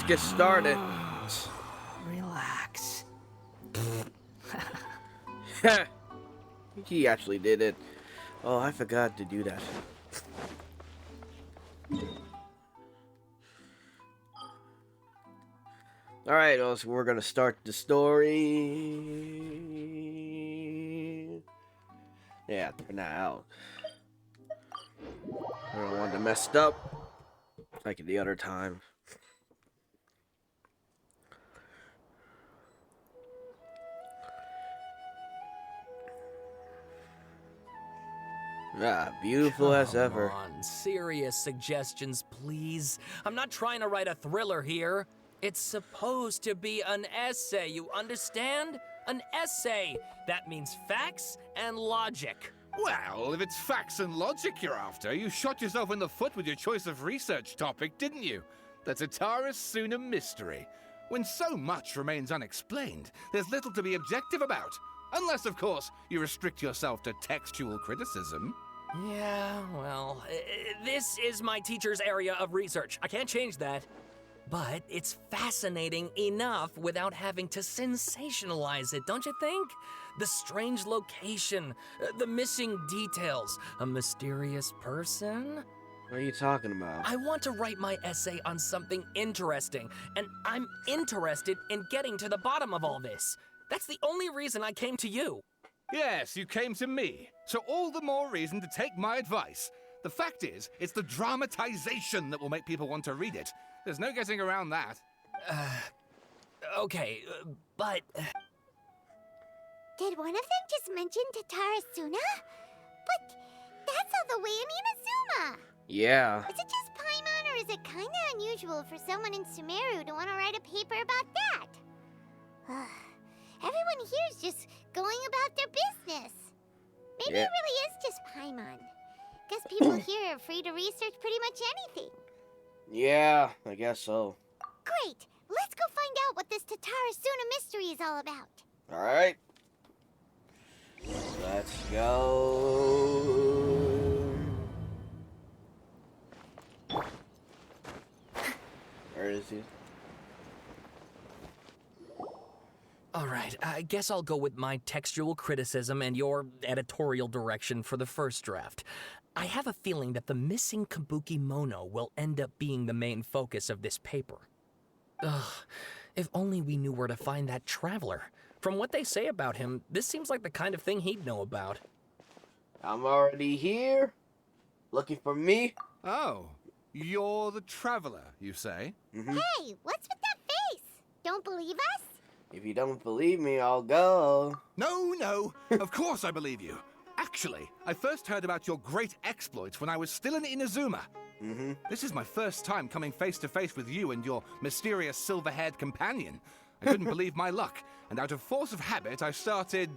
get started. Relax. He actually did it. Oh, I forgot to do that. Alright, so we're gonna start the story. Yeah, turn that out. I don't want to mess it up like the other time. Ah, beautiful as ever. Come on, serious suggestions, please. I'm not trying to write a thriller here. It's supposed to be an essay, you understand? An essay. That means facts and logic. Well, if it's facts and logic you're after, you shot yourself in the foot with your choice of research topic, didn't you? The Tatarasuna mystery. When so much remains unexplained, there's little to be objective about. Unless, of course, you restrict yourself to textual criticism. Yeah, well, this is my teacher's area of research. I can't change that. But it's fascinating enough without having to sensationalize it, don't you think? The strange location, the missing details, a mysterious person. What are you talking about? I want to write my essay on something interesting, and I'm interested in getting to the bottom of all this. That's the only reason I came to you. Yes, you came to me, so all the more reason to take my advice. The fact is, it's the dramatization that will make people want to read it. There's no getting around that. Okay, but... Did one of them just mention Tatarasuna? But that's all the way in Inazuma! Yeah. Is it just Paimon, or is it kinda unusual for someone in Sumeru to want to write a paper about that? Everyone here's just going about their business. Maybe it really is just Paimon. Guess people here are free to research pretty much anything. Yeah, I guess so. Great! Let's go find out what this Tatarasuna mystery is all about. Alright. Let's go. Where is he? All right, I guess I'll go with my textual criticism and your editorial direction for the first draft. I have a feeling that the missing Kabuki Mono will end up being the main focus of this paper. Ugh, if only we knew where to find that traveler. From what they say about him, this seems like the kind of thing he'd know about. I'm already here. Looking for me? Oh, you're the traveler, you say? Hey, what's with that face? Don't believe us? If you don't believe me, I'll go. No, of course I believe you. Actually, I first heard about your great exploits when I was still in Inazuma. This is my first time coming face to face with you and your mysterious silver-haired companion. I couldn't believe my luck, and out of force of habit, I started,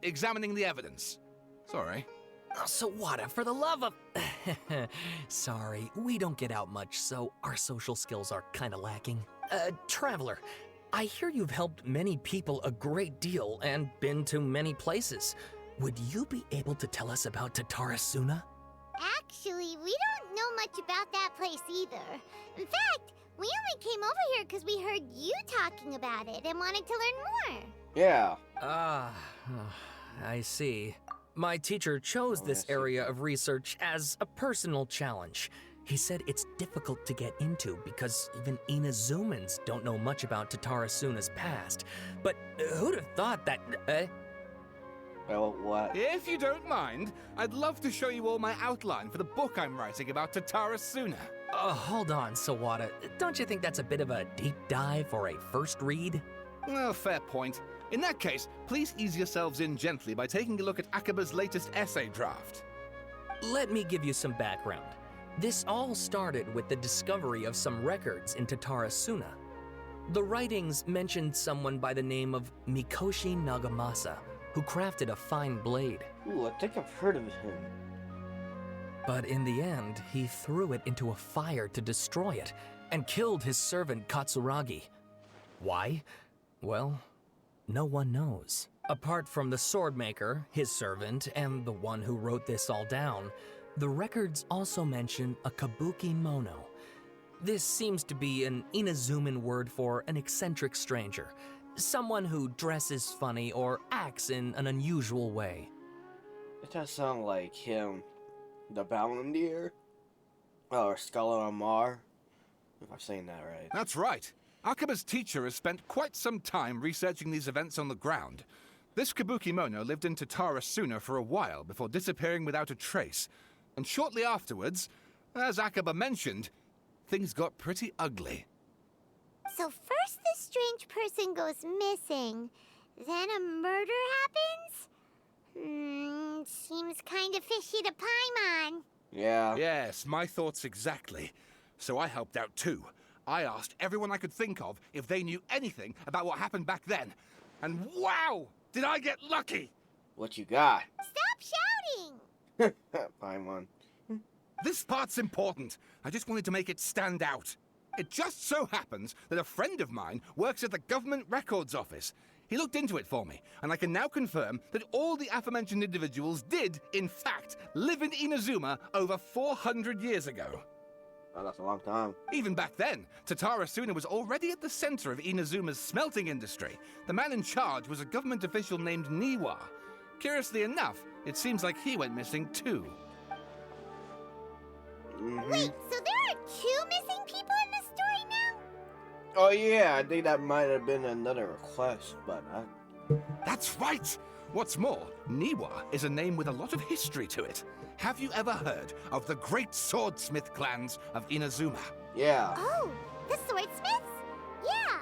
examining the evidence. Sorry. Oh, Sawada, for the love of... Sorry, we don't get out much, so our social skills are kinda lacking. Traveler, I hear you've helped many people a great deal and been to many places. Would you be able to tell us about Tatarasuna? Actually, we don't know much about that place either. In fact, we only came over here because we heard you talking about it and wanted to learn more. Yeah. I see. My teacher chose this area of research as a personal challenge. He said it's difficult to get into because even Inazumans don't know much about Tatarasuna's past. But who'd have thought that... Well, what? If you don't mind, I'd love to show you all my outline for the book I'm writing about Tatarasuna. Hold on, Sawada. Don't you think that's a bit of a deep dive for a first read? Oh, fair point. In that case, please ease yourselves in gently by taking a look at Akaba's latest essay draft. Let me give you some background. This all started with the discovery of some records in Tatarasuna. The writings mentioned someone by the name of Mikoshi Nagamasa, who crafted a fine blade. Ooh, I think I've heard of him. But in the end, he threw it into a fire to destroy it, and killed his servant Katsuragi. Why? Well, no one knows. Apart from the swordmaker, his servant, and the one who wrote this all down, the records also mention a Kabuki Mono. This seems to be an Inazuman word for an eccentric stranger. Someone who dresses funny or acts in an unusual way. It does sound like him, the Balandir, or Scholar Amar, if I'm saying that right. That's right. Akaba's teacher has spent quite some time researching these events on the ground. This Kabuki Mono lived in Tatara Suna for a while before disappearing without a trace. And shortly afterwards, as Akaba mentioned, things got pretty ugly. So first this strange person goes missing, then a murder happens? Seems kind of fishy to Paimon. Yeah. Yes, my thoughts exactly. So I helped out too. I asked everyone I could think of if they knew anything about what happened back then. And wow! Did I get lucky! What you got? Stop shouting! Paimon. This part's important. I just wanted to make it stand out. It just so happens that a friend of mine works at the Government Records Office. He looked into it for me, and I can now confirm that all the aforementioned individuals did, in fact, live in Inazuma over 400 years ago. Oh, that's a long time. Even back then, Tatara Suna was already at the center of Inazuma's smelting industry. The man in charge was a government official named Niwa. Curiously enough, it seems like he went missing too. Wait, so there are 2 missing people in the story now? Oh yeah, I think that might have been another request, but That's right! What's more, Niwa is a name with a lot of history to it. Have you ever heard of the great swordsmith clans of Inazuma? yeah. Oh, the swordsmiths? Yeah,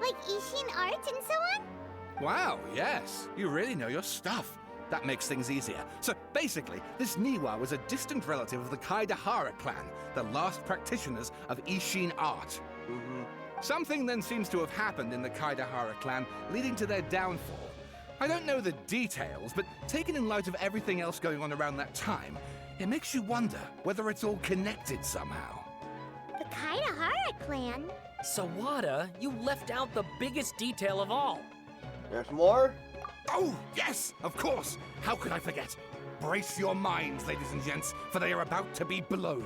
like Ishin art and so on? Wow, yes. You really know your stuff. That makes things easier. So basically, this Niwa was a distant relative of the Kaidahara clan, the last practitioners of Ishin art. Something then seems to have happened in the Kaidahara clan, leading to their downfall. I don't know the details, but taken in light of everything else going on around that time, it makes you wonder whether it's all connected somehow. The Kaidahara clan? Sawada, you left out the biggest detail of all. There's more? Oh, yes, of course. How could I forget? Brace your minds, ladies and gents, for they are about to be blown.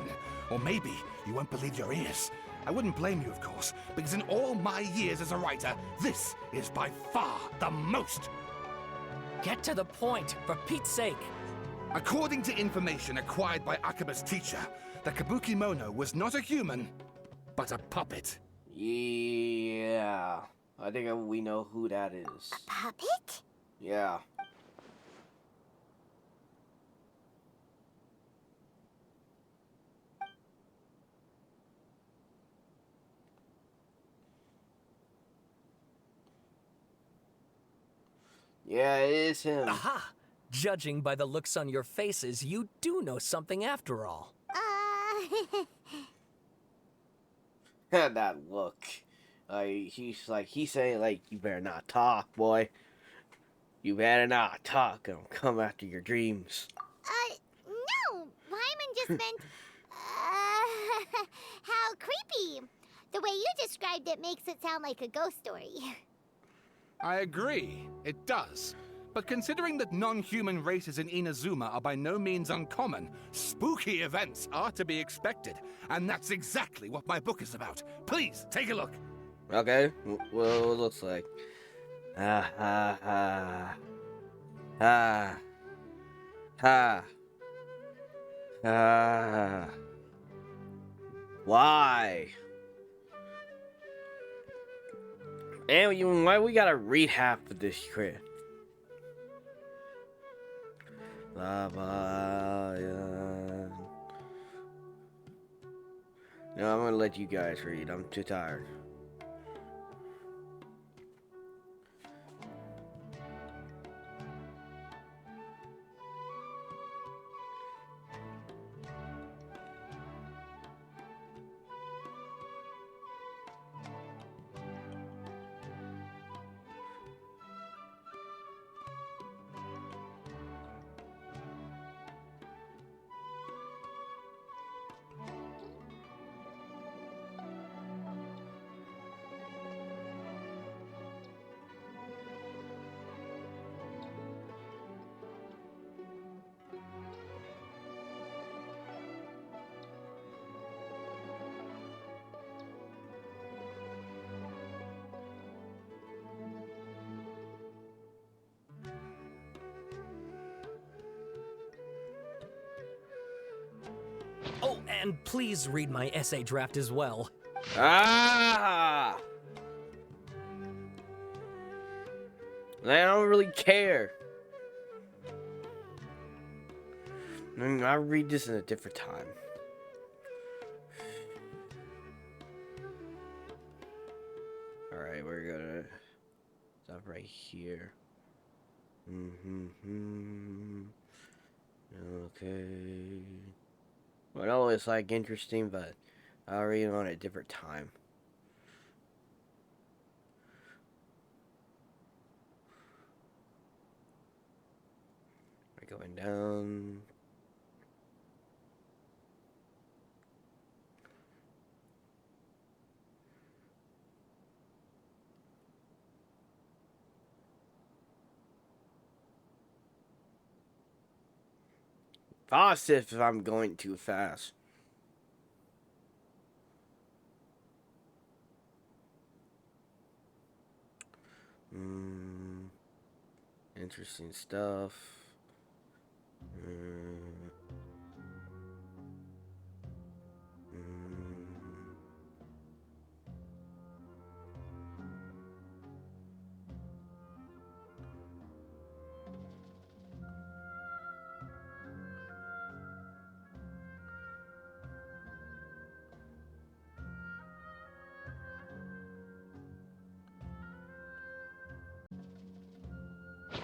Or maybe you won't believe your ears. I wouldn't blame you, of course, because in all my years as a writer, this is by far the most. Get to the point, for Pete's sake. According to information acquired by Akaba's teacher, the Kabuki Mono was not a human, but a puppet. Yeah. I think we know who that is. Puppet? Yeah. Yeah, it is him. Aha! Judging by the looks on your faces, you do know something after all. That look. He's saying, like, you better not talk, boy. You better not talk, and I'll come after your dreams. No. Paimon just meant, how creepy. The way you described it makes it sound like a ghost story. I agree, it does. But considering that non-human races in Inazuma are by no means uncommon, spooky events are to be expected. And that's exactly what my book is about. Please, take a look. Okay, well, it looks like. Ha ha ha. Ha. Ha. Ha. Why? And why we gotta read half of this script? Lava. No, I'm gonna let you guys read. I'm too tired. And please read my essay draft as well. Ah! I don't really care. I'll read this in a different time. Alright, we're gonna stop right here. Okay. Well, I know it's like interesting, but I'll read it on a different time. We're going down. Pause if I'm going too fast. Interesting stuff.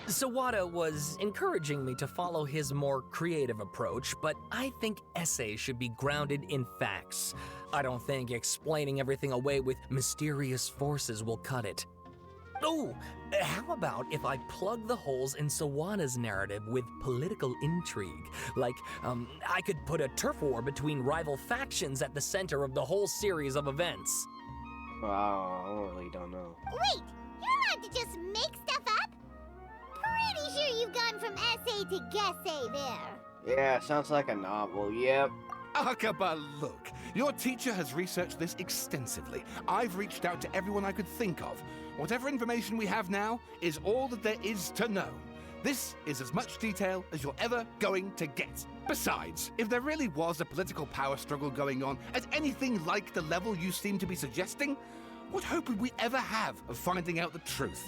Sawada was encouraging me to follow his more creative approach, but I think essays should be grounded in facts. I don't think explaining everything away with mysterious forces will cut it. Oh, how about if I plug the holes in Sawada's narrative with political intrigue? Like, I could put a turf war between rival factions at the center of the whole series of events. Wow, I really don't know. Wait, you're allowed to just make stuff up? Pretty sure you've gone from essay to guessay there. Yeah, sounds like a novel, yep. Akaba, look. Your teacher has researched this extensively. I've reached out to everyone I could think of. Whatever information we have now is all that there is to know. This is as much detail as you're ever going to get. Besides, if there really was a political power struggle going on at anything like the level you seem to be suggesting, what hope would we ever have of finding out the truth?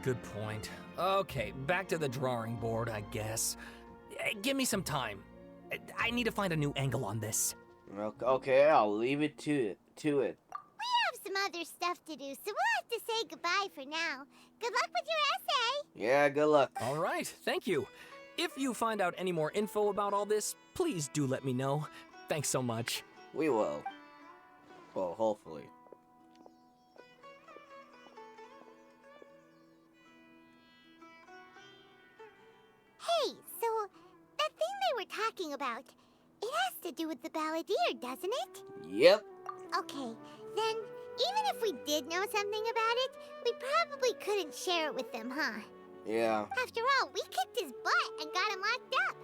Good point. Okay, back to the drawing board, I guess. Give me some time. I need to find a new angle on this. Okay, I'll leave it to it. We have some other stuff to do, so we'll have to say goodbye for now. Good luck with your essay. Yeah, good luck. All right, thank you. If you find out any more info about all this, please do let me know. Thanks so much. We will. Well, hopefully. Hey, so that thing they were talking about, it has to do with the balladeer, doesn't it? Yep. Okay, then even if we did know something about it, we probably couldn't share it with them, huh? Yeah. After all, we kicked his butt and got him locked up.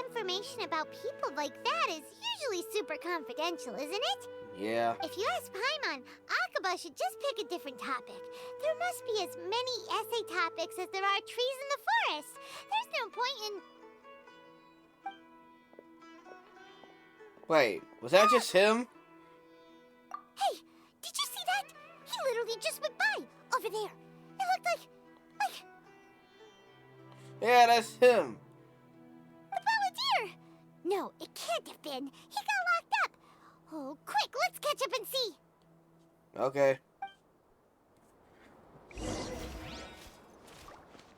Information about people like that is usually super confidential, isn't it? Yeah. If you ask Paimon, Akaba should just pick a different topic. There must be as many essay topics as there are trees in the forest. There's no point in... Wait, was that just him? Hey, did you see that? He literally just went by, over there. It looked like... Yeah, that's him. the balladeer! No, it can't have been. He got locked up. Oh, quick, let's catch up and see. Okay.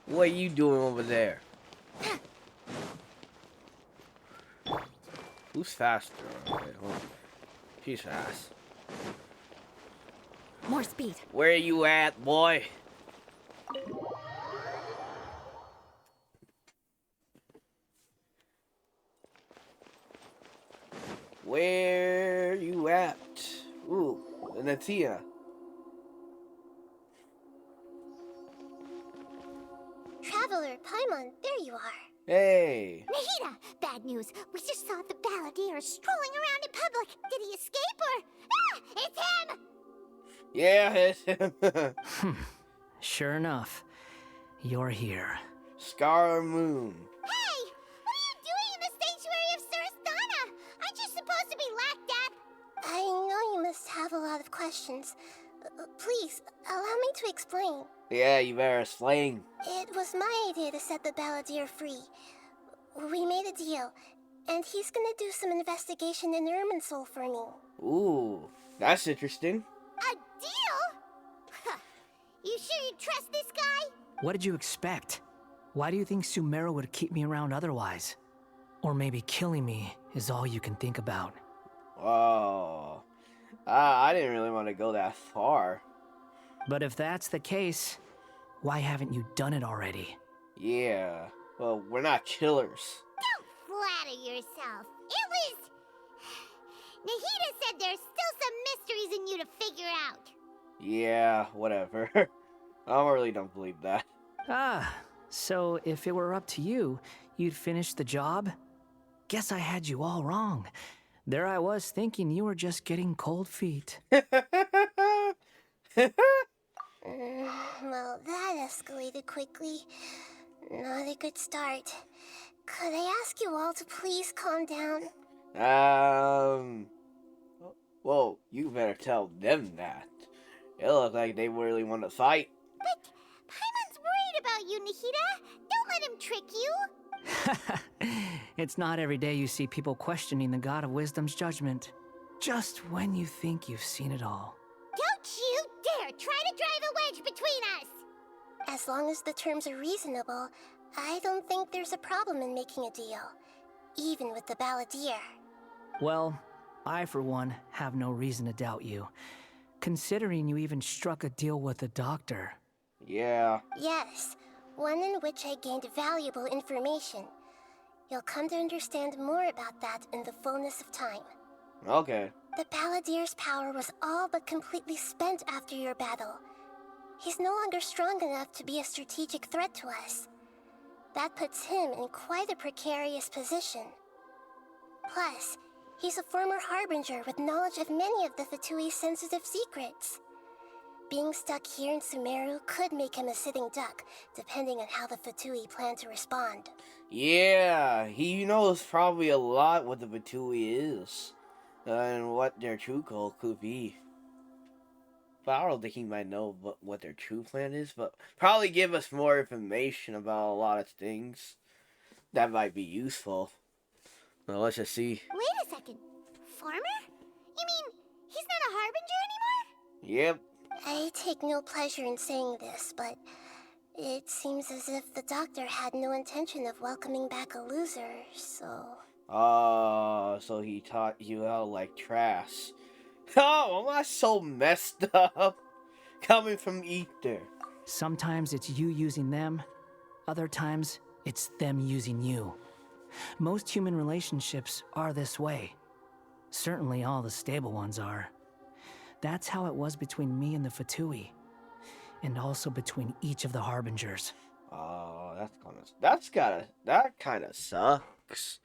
What are you doing over there? Who's faster? Okay, hold on. She's fast. More speed. Where are you at, boy? Where you at? Ooh, Natia. Traveler, Paimon, there you are. Hey. Nahida, bad news. We just saw the balladeer strolling around in public. Did he escape or... Ah, it's him! Yeah, it's him. Sure enough, you're here. Scaramouche. Hey! What are you doing in the sanctuary of Surasthana? I questions. Please, allow me to explain. Yeah, you better explain. It was my idea to set the balladeer free. We made a deal, and he's gonna do some investigation in Irminsul for me. Ooh, that's interesting. A deal? Huh. You sure you trust this guy? What did you expect? Why do you think Sumeru would keep me around otherwise? Or maybe killing me is all you can think about. Oh, I didn't really want to go that far. But if that's the case, why haven't you done it already? Yeah, well, we're not killers. Don't flatter yourself. It was... Nahida said there's still some mysteries in you to figure out. Yeah, whatever. I really don't believe that. Ah, so if it were up to you, you'd finish the job? Guess I had you all wrong. There I was thinking you were just getting cold feet. Well, that escalated quickly. Not a good start. Could I ask you all to please calm down? Well, you better tell them that. It looked like they really want to fight. But Paimon's worried about you, Nahida. Don't let him trick you. It's not every day you see people questioning the God of Wisdom's judgment. Just when you think you've seen it all. Don't you dare try to drive a wedge between us. As long as the terms are reasonable, I don't think there's a problem in making a deal. Even with the balladeer. Well, I for one have no reason to doubt you. Considering you even struck a deal with the doctor. Yeah. Yes, one in which I gained valuable information. You'll come to understand more about that in the fullness of time. Okay. The balladeer's power was all but completely spent after your battle. He's no longer strong enough to be a strategic threat to us. That puts him in quite a precarious position. Plus, he's a former harbinger with knowledge of many of the Fatui's sensitive secrets. Being stuck here in Sumeru could make him a sitting duck, depending on how the Fatui plan to respond. Yeah, he knows probably a lot what the Batui is. And what their true goal could be. But I don't think he might know what their true plan is, but probably give us more information about a lot of things that might be useful. Well, let's just see. Wait a second. Farmer? You mean he's not a harbinger anymore? Yep. I take no pleasure in saying this, but it seems as if the doctor had no intention of welcoming back a loser, so... Oh, so he taught you how like trash. Oh, am I so messed up? Coming from Ether. Sometimes it's you using them, other times it's them using you. Most human relationships are this way. Certainly all the stable ones are. That's how it was between me and the Fatui. And also between each of the Harbingers. Oh, that kind of sucks.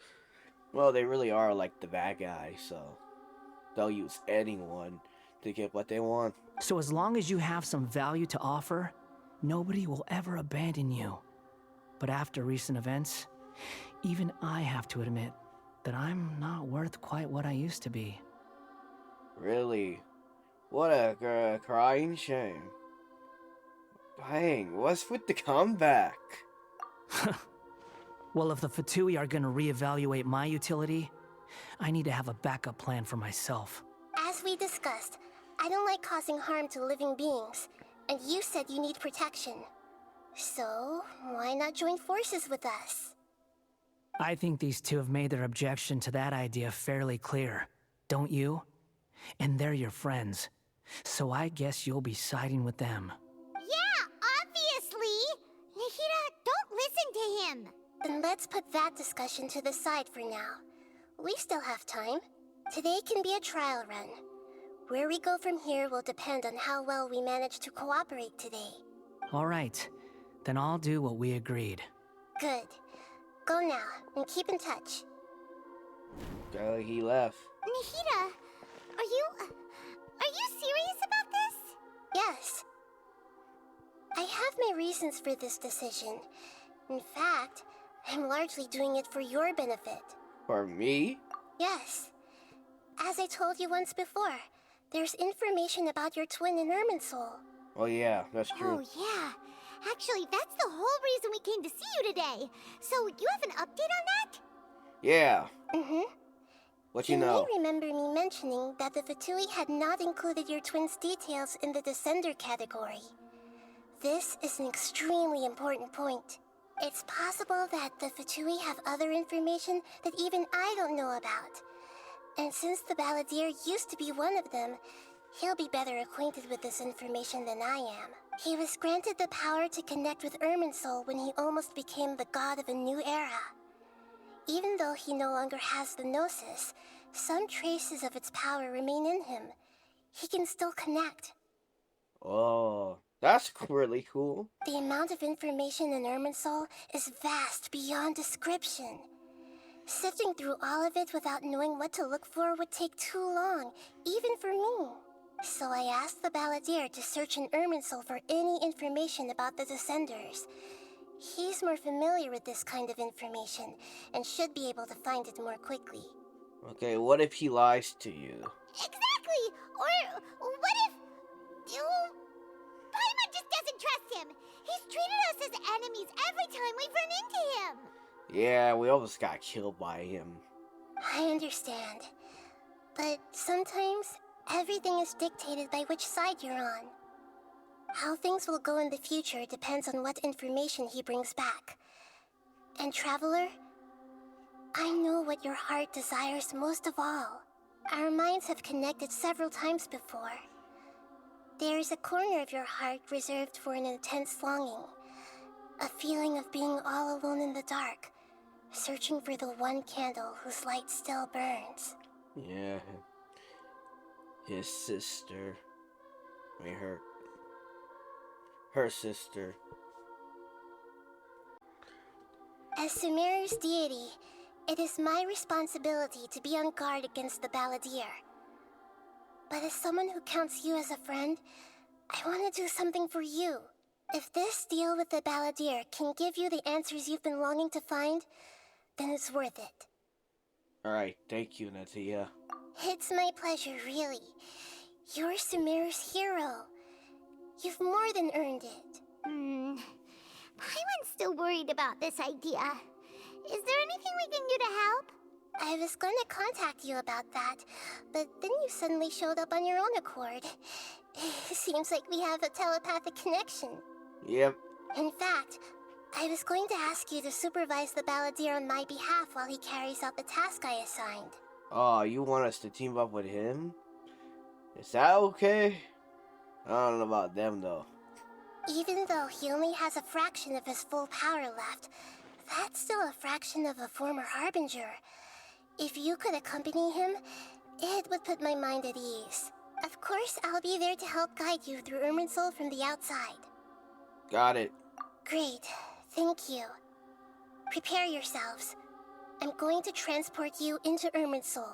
Well, they really are like the bad guys, so they'll use anyone to get what they want. So as long as you have some value to offer, nobody will ever abandon you. But after recent events, even I have to admit that I'm not worth quite what I used to be. Really? What a crying shame. Dang, what's with the comeback? Well, if the Fatui are gonna reevaluate my utility, I need to have a backup plan for myself. As we discussed, I don't like causing harm to living beings, and you said you need protection. So, why not join forces with us? I think these two have made their objection to that idea fairly clear, don't you? And they're your friends, so I guess you'll be siding with them. Yeah, obviously. Nahida, don't listen to him. Then let's put that discussion to the side for now. We still have time. Today can be a trial run. Where we go from here will depend on how well we manage to cooperate today. All right, then I'll do what we agreed. Good. Go now, and keep in touch. He left. Nahida, are you serious about this? Yes. I have my reasons for this decision. In fact, I'm largely doing it for your benefit. For me? Yes. As I told you once before, There's information about your twin in Irminsul. Oh yeah, that's true. Oh, yeah. Actually, that's the whole reason we came to see you today. So, you have an update on that? Yeah. Mm-hmm. What You you know? may remember me mentioning that the Fatui had not included your twin's details in the Descender category. This is an extremely important point. It's possible that the Fatui have other information that even I don't know about. And since the Balladeer used to be one of them, he'll be better acquainted with this information than I am. He was granted the power to connect with Irminsul when he almost became the god of a new era. Even though he no longer has the Gnosis, some traces of its power remain in him. He can still connect. Oh, that's really cool. The amount of information in Irminsul is vast beyond description. Sifting through all of it without knowing what to look for would take too long, even for me. So I asked the Balladeer to search in Irminsul for any information about the Descenders. He's more familiar with this kind of information, and should be able to find it more quickly. Okay, what if he lies to you? Exactly! Or what if... Paimon just doesn't trust him! He's treated us as enemies every time we've run into him! Yeah, we almost got killed by him. I understand. But sometimes, everything is dictated by which side you're on. How things will go in the future depends on what information he brings back. And Traveler, I know what your heart desires most of all. Our minds have connected several times before. There is a corner of your heart reserved for an intense longing. A feeling of being all alone in the dark, searching for the one candle whose light still burns. Yeah. His sister. I mean, her sister. As Sumeru's deity, it is my responsibility to be on guard against the Balladeer. But as someone who counts you as a friend, I want to do something for you. If this deal with the Balladeer can give you the answers you've been longing to find, then it's worth it. Alright, thank you, Natia. It's my pleasure, really. You're Sumeru's hero. You've more than earned it. Paimon's still worried about this idea. Is there anything we can do to help? I was going to contact you about that, but then you suddenly showed up on your own accord. Seems like we have a telepathic connection. Yep. In fact, I was going to ask you to supervise the Balladeer on my behalf while he carries out the task I assigned. Oh, you want us to team up with him? Is that okay? I don't know about them, though. Even though he only has a fraction of his full power left, that's still a fraction of a former Harbinger. If you could accompany him, it would put my mind at ease. Of course, I'll be there to help guide you through Irminsul from the outside. Got it. Great. Thank you. Prepare yourselves. I'm going to transport you into Irminsul.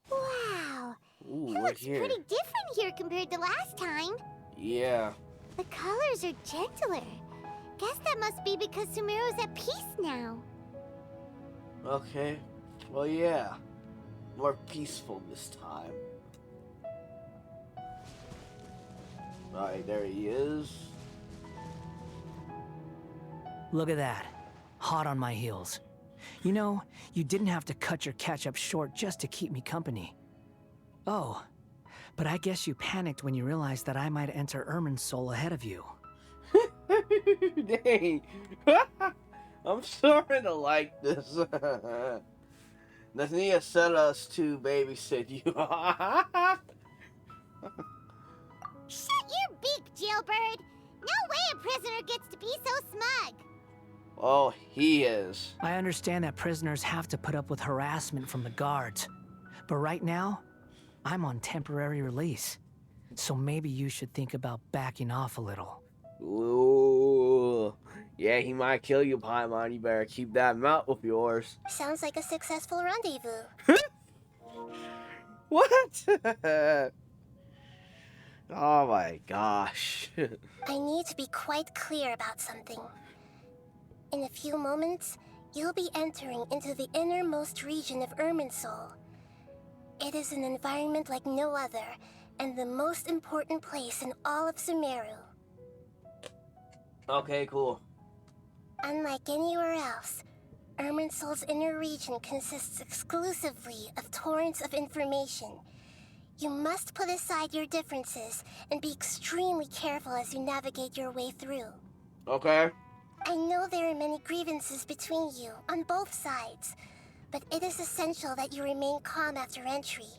Wow. Ooh, It we're looks here. pretty different here compared to last time. Yeah. The colors are gentler. Guess that must be because Sumeru's at peace now. Okay. Well, yeah. More peaceful this time. Alright, there he is. Look at that. Hot on my heels. You know, you didn't have to cut your catch-up short just to keep me company. Oh, but I guess you panicked when you realized that I might enter Irminsul ahead of you. Dang. I'm starting to like this. Nathania sent us to babysit you. Shut your beak, jailbird! No way a prisoner gets to be so smug! Oh, he is. I understand that prisoners have to put up with harassment from the guards. But right now, I'm on temporary release. So maybe you should think about backing off a little. Ooh. Yeah, he might kill you, Paimon. You better keep that mouth of yours. Sounds like a successful rendezvous. What? Oh my gosh. I need to be quite clear about something. In a few moments, You'll be entering into the innermost region of Irminsul. It is an environment like no other, and the most important place in all of Sumeru. Okay, cool. Unlike anywhere else, Irminsul's inner region consists exclusively of torrents of information. You must put aside your differences and be extremely careful as you navigate your way through. Okay. I know there are many grievances between you, on both sides, but it is essential that you remain calm after entry.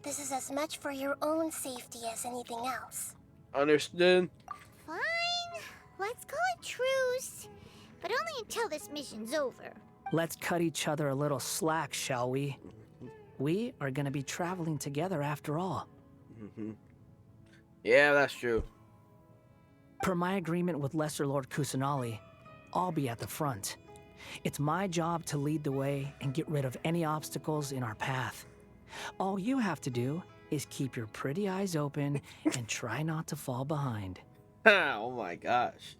This is as much for your own safety as anything else. Understood. Fine. Let's call it truce. But only until this mission's over. Let's cut each other a little slack, shall we? We are gonna be traveling together after all. Yeah, that's true. Per my agreement with Lesser Lord Kusanali, I'll be at the front. It's my job to lead the way and get rid of any obstacles in our path. All you have to do is keep your pretty eyes open and try not to fall behind. Oh my gosh.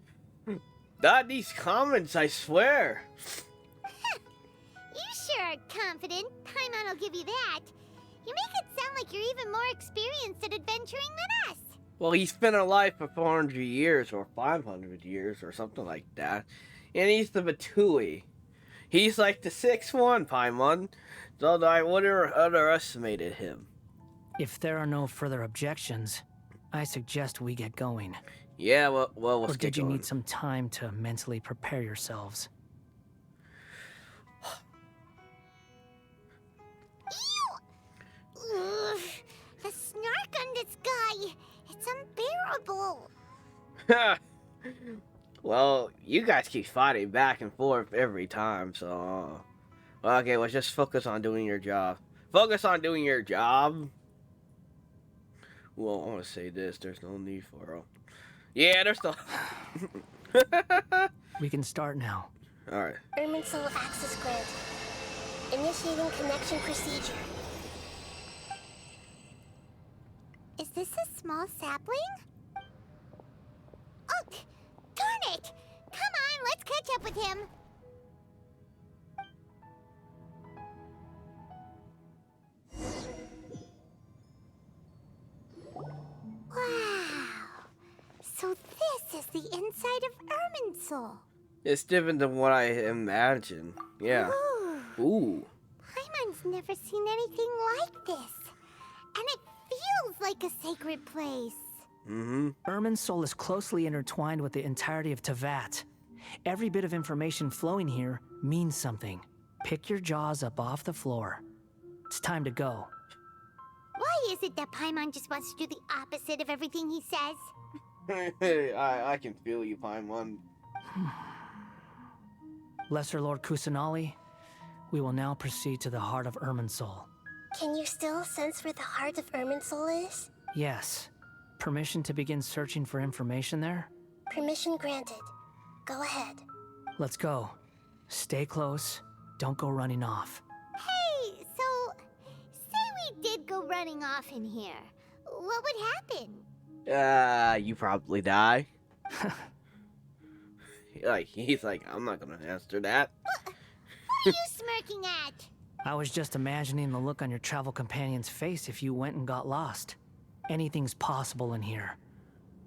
Not these comments, I swear. You sure are confident. Paimon will give you that. You make it sound like you're even more experienced at adventuring than us. Well, he's been alive for 400 years or 500 years or something like that. And he's the Batui. He's like the 6'1", Paimon. So I would have underestimated him. If there are no further objections, I suggest we get going. Yeah, well, let's Or get did you going. need some time to mentally prepare yourselves? Ew! Ugh, the snark on this guy. It's unbearable. Well, you guys keep fighting back and forth every time, so... Okay, let's just focus on doing your job. Focus on doing your job. Well, I want to say this. There's no need for it. Yeah, there's no... We can start now. Alright. Irminsul access granted. Initiating connection procedure. Is this a small sapling? Oh, darn it! Come on, let's catch up with him. Wow. So this is the inside of Irminsul. It's different than what I imagined. Yeah. Ooh. Ooh. Paimon's never seen anything like this. And it feels like a sacred place. Mm-hmm. Irminsul is closely intertwined with the entirety of Tevat. Every bit of information flowing here means something. Pick your jaws up off the floor. It's time to go. Why is it that Paimon just wants to do the opposite of everything he says? I can feel you, Paimon. Lesser Lord Kusanali, we will now proceed to the heart of Irminsul. Can you still sense where the heart of Irminsul is? Yes. Permission to begin searching for information there? Permission granted. Go ahead. Let's go. Stay close. Don't go running off. Hey, so say we did go running off in here. What would happen? You probably die. He's like, I'm not gonna answer that. What are you smirking at? I was just imagining the look on your travel companion's face if you went and got lost. Anything's possible in here.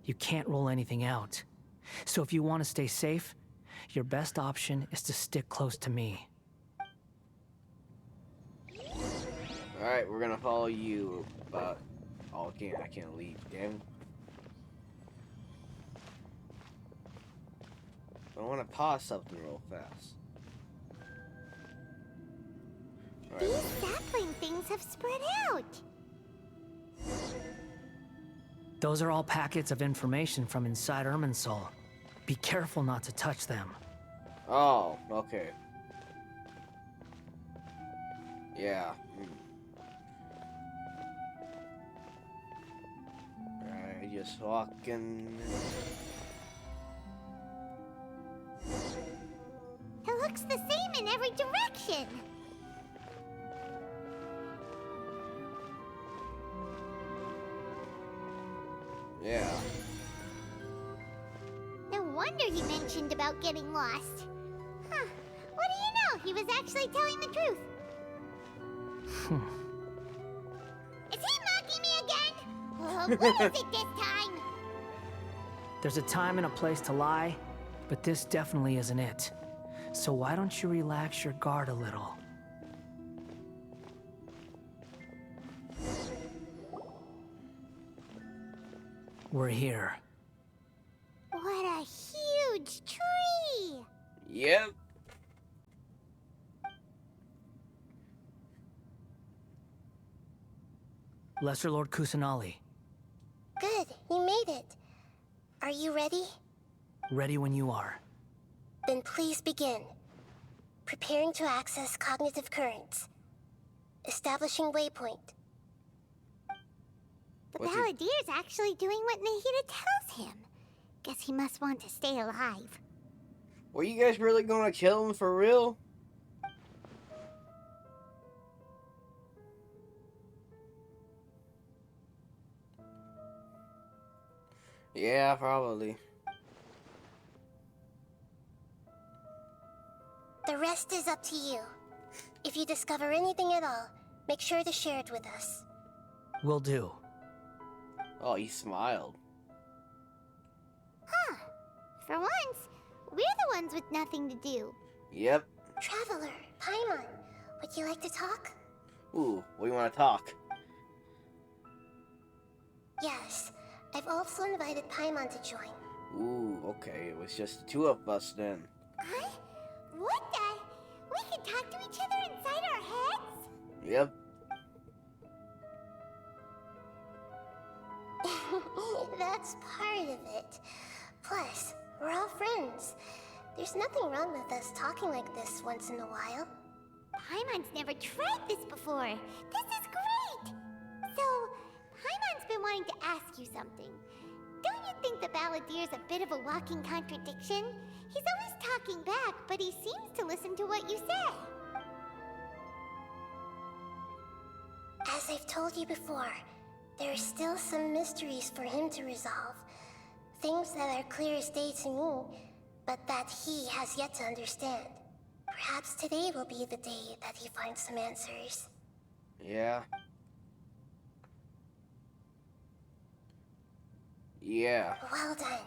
You can't rule anything out. So if you want to stay safe, your best option is to stick close to me. Alright, we're gonna follow you, but... Oh, I can't leave, damn. I want to pause something real fast. These sapling things have spread out. Those are all packets of information from inside Irminsul. Be careful not to touch them. Oh, okay. Yeah. Alright, just walking. It looks the same in every direction. Yeah. No wonder he mentioned about getting lost. Huh. he was actually telling the truth. Is he mocking me again? What is it this time? There's a time and a place to lie, but this definitely isn't it. So why don't you relax your guard a little? We're here. What a huge tree! Yep. Lesser Lord Kusanali, Good, you made it. Are you ready? ready when you are. Then please begin. Preparing to access cognitive currents. Establishing waypoint. The What's he- Balladeer's actually doing what Nahida tells him. Guess he must want to stay alive. Were you guys really gonna kill him for real? Yeah, probably. The rest is up to you. If you discover anything at all, make sure to share it with us. Will do. Oh, he smiled. Huh. For once, we're the ones with nothing to do. Yep. Traveler, Paimon, would you like to talk? Ooh, we want to talk. Yes. I've also invited Paimon to join. Ooh, okay. It was just the two of us then. Huh? What the? We can talk to each other inside our heads? Yep. That's part of it. Plus, we're all friends. There's nothing wrong with us talking like this once in a while. Paimon's never tried this before. This is great! So, Paimon's been wanting to ask you something. Don't you think the Balladeer's a bit of a walking contradiction? He's always talking back, but he seems to listen to what you say. As I've told you before, there are still some mysteries for him to resolve. Things that are clear as day to me, but that he has yet to understand. Perhaps today will be the day that he finds some answers. Yeah. Yeah. Well done.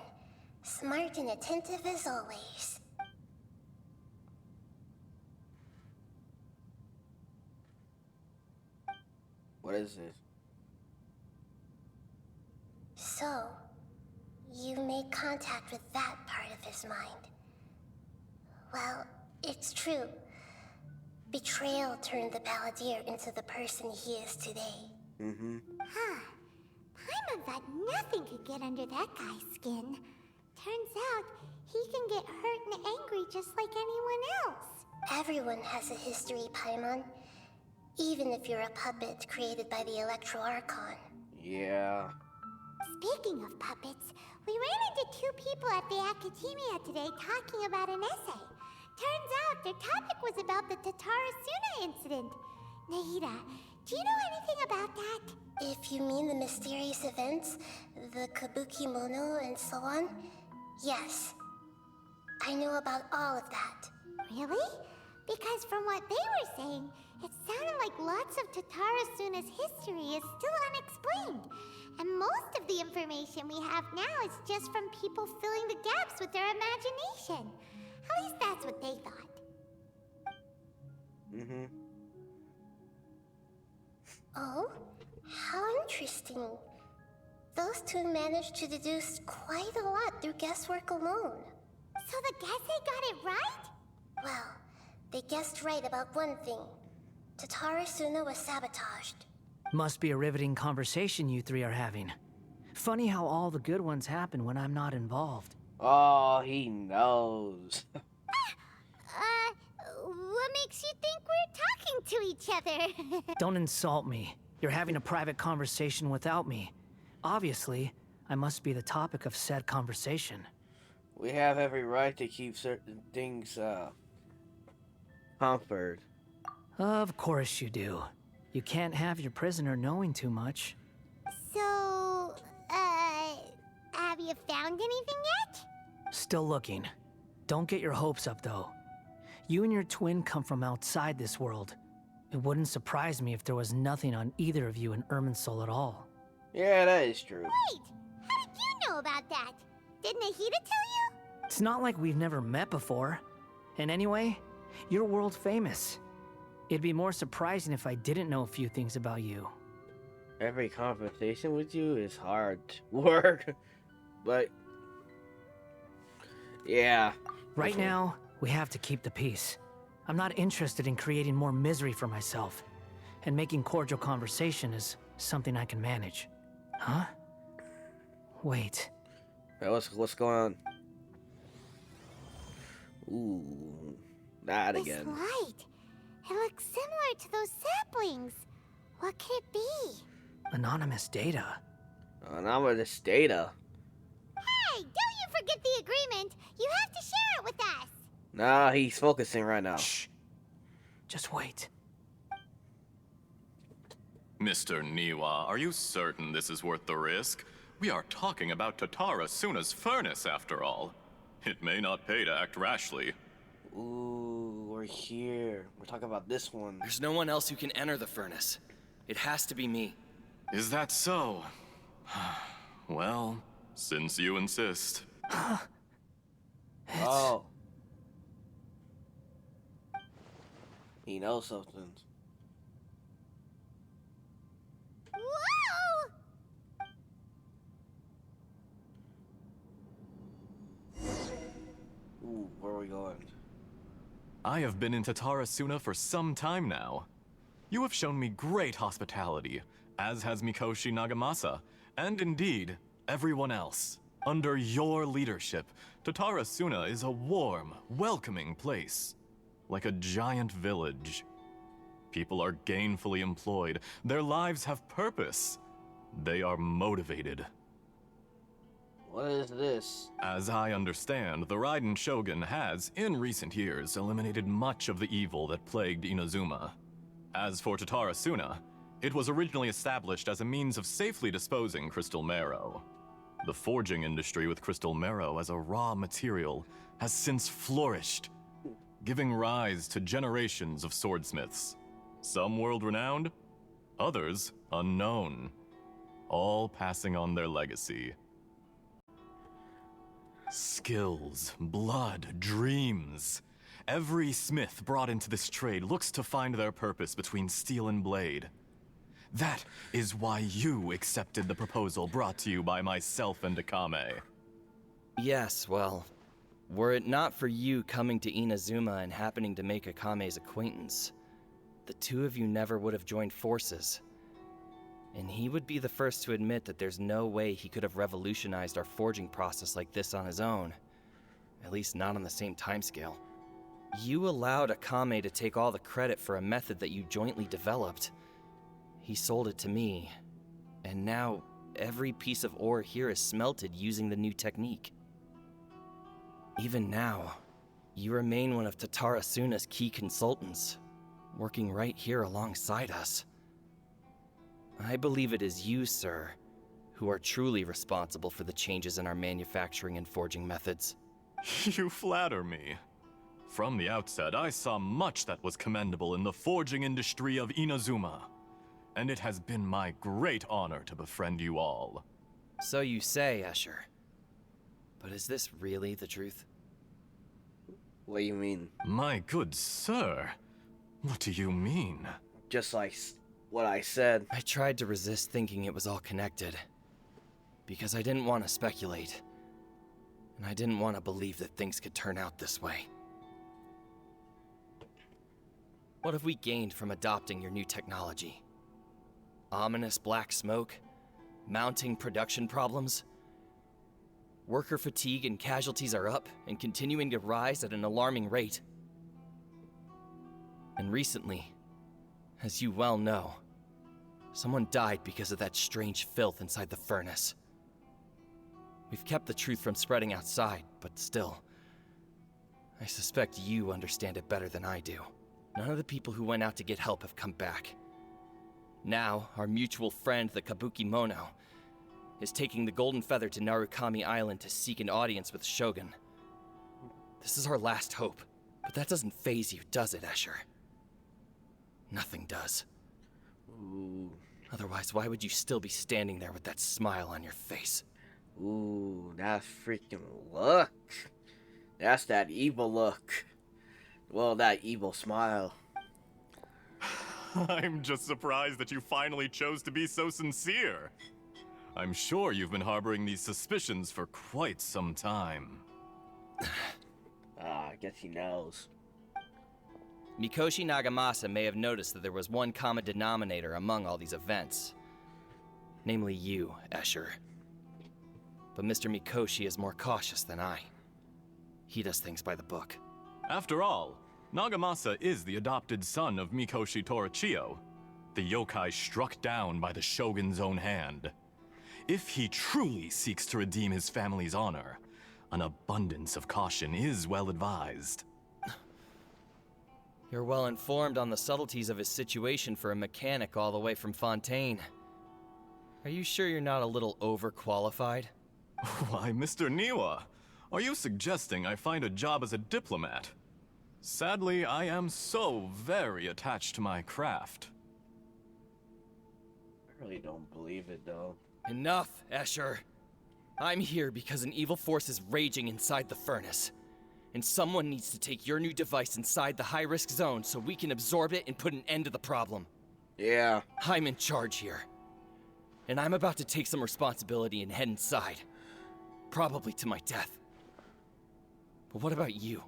Smart and attentive as always. What is this? So, you made contact with that part of his mind. Well, it's true. Betrayal turned the Balladeer into the person he is today. Mm-hmm. Huh. Paimon thought nothing could get under that guy's skin. Turns out, he can get hurt and angry just like anyone else. Everyone has a history, Paimon. Even if you're a puppet created by the Electro Archon. Yeah. Speaking of puppets, we ran into two people at the Academia today talking about an essay. Turns out their topic was about the Tatarasuna incident. Nahida, do you know anything about that? If you mean the mysterious events, the Kabuki Mono and so on, yes. I know about all of that. Really? Because from what they were saying, it sounded like lots of Tatarasuna's history is still unexplained. And most of the information we have now is just from people filling the gaps with their imagination. At least that's what they thought. Mm-hmm. Oh? How interesting. Those two managed to deduce quite a lot through guesswork alone. So the Gese got it right? Well, they guessed right about one thing. Tatarasuna was sabotaged. Must be a riveting conversation you three are having. Funny how all the good ones happen when I'm not involved. Oh, he knows. What makes you think we're talking to each other? Don't insult me. You're having a private conversation without me. Obviously, I must be the topic of said conversation. We have every right to keep certain things, comfort. Of course you do. You can't have your prisoner knowing too much. So, have you found anything yet? Still looking. Don't get your hopes up, though. You and your twin come from outside this world. It wouldn't surprise me if there was nothing on either of you in Irminsul at all. Yeah, that is true. Wait, how did you know about that? Did Nahida tell you? It's not like we've never met before. And anyway, you're world famous. It'd be more surprising if I didn't know a few things about you. Every conversation with you is hard work, but yeah. Right now, we have to keep the peace. I'm not interested in creating more misery for myself, and making cordial conversation is something I can manage. Huh? Wait. What's going on? Ooh, that This again. light. It looks similar to those saplings. What could it be? Anonymous data. Anonymous data. Hey, don't you forget the agreement. You have to share it with us. Nah, he's focusing right now. Shh. Just wait. Mr. Niwa, are you certain this is worth the risk? We are talking about Tatara Suna's furnace, after all. It may not pay to act rashly. Ooh, we're here. We're talking about this one. There's no one else who can enter the furnace. It has to be me. Is that so? Well, since you insist. Oh. He knows something. Whoa! Ooh, where are we going? I have been in Tatara Suna for some time now. You have shown me great hospitality, as has Mikoshi Nagamasa, and indeed, everyone else. Under your leadership, Tatara Suna is a warm, welcoming place. Like a giant village. People are gainfully employed. Their lives have purpose. They are motivated. What is this? As I understand, the Raiden Shogun has, in recent years, eliminated much of the evil that plagued Inazuma. As for Tatara Suna, it was originally established as a means of safely disposing crystal marrow. The forging industry with crystal marrow as a raw material has since flourished, giving rise to generations of swordsmiths. Some world-renowned, others unknown, all passing on their legacy. Skills, blood, dreams. Every smith brought into this trade looks to find their purpose between steel and blade. That is why you accepted the proposal brought to you by myself and Akame. Yes, well, were it not for you coming to Inazuma and happening to make Akame's acquaintance, the two of you never would have joined forces. And he would be the first to admit that there's no way he could have revolutionized our forging process like this on his own. At least not on the same timescale. You allowed Akame to take all the credit for a method that you jointly developed. He sold it to me, and now every piece of ore here is smelted using the new technique. Even now, you remain one of Tatara Suna's key consultants, working right here alongside us. I believe it is you, sir, who are truly responsible for the changes in our manufacturing and forging methods. You flatter me. From the outset, I saw much that was commendable in the forging industry of Inazuma, and it has been my great honor to befriend you all. So you say, Escher. But is this really the truth? What do you mean? My good sir, what do you mean? Just like what I said. I tried to resist thinking it was all connected, because I didn't want to speculate, and I didn't want to believe that things could turn out this way. What have we gained from adopting your new technology? Ominous black smoke? Mounting production problems? Worker fatigue and casualties are up and continuing to rise at an alarming rate. And recently, as you well know, someone died because of that strange filth inside the furnace. We've kept the truth from spreading outside, but still, I suspect you understand it better than I do. None of the people who went out to get help have come back. Now, our mutual friend, the Kabuki Mono, is taking the Golden Feather to Narukami Island to seek an audience with Shogun. This is our last hope. But that doesn't faze you, does it, Escher? Nothing does. Ooh. Otherwise, why would you still be standing there with that smile on your face? Ooh, that freaking look. That's that evil look. Well, that evil smile. I'm just surprised that you finally chose to be so sincere. I'm sure you've been harboring these suspicions for quite some time. I guess he knows. Mikoshi Nagamasa may have noticed that there was one common denominator among all these events. Namely you, Escher. But Mr. Mikoshi is more cautious than I. He does things by the book. After all, Nagamasa is the adopted son of Mikoshi Torichio, the yokai struck down by the shogun's own hand. If he truly seeks to redeem his family's honor, an abundance of caution is well advised. You're well informed on the subtleties of his situation for a mechanic all the way from Fontaine. Are you sure you're not a little overqualified? Why, Mr. Niwa, are you suggesting I find a job as a diplomat? Sadly, I am so very attached to my craft. I really don't believe it, though. Enough, Escher. I'm here because an evil force is raging inside the furnace. And someone needs to take your new device inside the high-risk zone so we can absorb it and put an end to the problem. Yeah. I'm in charge here. And I'm about to take some responsibility and head inside. Probably to my death. But what about you?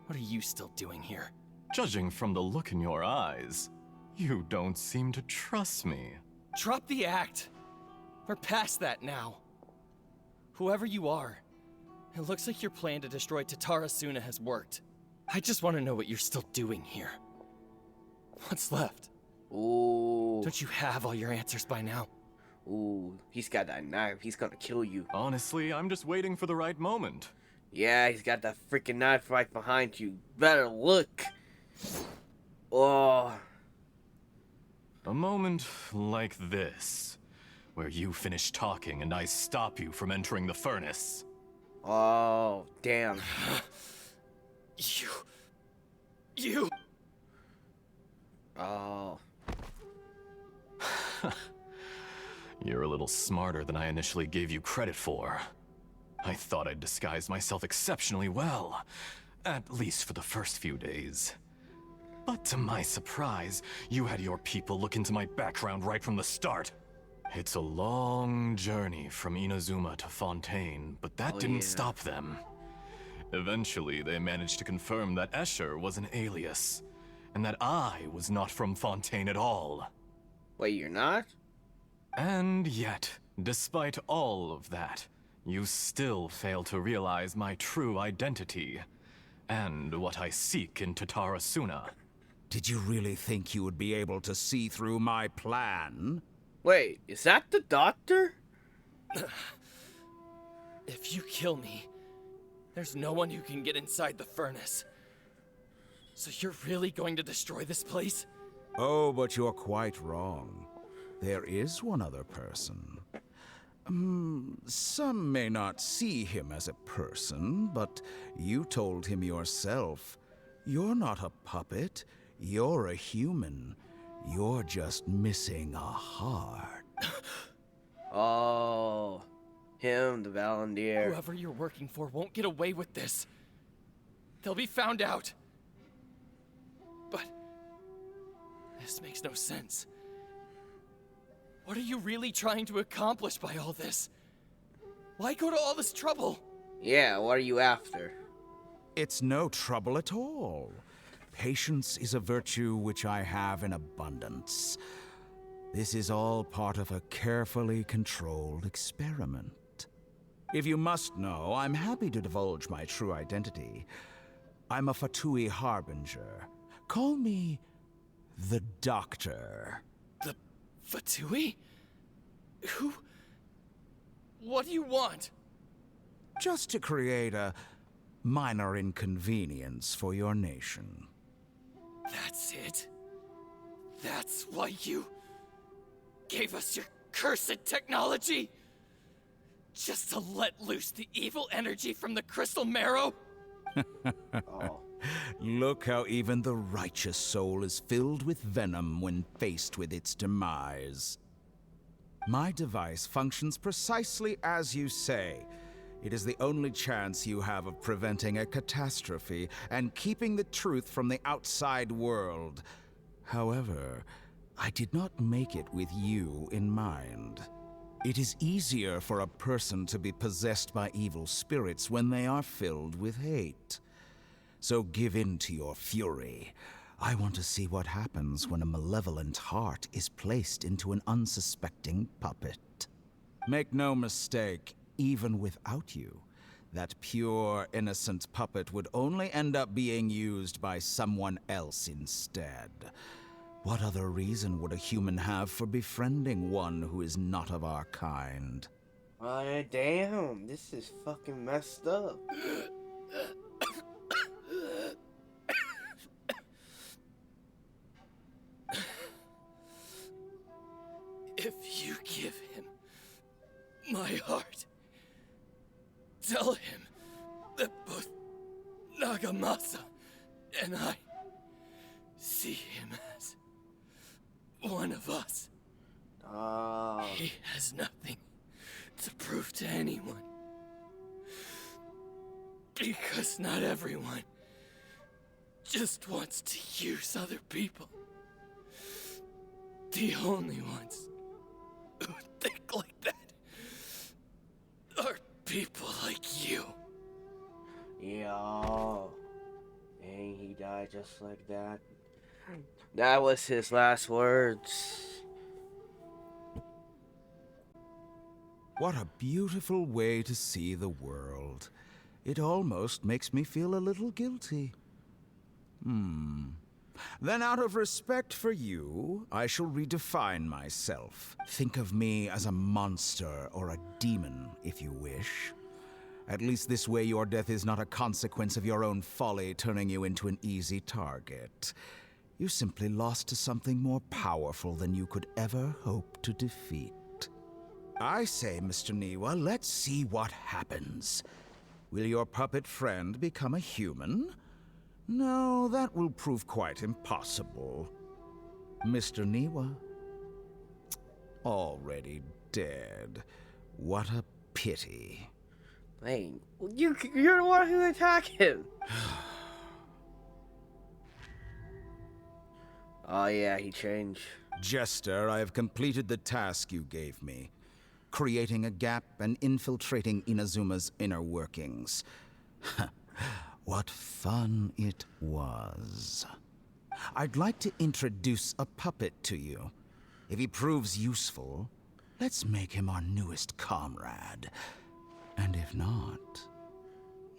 What are you still doing here? Judging from the look in your eyes, you don't seem to trust me. Drop the act! We're past that now. Whoever you are, it looks like your plan to destroy Tatarasuna has worked. I just want to know what you're still doing here. What's left? Ooh. Don't you have all your answers by now? Ooh. He's got that knife. He's gonna kill you. Honestly, I'm just waiting for the right moment. Yeah, he's got that freaking knife right behind you. Better look. Oh. A moment like this, where you finish talking and I stop you from entering the furnace. Oh, damn. You. Oh. You're a little smarter than I initially gave you credit for. I thought I'd disguised myself exceptionally well, at least for the first few days. But to my surprise, you had your people look into my background right from the start. It's a long journey from Inazuma to Fontaine, but that didn't stop them. Eventually, they managed to confirm that Escher was an alias, and that I was not from Fontaine at all. Wait, you're not? And yet, despite all of that, you still fail to realize my true identity, and what I seek in Tatarasuna. Did you really think you would be able to see through my plan? Wait, is that the doctor? If you kill me, there's no one who can get inside the furnace. So you're really going to destroy this place? Oh, but you're quite wrong. There is one other person. Some may not see him as a person, but you told him yourself. You're not a puppet. You're a human. You're just missing a heart. Oh, him, the Valandier. Whoever you're working for won't get away with this. They'll be found out. But this makes no sense. What are you really trying to accomplish by all this? Why go to all this trouble? Yeah, what are you after? It's no trouble at all. Patience is a virtue which I have in abundance. This is all part of a carefully controlled experiment. If you must know, I'm happy to divulge my true identity. I'm a Fatui Harbinger. Call me the Doctor. The Fatui? Who? What do you want? Just to create a minor inconvenience for your nation. That's it? That's why you gave us your cursed technology? Just to let loose the evil energy from the crystal marrow? Oh. Look how even the righteous soul is filled with venom when faced with its demise. My device functions precisely as you say. It is the only chance you have of preventing a catastrophe and keeping the truth from the outside world. However, I did not make it with you in mind. It is easier for a person to be possessed by evil spirits when they are filled with hate. So give in to your fury. I want to see what happens when a malevolent heart is placed into an unsuspecting puppet. Make no mistake, even without you, that pure, innocent puppet would only end up being used by someone else instead. What other reason would a human have for befriending one who is not of our kind? Oh, damn, this is fucking messed up. If you give him my heart, tell him that both Nagamasa and I see him as one of us. Oh. He has nothing to prove to anyone. Because not everyone just wants to use other people. The only ones who think like that are people like you. Yo. Dang, he died just like that. That was his last words. What a beautiful way to see the world. It almost makes me feel a little guilty. Then out of respect for you, I shall redefine myself. Think of me as a monster or a demon, if you wish. At least this way your death is not a consequence of your own folly turning you into an easy target. You simply lost to something more powerful than you could ever hope to defeat. I say, Mr. Niwa, let's see what happens. Will your puppet friend become a human? No, that will prove quite impossible. Mr. Niwa? Already dead. What a pity. Dang, you're the one who attacked him. Oh yeah, he changed. Jester, I have completed the task you gave me. Creating a gap and infiltrating Inazuma's inner workings. What fun it was. I'd like to introduce a puppet to you. If he proves useful, let's make him our newest comrade. And if not,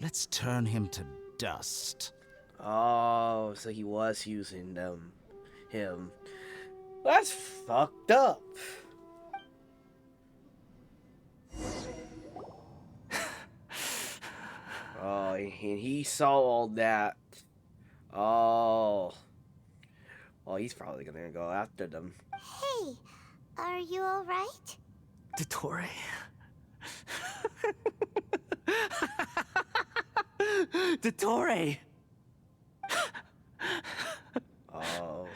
let's turn him to dust. Oh, so he was using him. That's fucked up. Oh, and he saw all that. Oh. Well, he's probably gonna go after them. Hey, are you alright? Dottore. Dottore! Oh.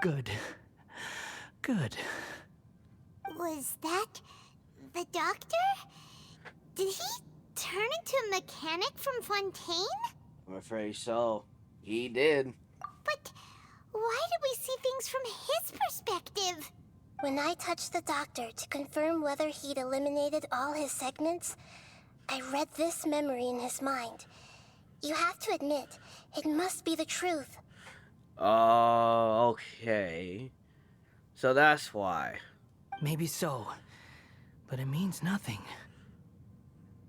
Good. Good. Was that the doctor? Did he turn into a mechanic from Fontaine? I'm afraid so. He did. But why did we see things from his perspective? When I touched the doctor to confirm whether he'd eliminated all his segments, I read this memory in his mind. You have to admit, it must be the truth. Oh, okay. So that's why. Maybe so. But it means nothing.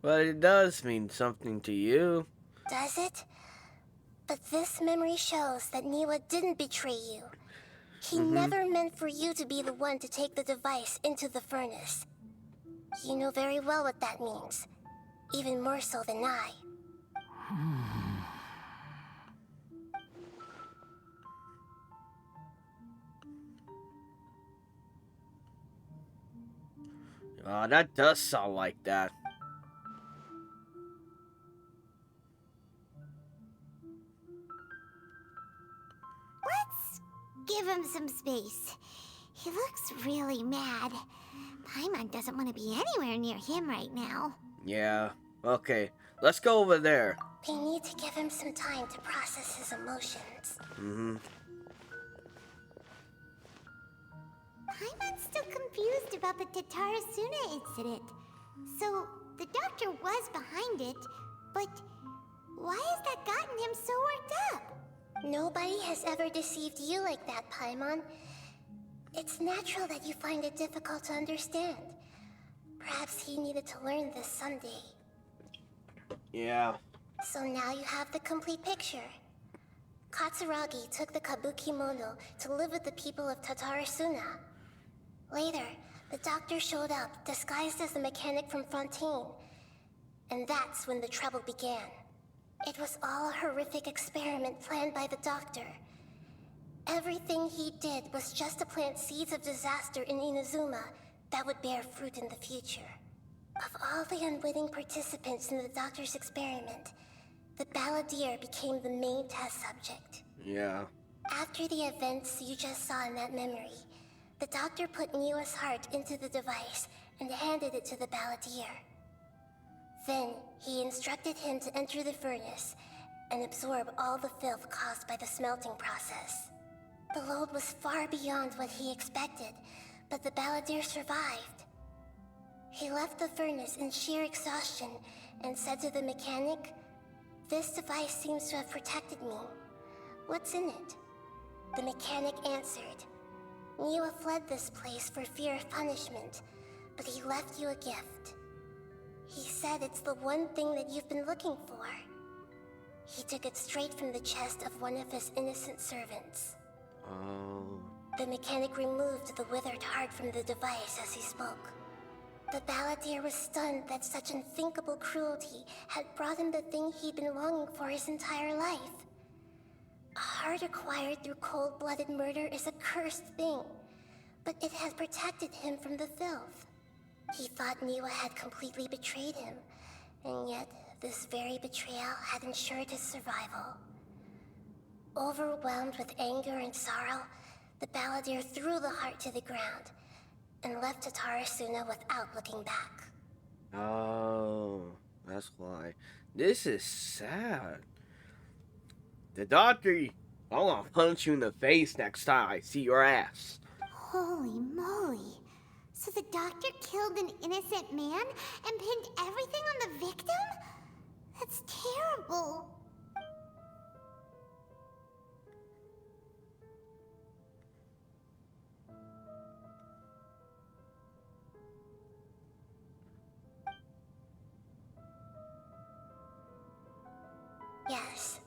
But it does mean something to you. Does it? But this memory shows that Niwa didn't betray you. He never meant for you to be the one to take the device into the furnace. You know very well what that means. Even more so than I. That does sound like that. face. He looks really mad. Paimon doesn't want to be anywhere near him right now. Yeah. Okay. Let's go over there. We need to give him some time to process his emotions. Paimon's still confused about the Tatarasuna incident. So, the doctor was behind it, but why has that gotten him so worked up? Nobody has ever deceived you like that, Paimon. It's natural that you find it difficult to understand. Perhaps he needed to learn this someday. Yeah. So now you have the complete picture. Katsuragi took the kabuki mono to live with the people of Tatarasuna. Later, the doctor showed up, disguised as the mechanic from Confronting. And that's when the trouble began. It was all a horrific experiment planned by the doctor. Everything he did was just to plant seeds of disaster in Inazuma that would bear fruit in the future. Of all the unwitting participants in the doctor's experiment, the balladeer became the main test subject. Yeah. After the events you just saw in that memory, the doctor put Niwa's heart into the device and handed it to the balladeer. Then, he instructed him to enter the furnace and absorb all the filth caused by the smelting process. The load was far beyond what he expected, but the balladeer survived. He left the furnace in sheer exhaustion and said to the mechanic, "This device seems to have protected me. What's in it?" The mechanic answered, "Niwa fled this place for fear of punishment, but he left you a gift. He said it's the one thing that you've been looking for." He took it straight from the chest of one of his innocent servants. Oh. The mechanic removed the withered heart from the device as he spoke. The balladeer was stunned that such unthinkable cruelty had brought him the thing he'd been longing for his entire life. A heart acquired through cold-blooded murder is a cursed thing, but it had protected him from the filth. He thought Niwa had completely betrayed him, and yet this very betrayal had ensured his survival. Overwhelmed with anger and sorrow, the balladeer threw the heart to the ground and left Tatarasuna without looking back. Oh, that's why. This is sad. The doctor, I want to punch you in the face next time I see your ass. Holy moly. So the doctor killed an innocent man and pinned everything on the victim? That's terrible. Yes.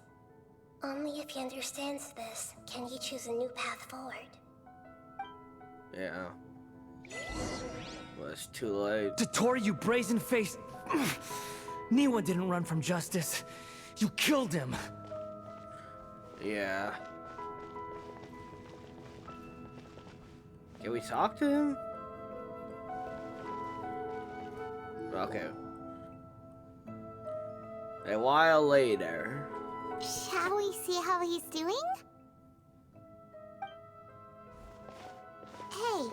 Only if he understands this can he choose a new path forward. Yeah. Well, it's too late. Dotori, you brazen-faced... Niwa didn't run from justice. You killed him. Yeah. Can we talk to him? Okay. A while later. Shall we see how he's doing? Hey,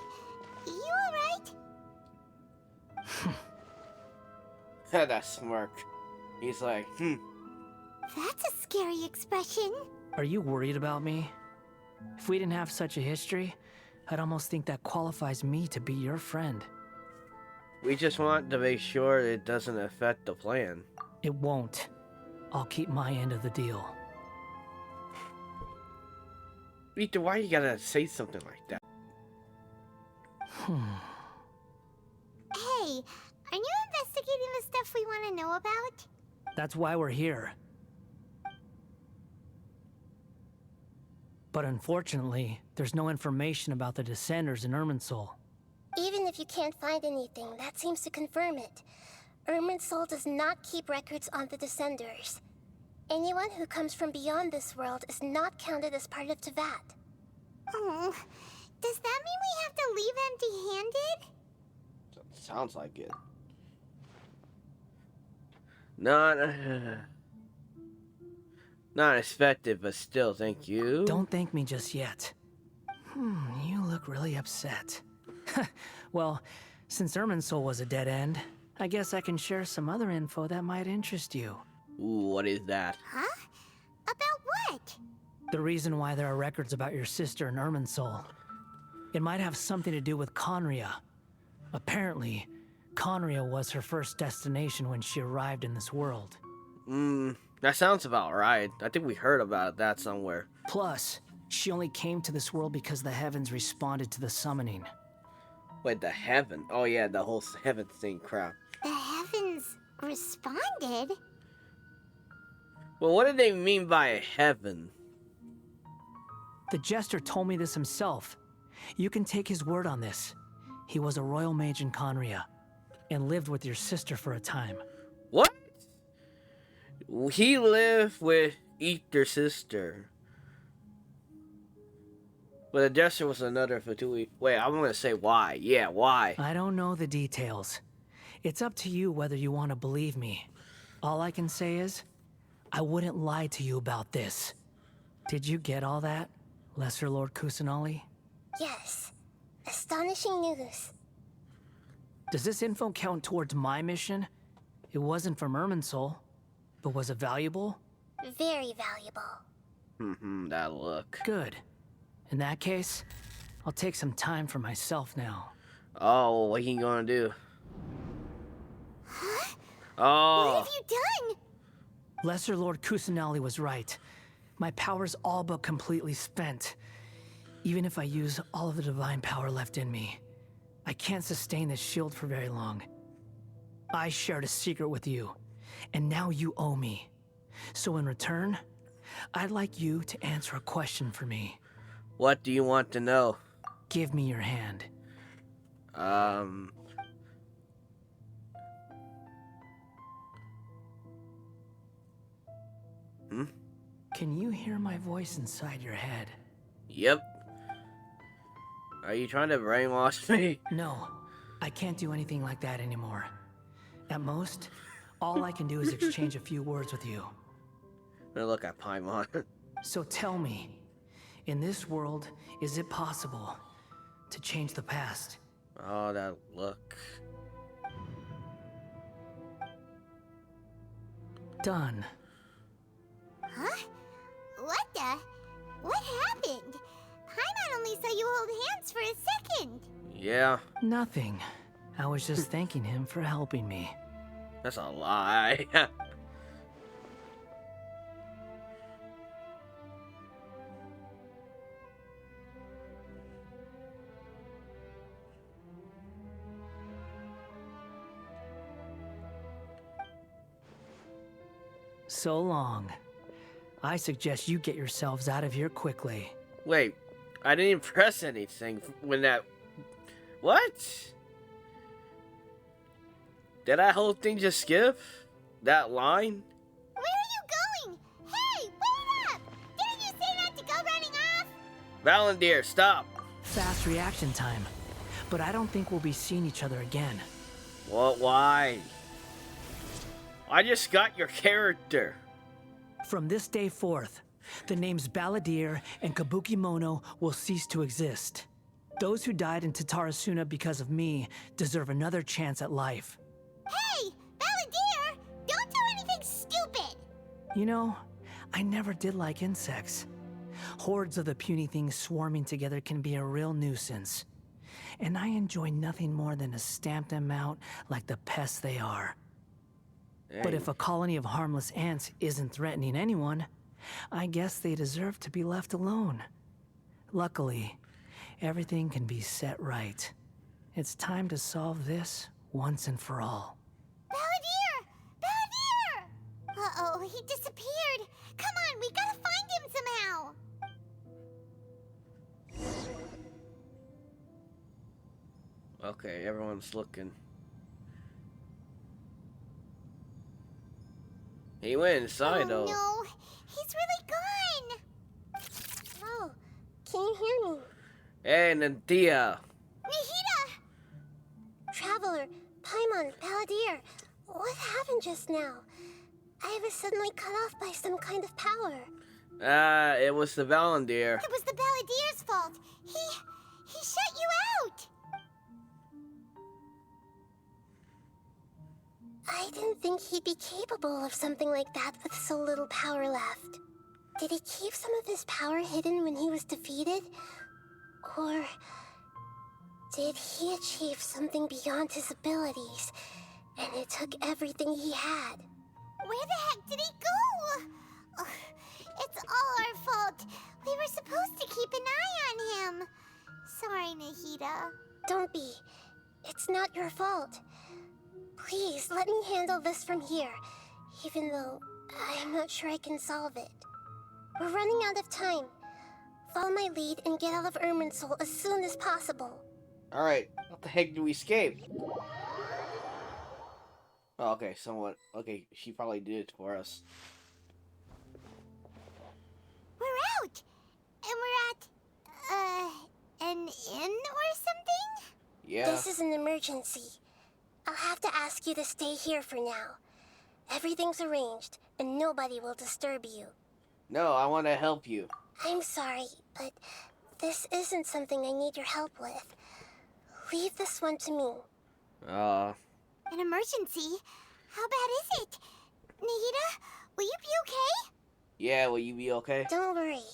you alright? That smirk. He's like, That's a scary expression. Are you worried about me? If we didn't have such a history, I'd almost think that qualifies me to be your friend. We just want to make sure it doesn't affect the plan. It won't. I'll keep my end of the deal. Rita, why you gotta say something like that? Hey, are you investigating the stuff we want to know about? That's why we're here. But unfortunately, there's no information about the Descenders in Irminsul. Even if you can't find anything, that seems to confirm it. Irminsul does not keep records on the Descenders. Anyone who comes from beyond this world is not counted as part of Tevat. Oh, does that mean we have to leave empty-handed? Sounds like it. Not not expected, but still, thank you. Don't thank me just yet. You look really upset. Well, since Irminsul was a dead end, I guess I can share some other info that might interest you. Ooh, what is that? Huh? About what? The reason why there are records about your sister in Irminsul. It might have something to do with Conria. Apparently, Conria was her first destination when she arrived in this world. That sounds about right. I think we heard about that somewhere. Plus, she only came to this world because the heavens responded to the summoning. Wait, the heaven? Oh yeah, the whole heaven thing crap. The heavens responded? Well, what did they mean by heaven? The jester told me this himself. You can take his word on this. He was a royal mage in Conria, and lived with your sister for a time. What? He lived with their sister. But the jester was another Fatui. Wait, I'm gonna say why. Yeah, why? I don't know the details. It's up to you whether you want to believe me. All I can say is, I wouldn't lie to you about this. Did you get all that, Lesser Lord Kusanali? Yes. Astonishing news. Does this info count towards my mission? It wasn't from Irminsul, but was it valuable? Very valuable. That look. Good. In that case, I'll take some time for myself now. Oh, what are you gonna do? Huh? Oh. What have you done? Lesser Lord Kusanali was right. My power's all but completely spent. Even if I use all of the divine power left in me, I can't sustain this shield for very long. I shared a secret with you, and now you owe me. So in return, I'd like you to answer a question for me. What do you want to know? Give me your hand. Can you hear my voice inside your head? Yep. Are you trying to brainwash me? No, I can't do anything like that anymore. At most, all I can do is exchange a few words with you. Now look at Paimon. So tell me, in this world, is it possible to change the past? Oh, that look. Done. Huh? What happened? Paimon only saw you hold hands for a second. Yeah, Nothing. I was just thanking him for helping me. that's a lie. So long. I suggest you get yourselves out of here quickly. Wait, I didn't press anything when that... What? Did that whole thing just skip? That line? Where are you going? Hey, wait up! Didn't you say not to go running off? Valandir, stop! Fast reaction time. But I don't think we'll be seeing each other again. What? Why? I just got your character. From this day forth, the names Balladeer and Kabuki Mono will cease to exist. Those who died in Tatarasuna because of me deserve another chance at life. Hey, Balladeer! Don't do anything stupid! You know, I never did like insects. Hordes of the puny things swarming together can be a real nuisance. And I enjoy nothing more than to stamp them out like the pests they are. But if a colony of harmless ants isn't threatening anyone, I guess they deserve to be left alone. Luckily, everything can be set right. It's time to solve this once and for all. Balladeer! Balladeer! Uh-oh, he disappeared. Come on, we gotta find him somehow. Okay, everyone's looking. He went inside though. No, he's really gone. Oh, can you hear me? Hey, Nadia. Nahida! Traveler, Paimon, Balladeer, what happened just now? I was suddenly cut off by some kind of power. It was the Valandir. It was the Balladeer's fault. He shut you out! I didn't think he'd be capable of something like that with so little power left. Did he keep some of his power hidden when he was defeated? Or did he achieve something beyond his abilities, and it took everything he had? Where the heck did he go? Ugh, it's all our fault. We were supposed to keep an eye on him. Sorry, Nahida. Don't be. It's not your fault. Please, let me handle this from here, even though I'm not sure I can solve it. We're running out of time. Follow my lead and get out of Irminsul as soon as possible. Alright, what the heck do we escape? Oh, okay, somewhat. Okay, she probably did it for us. We're out! And we're at, an inn or something? Yeah. This is an emergency. I'll have to ask you to stay here for now. Everything's arranged, and nobody will disturb you. No, I want to help you. I'm sorry, but this isn't something I need your help with. Leave this one to me. An emergency? How bad is it? Nahida, will you be okay? Yeah, will you be okay? Don't worry.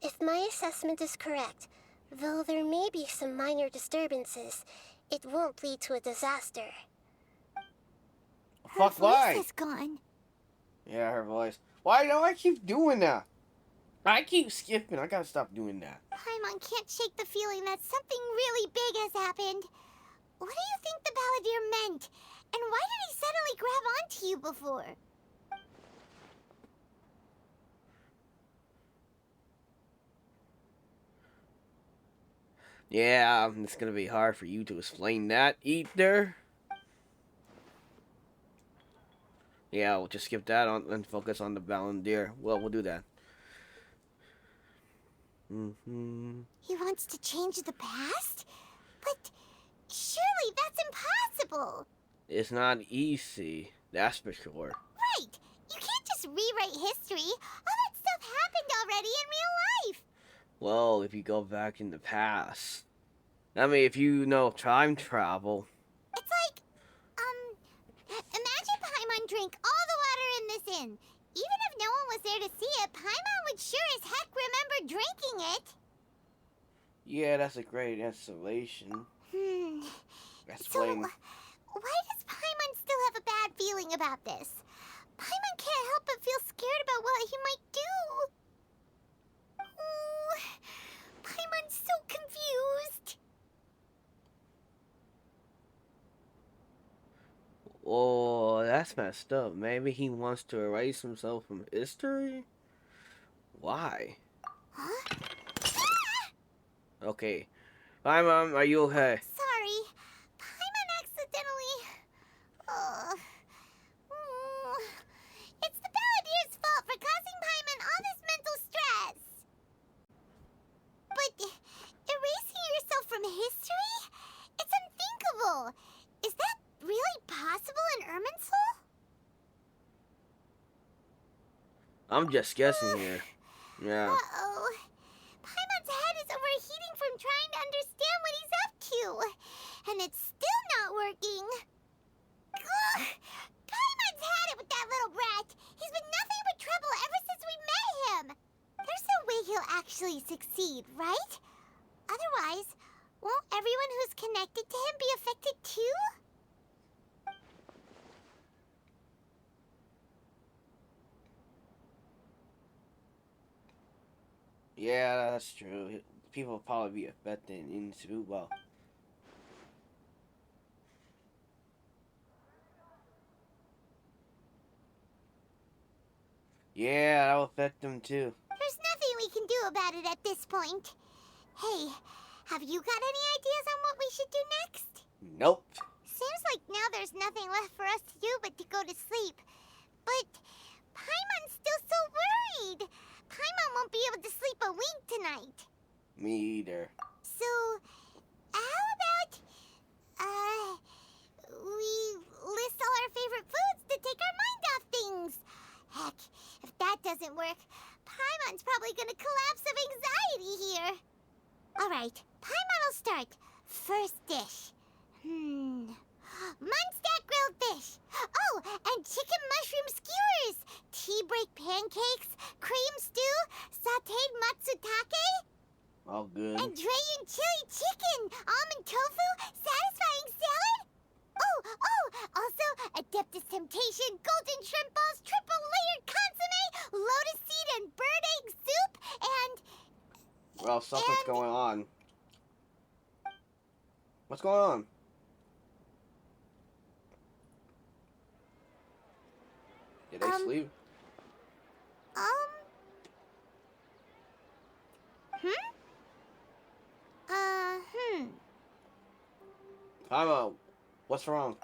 If my assessment is correct, though there may be some minor disturbances, it won't lead to a disaster. Her Fuck, why? voice is gone. Yeah, her voice. Why do I keep doing that? I keep skipping. I gotta stop doing that. Paimon can't shake the feeling that something really big has happened. What do you think the Balladeer meant? And why did he suddenly grab onto you before? Yeah, it's gonna be hard for you to explain that either. Yeah, we'll just skip that on and focus on the Balladeer. Well, we'll do that. He wants to change the past? But surely that's impossible. It's not easy, that's for sure. Right. You can't just rewrite history. All that stuff happened already in real life. Well, if you go back in the past. I mean, if you know time travel. It's like, imagine Paimon drank all the water in this inn. Even if no one was there to see it, Paimon would sure as heck remember drinking it. Yeah, that's a great installation. So, Explain. why does Paimon still have a bad feeling about this? Paimon can't help but feel scared about what he might do. Oh, Paimon's so confused. Oh, that's messed up. Maybe he wants to erase himself from history? Why? Huh? Okay. Hi, Mom. Are you okay? Sorry. Paimon accidentally... It's the Balladeer's fault for causing Paimon all this mental stress. But erasing yourself from history? It's unthinkable. Is that really possible in Irminsul? I'm just guessing here. Yeah. Uh-oh. Paimon's head is overheating from trying to understand what he's up to. And it's still not working. Ugh! Paimon's had it with that little brat. He's been nothing but trouble ever since we met him. There's no way he'll actually succeed, right? Otherwise, won't everyone who's connected to him be affected too? Yeah, that's true. People will probably be affected into, well. Yeah, that'll affect them too. There's nothing we can do about it at this point. Hey, have you got any ideas on what we should do next? Nope. Seems like now there's nothing left for us to do but to go to sleep. But Paimon's still so worried. Paimon won't be able to sleep a wink tonight. Me either. So, how about, we list all our favorite foods to take our mind off things? Heck, if that doesn't work, Paimon's probably gonna collapse of anxiety here. Alright, Paimon will start. First dish. Munstack grilled fish. Oh, and chicken mushroom skewers. Tea break pancakes. Cream stew. Sauteed matsutake. All good. And Dragon chili chicken. Almond tofu. Satisfying salad. Oh, also Adeptus Temptation. Golden shrimp balls. Triple layered consomme. Lotus seed and bird egg soup. And... Well, something's going on. What's going on? Did they sleep? Paimon, what's wrong?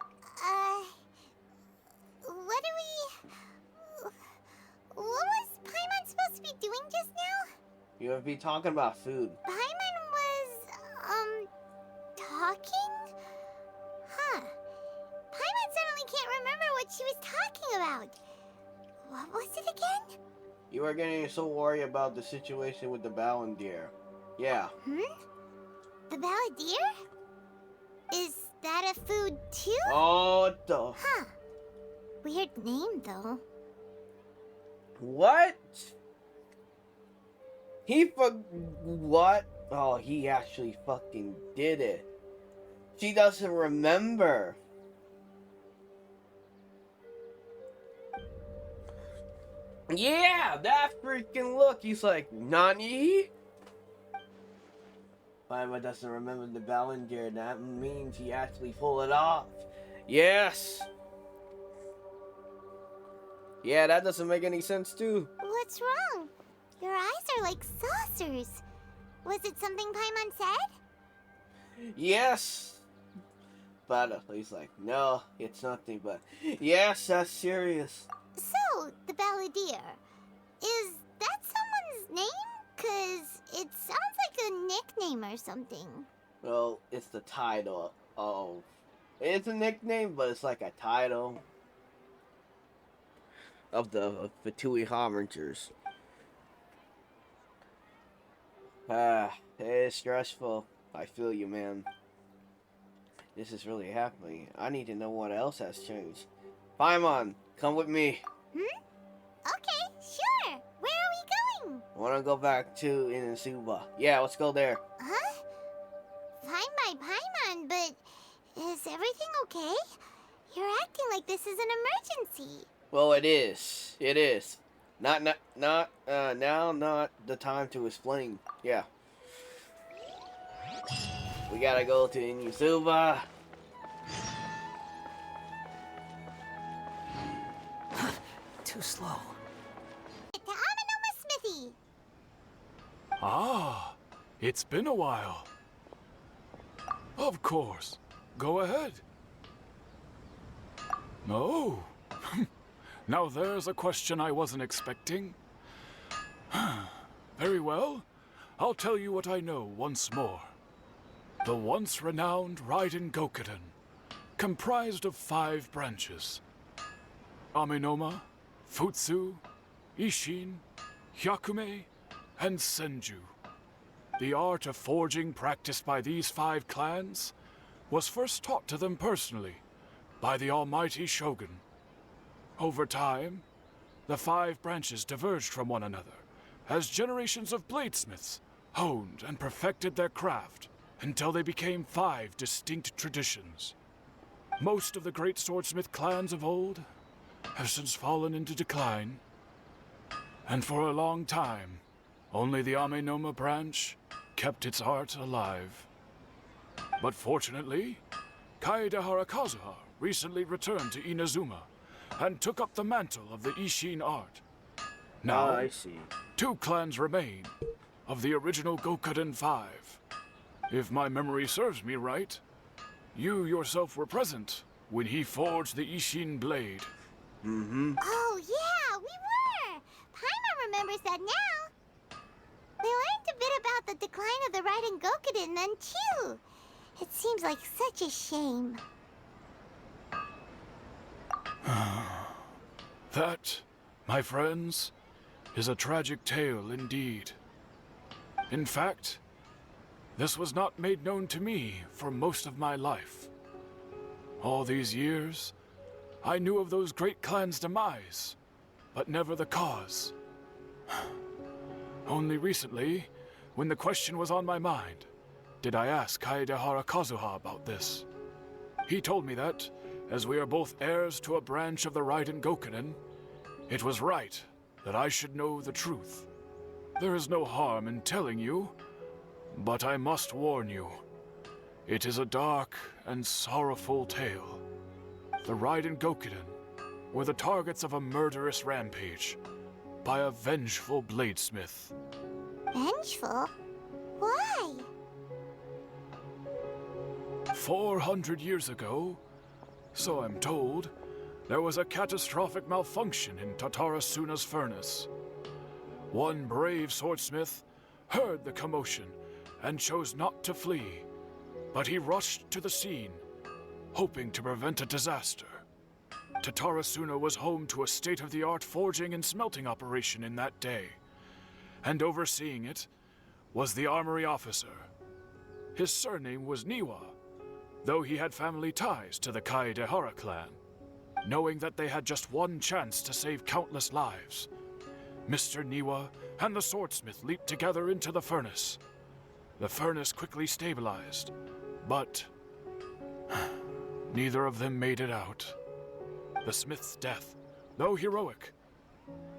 What was Paimon supposed to be doing just now? You would be talking about food. Paimon was, talking? Huh. Paimon suddenly can't remember what she was talking about. What was it again? You were getting so worried about the situation with the Balandier. Yeah. The Balladeer? Is that a food too? Oh, what the... Huh. Weird name, though. What? What? Oh, he actually fucking did it. She doesn't remember. Yeah, that freaking look. He's like, Nani? Paimon doesn't remember the Balandier. That means he actually pulled it off. Yes. Yeah, that doesn't make any sense too. What's wrong? Your eyes are like saucers. Was it something Paimon said? Yes. But he's like, no, it's nothing. But yes, that's serious. So, the Balladeer. Is that someone's name? 'Cause it sounds like a nickname or something. Well, it's the title of... It's a nickname, but it's like a title of the Fatui Harbingers. It's stressful. I feel you, man. This is really happening. I need to know what else has changed. Paimon, come with me. Okay, sure. Where are we going? I want to go back to Inazuma. Yeah, let's go there. Huh? Fine by Paimon, but is everything okay? You're acting like this is an emergency. Well, it is. It is. Now, not the time to explain. Yeah. We gotta go to Inazuma. Too slow. To Amanoma Smithy. Ah, it's been a while. Of course. Go ahead. Oh. Now there's a question I wasn't expecting. Very well. I'll tell you what I know once more. The once renowned Raiden Gokuden, comprised of 5 branches. Amenoma, Futsu, Ishin, Hyakume, and Senju. The art of forging practiced by these 5 clans was first taught to them personally by the almighty Shogun. Over time, the 5 branches diverged from one another as generations of bladesmiths honed and perfected their craft until they became 5 distinct traditions. Most of the great swordsmith clans of old have since fallen into decline, and for a long time, only the Amenoma branch kept its art alive. But fortunately, Kaede Harakazuha recently returned to Inazuma and took up the mantle of the Ishin art. Now, I see. 2 clans remain of the original Gokuden 5. If my memory serves me right, you yourself were present when he forged the Ishin blade. Oh, yeah, we were. Paimon remembers that now. We learned a bit about the decline of the Raiden Gokuden then, too. It seems like such a shame. That, my friends, is a tragic tale indeed. In fact, This was not made known to me for most of my life. All these years, I knew of those great clans' demise, but never the cause. Only recently, when the question was on my mind, did I ask Kaedehara Kazuha about this. He told me that, as we are both heirs to a branch of the Raiden Gokunin, it was right that I should know the truth. There is no harm in telling you, but I must warn you. It is a dark and sorrowful tale. The Raiden Gokunin were the targets of a murderous rampage by a vengeful bladesmith. Vengeful? Why? 400 years ago, so I'm told, there was a catastrophic malfunction in Tatarasuna's furnace. One brave swordsmith heard the commotion and chose not to flee, but he rushed to the scene, hoping to prevent a disaster. Tatarasuna was home to a state-of-the-art forging and smelting operation in that day, and overseeing it was the armory officer. His surname was Niwa, though he had family ties to the Kaedehara clan. Knowing that they had just one chance to save countless lives, Mr. Niwa and the swordsmith leaped together into the furnace. The furnace quickly stabilized, but neither of them made it out. The smith's death, though heroic,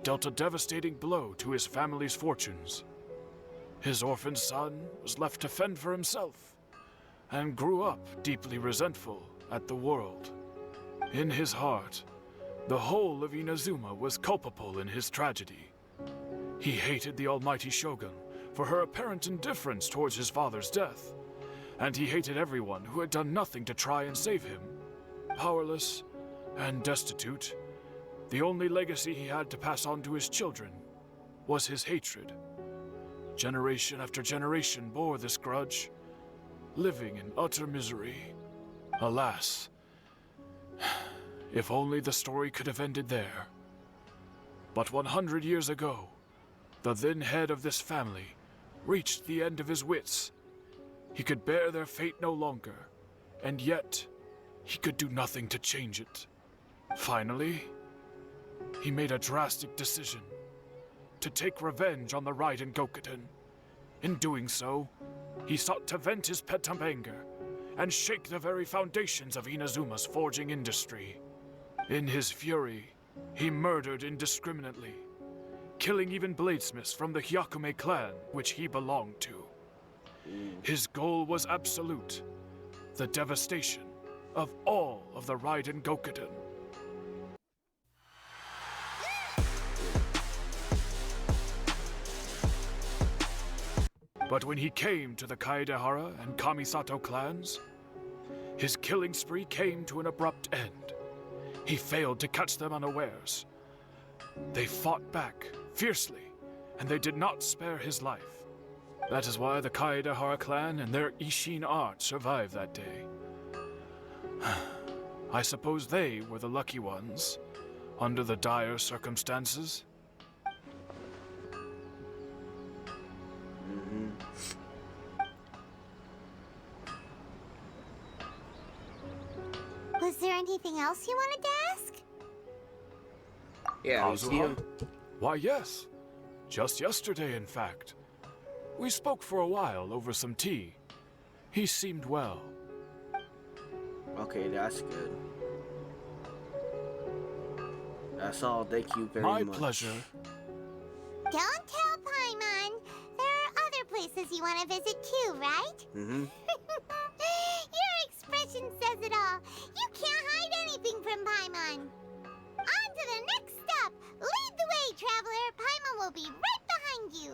dealt a devastating blow to his family's fortunes. His orphaned son was left to fend for himself, and grew up deeply resentful at the world. In his heart, the whole of Inazuma was culpable in his tragedy. He hated the almighty shogun for her apparent indifference towards his father's death, and he hated everyone who had done nothing to try and save him. Powerless and destitute, the only legacy he had to pass on to his children was his hatred. Generation after generation bore this grudge, living in utter misery. Alas, if only the story could have ended there. But 100 years ago, the then head of this family reached the end of his wits. He could bear their fate no longer, and yet he could do nothing to change it. Finally, he made a drastic decision to take revenge on the Raiden Gokunin. In doing so, he sought to vent his pent-up anger and shake the very foundations of Inazuma's forging industry. In his fury, he murdered indiscriminately, killing even bladesmiths from the Hyakume clan, which he belonged to. His goal was absolute, the devastation of all of the Raiden Gokunin. But when he came to the Kaedehara and Kamisato clans, his killing spree came to an abrupt end. He failed to catch them unawares. They fought back fiercely, and they did not spare his life. That is why the Kaedehara clan and their Ishin art survived that day. I suppose they were the lucky ones, under the dire circumstances. Was there anything else you wanted to ask? Yeah, you see him? Why, yes. Just yesterday, in fact. We spoke for a while over some tea. He seemed well. Okay, that's good. That's all. Thank you very much. My pleasure. Don't tell Paimon. There are other places you want to visit too, right? Mm-hmm. Your expression says it all. You can't hide anything from Paimon. On to the next stop. Lead the way, traveler. Paimon will be right behind you.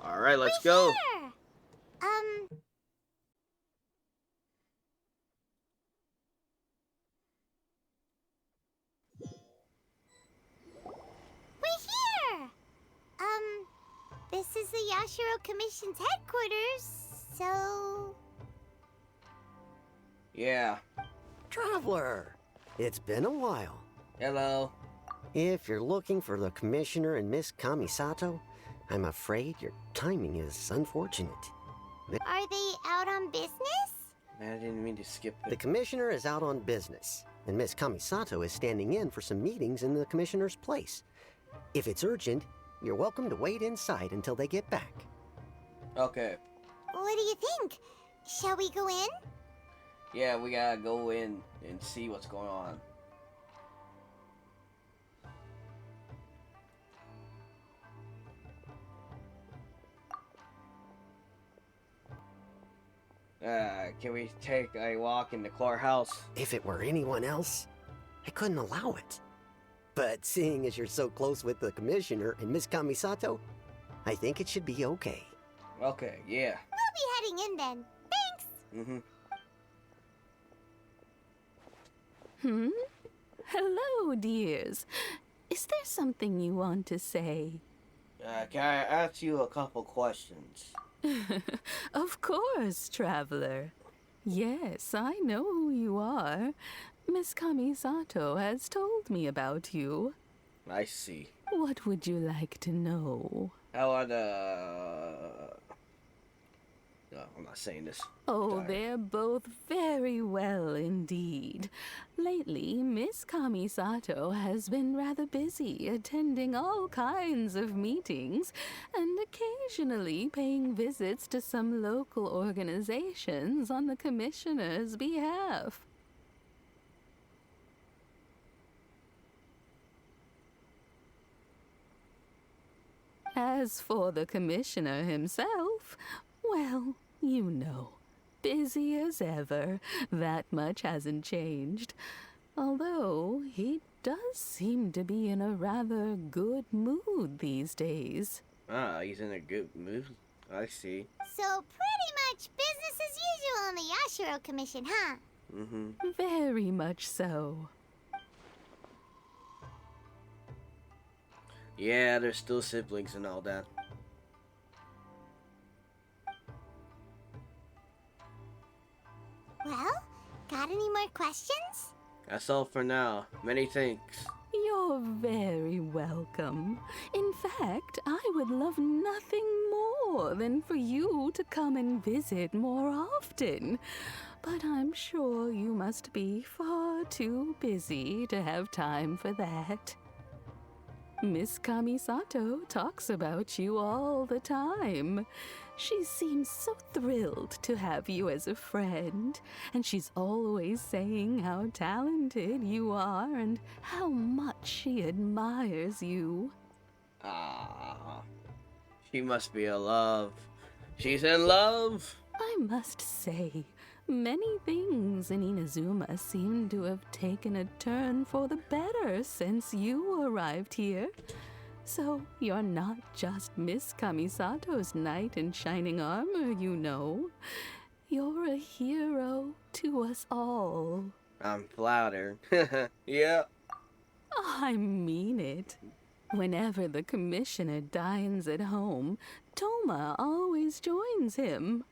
All right, let's go. Here. We're here. This is the Yashiro Commission's headquarters, so... Yeah. Traveler, it's been a while. Hello. If you're looking for the Commissioner and Miss Kamisato, I'm afraid your timing is unfortunate. Are they out on business? Man, I didn't mean to skip The it. commissioner is out on business, and Miss Kamisato is standing in for some meetings in the commissioner's place. If it's urgent, you're welcome to wait inside until they get back. Okay. What do you think? Shall we go in? Yeah, we gotta go in and see what's going on. Can we take a walk in the courthouse? If it were anyone else, I couldn't allow it. But seeing as you're so close with the commissioner and Miss Kamisato, I think it should be okay. Okay, yeah. We'll be heading in then. Thanks! Mm-hmm. Hello, dears. Is there something you want to say? Can I ask you a couple questions? Of course, traveler. Yes, I know who you are. Miss Kamisato has told me about you. I see. What would you like to know? How are No, I'm not saying this. Oh, Sorry. they're both very well indeed. Lately, Miss Kamisato has been rather busy attending all kinds of meetings and occasionally paying visits to some local organizations on the commissioner's behalf. As for the commissioner himself, well, you know, busy as ever. That much hasn't changed. Although he does seem to be in a rather good mood these days. Ah, he's in a good mood. I see. So pretty much business as usual on the Yashiro Commission, huh? Mm-hmm. Very much so. Yeah, they're still siblings and all that. Well, got any more questions? That's all for now. Many thanks. You're very welcome. In fact, I would love nothing more than for you to come and visit more often. But I'm sure you must be far too busy to have time for that. Miss Kamisato talks about you all the time. She seems so thrilled to have you as a friend, and she's always saying how talented you are and how much she admires you. Ah, she must be in love. She's in love. I must say, many things in Inazuma seem to have taken a turn for the better since you arrived here. So you're not just Miss Kamisato's knight in shining armor, you know. You're a hero to us all. I'm flattered. Yeah. I mean it. Whenever the commissioner dines at home, Toma always joins him.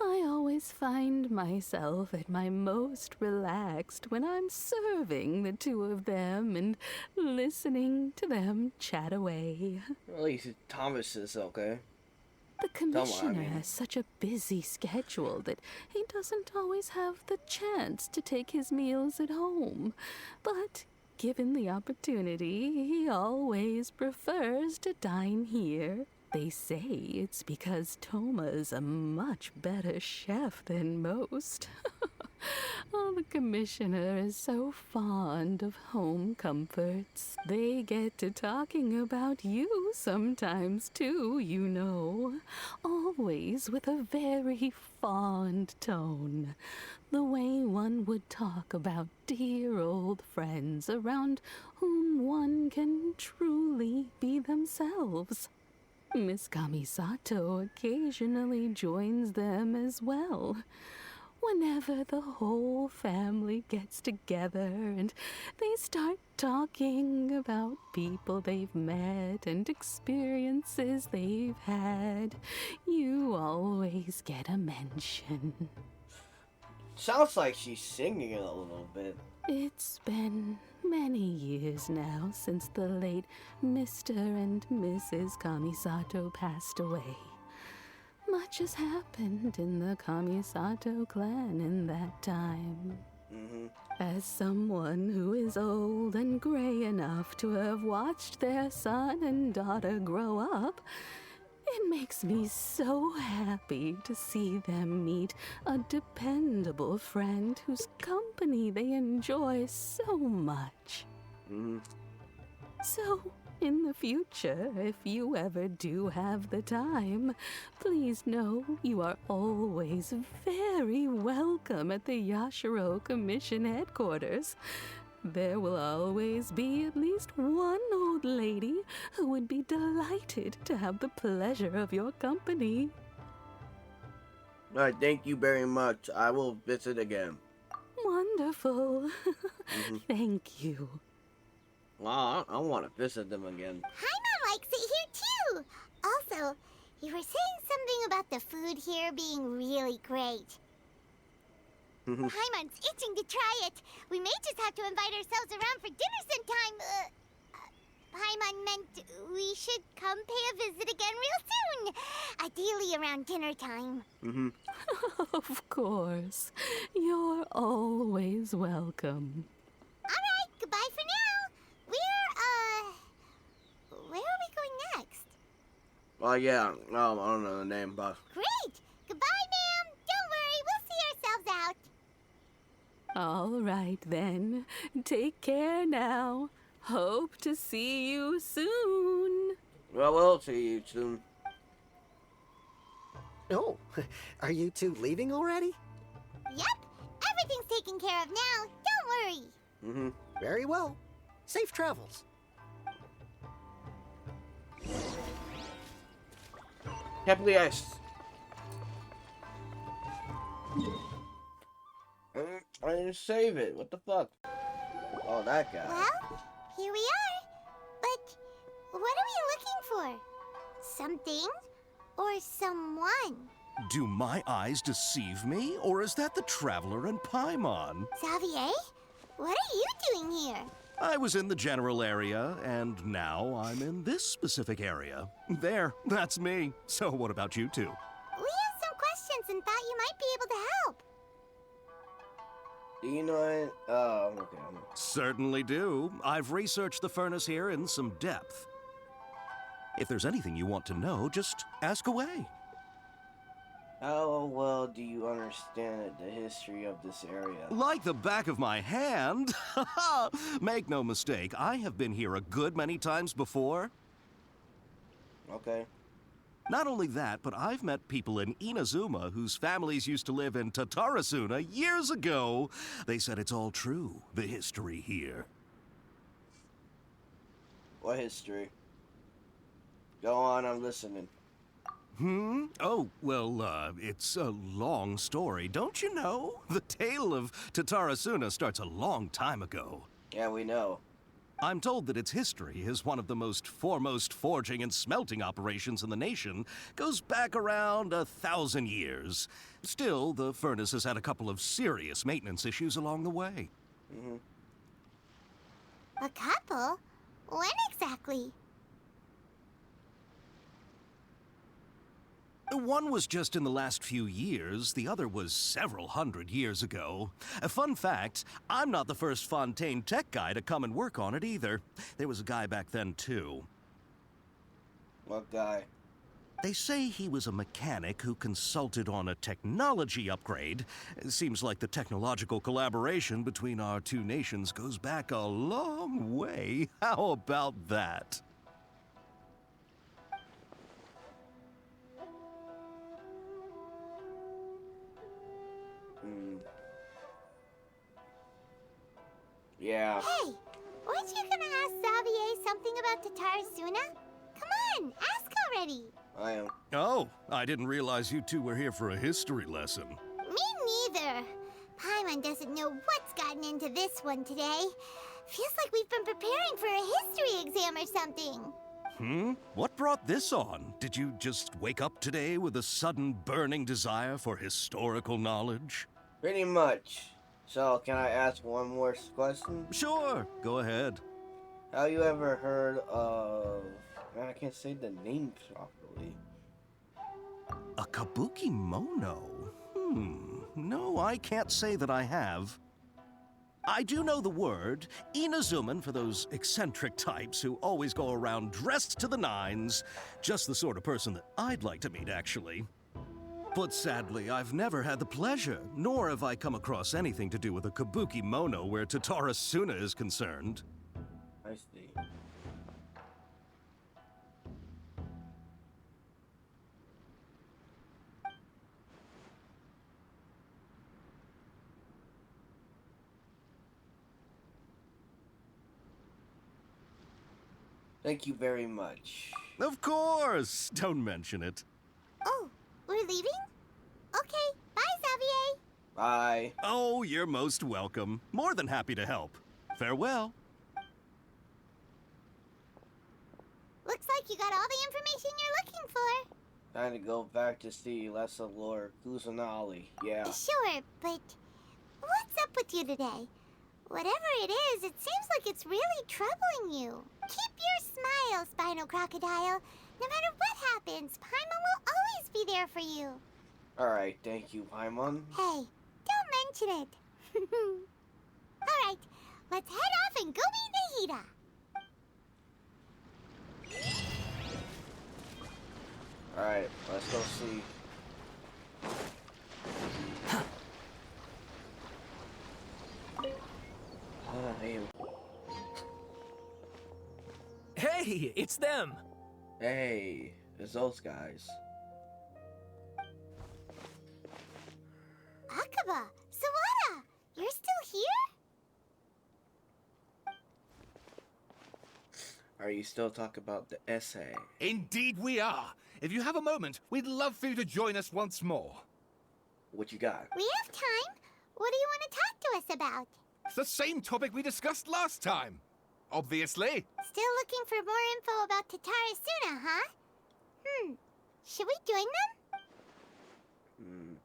I always find myself at my most relaxed when I'm serving the two of them and listening to them chat away. At least Thomas is okay. The commissioner mean. has such a busy schedule that he doesn't always have the chance to take his meals at home. But given the opportunity, he always prefers to dine here. They say it's because Toma's a much better chef than most. Oh, the commissioner is so fond of home comforts. They get to talking about you sometimes too, you know. Always with a very fond tone. The way one would talk about dear old friends around whom one can truly be themselves. Miss Kamisato occasionally joins them as well. Whenever the whole family gets together and they start talking about people they've met and experiences they've had, you always get a mention. Sounds like she's singing a little bit. It's been many years now since the late Mr. and Mrs. Kamisato passed away. Much has happened in the Kamisato clan in that time. As someone who is old and gray enough to have watched their son and daughter grow up, it makes me so happy to see them meet a dependable friend whose company they enjoy so much. So, in the future, if you ever do have the time, please know you are always very welcome at the Yashiro Commission headquarters. There will always be at least one old lady who would be delighted to have the pleasure of your company. Alright, thank you very much. I will visit again. Wonderful. Thank you. Wow, I want to visit them again. Paimon likes it here too. Also, you were saying something about the food here being really great. Paimon's itching to try it. We may just have to invite ourselves around for dinner sometime. Paimon meant we should come pay a visit again real soon. Ideally around dinner time. Of course. You're always welcome. Alright, goodbye for now. Where are we going next? Well, yeah, I don't know the name, but... Great! Goodbye, ma'am. Don't worry, we'll see ourselves out. All right, then. Take care now. Hope to see you soon. Well, we'll see you soon. Oh, are you two leaving already? Yep, everything's taken care of now. Don't worry. Very well. Safe travels. Happily I didn't save it. What the fuck? Oh, that guy. Well, here we are. But what are we looking for? Something or someone? Do my eyes deceive me, or is that the Traveler and Paimon? Xavier, what are you doing here? I was in the general area, and now I'm in this specific area. There, that's me. So what about you two? We have some questions and thought you might be able to help. Do you know it? Oh, okay. Certainly do. I've researched the furnace here in some depth. If there's anything you want to know, just ask away. How well do you understand the history of this area? Like the back of my hand. Make no mistake, I have been here a good many times before. Okay. Not only that, but I've met people in Inazuma whose families used to live in Tatarasuna years ago. They said it's all true, the history here. What history? Go on, I'm listening. Oh, well, it's a long story, don't you know? The tale of Tatarasuna starts a long time ago. Yeah, we know. I'm told that its history is one of the most foremost forging and smelting operations in the nation, goes back around 1,000 years. Still, the furnace has had a couple of serious maintenance issues along the way. A couple? When exactly? One was just in the last few years, the other was several hundred years ago. A fun fact, I'm not the first Fontaine tech guy to come and work on it either. There was a guy back then too. What guy? They say he was a mechanic who consulted on a technology upgrade. It seems like the technological collaboration between our two nations goes back a long way. How about that? Yeah. Hey, weren't you gonna ask Xavier something about Tatarasuna? Come on, ask already. I am. Oh, I didn't realize you two were here for a history lesson. Me neither. Paimon doesn't know what's gotten into this one today. Feels like we've been preparing for a history exam or something. What brought this on? Did you just wake up today with a sudden burning desire for historical knowledge? Pretty much. So, can I ask one more question? Sure, go ahead. Have you ever heard of... Man, I can't say the name properly. A kabuki mono? No, I can't say that I have. I do know the word, Inazuman, for those eccentric types who always go around dressed to the nines. Just the sort of person that I'd like to meet, actually. But sadly, I've never had the pleasure, nor have I come across anything to do with a kabuki mono where Tatara Suna is concerned. I see. Thank you very much. Of course! Don't mention it. Oh, we're leaving? Okay, bye, Xavier. Bye. Oh, you're most welcome. More than happy to help. Farewell. Looks like you got all the information you're looking for. Time to go back to see Lesser Lord Kusanali. Yeah. Sure, but what's up with you today? Whatever it is, it seems like it's really troubling you. Keep your smile, Spinal Crocodile. No matter what happens, Paimon will always be there for you. Alright, thank you, Paimon. Hey, don't mention it. Alright, let's head off and go meet Nahida. Alright, let's go see. Hey, it's them! Hey, it's those guys. Akaba, Sawada, you're still here? Are you still talking about the essay? Indeed we are. If you have a moment, we'd love for you to join us once more. What you got? We have time. What do you want to talk to us about? It's the same topic we discussed last time. Obviously. Still looking for more info about Tatara Suna, huh? Should we join them?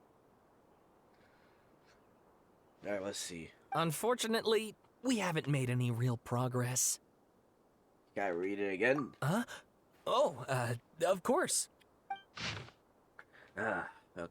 Alright, let's see. Unfortunately, we haven't made any real progress. Gotta read it again? Huh? Oh, of course. Okay, okay.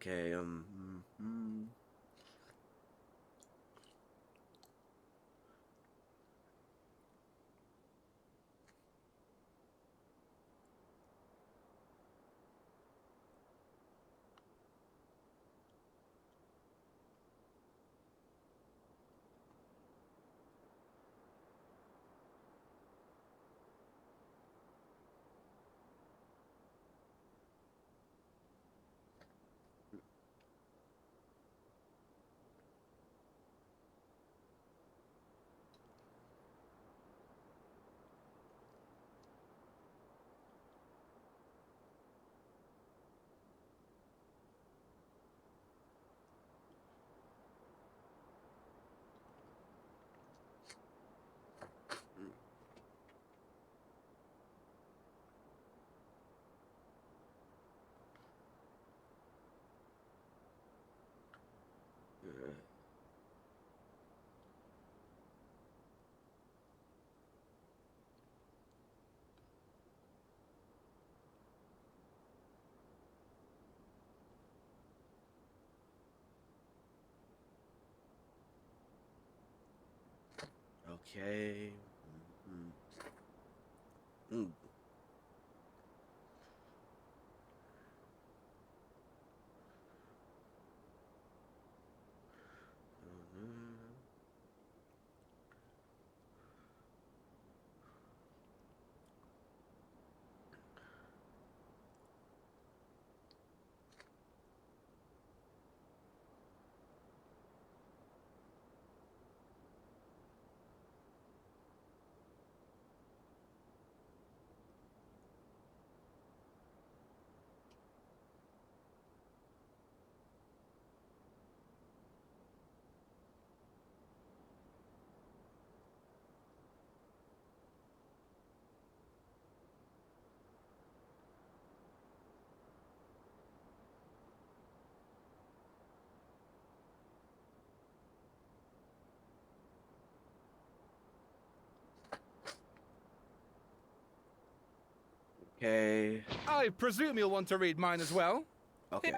Okay. I presume you'll want to read mine as well. Okay,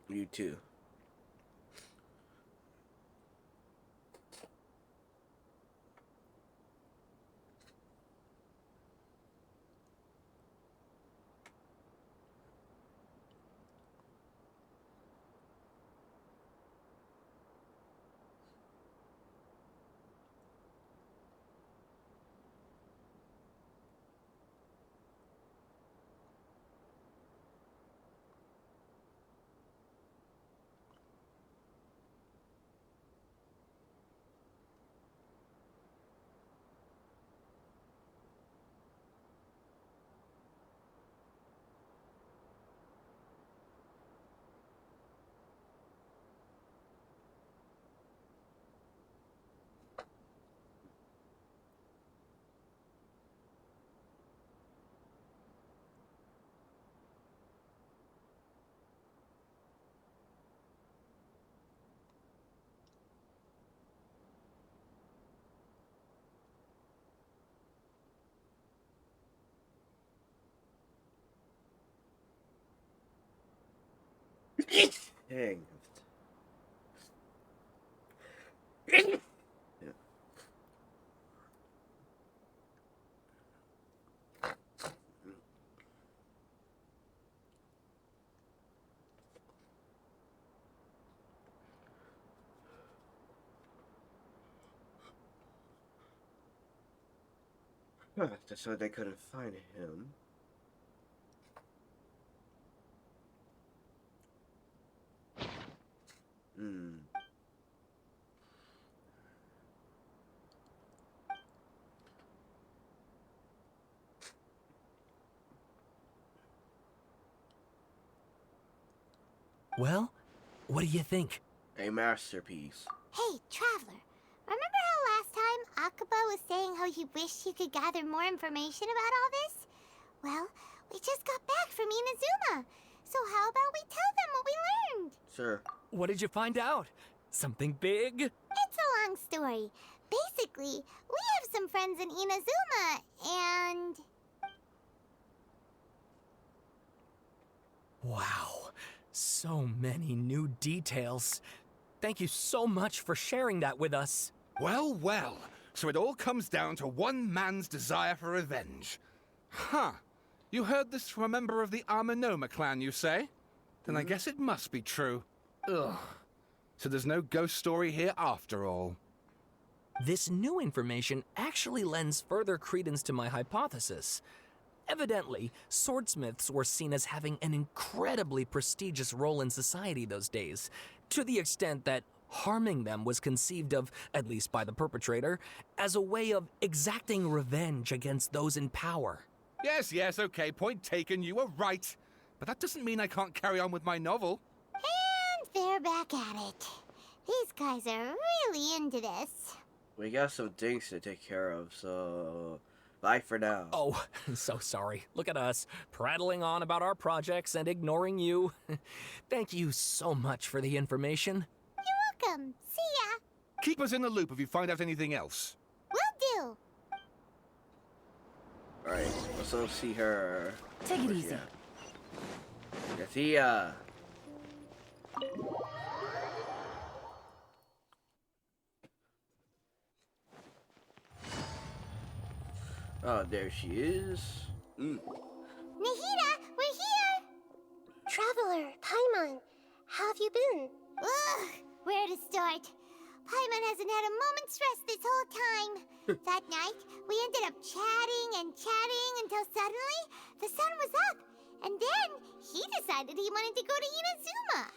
you too. Dang. Yeah. Huh, that's why they couldn't find him. Hmm. Well, what do you think? A masterpiece. Hey, Traveler. Remember how last time Akaba was saying how he wished he could gather more information about all this? Well, we just got back from Inazuma. So how about we tell them what we learned? Sure. What did you find out? Something big? It's a long story. Basically, we have some friends in Inazuma, and... Wow, so many new details. Thank you so much for sharing that with us. Well, well. So it all comes down to one man's desire for revenge. Huh. You heard this from a member of the Arminoma clan, you say? Then I guess it must be true. Ugh. So there's no ghost story here after all. This new information actually lends further credence to my hypothesis. Evidently, swordsmiths were seen as having an incredibly prestigious role in society those days, to the extent that harming them was conceived of, at least by the perpetrator, as a way of exacting revenge against those in power. Yes, okay, point taken, you were right. But that doesn't mean I can't carry on with my novel. And they're back at it. These guys are really into this. We got some things to take care of, so... Bye for now. Oh, I'm so sorry. Look at us, prattling on about our projects and ignoring you. Thank you so much for the information. You're welcome. See ya. Keep us in the loop if you find out anything else. Will do. Alright, let's go see her. Take it easy. See ya. Oh, there she is. Nahida, we're here. Traveler, Paimon, how have you been? Ugh, where to start? Paimon hasn't had a moment's rest this whole time. That night, we ended up chatting until suddenly the sun was up. And then he decided he wanted to go to Inazuma.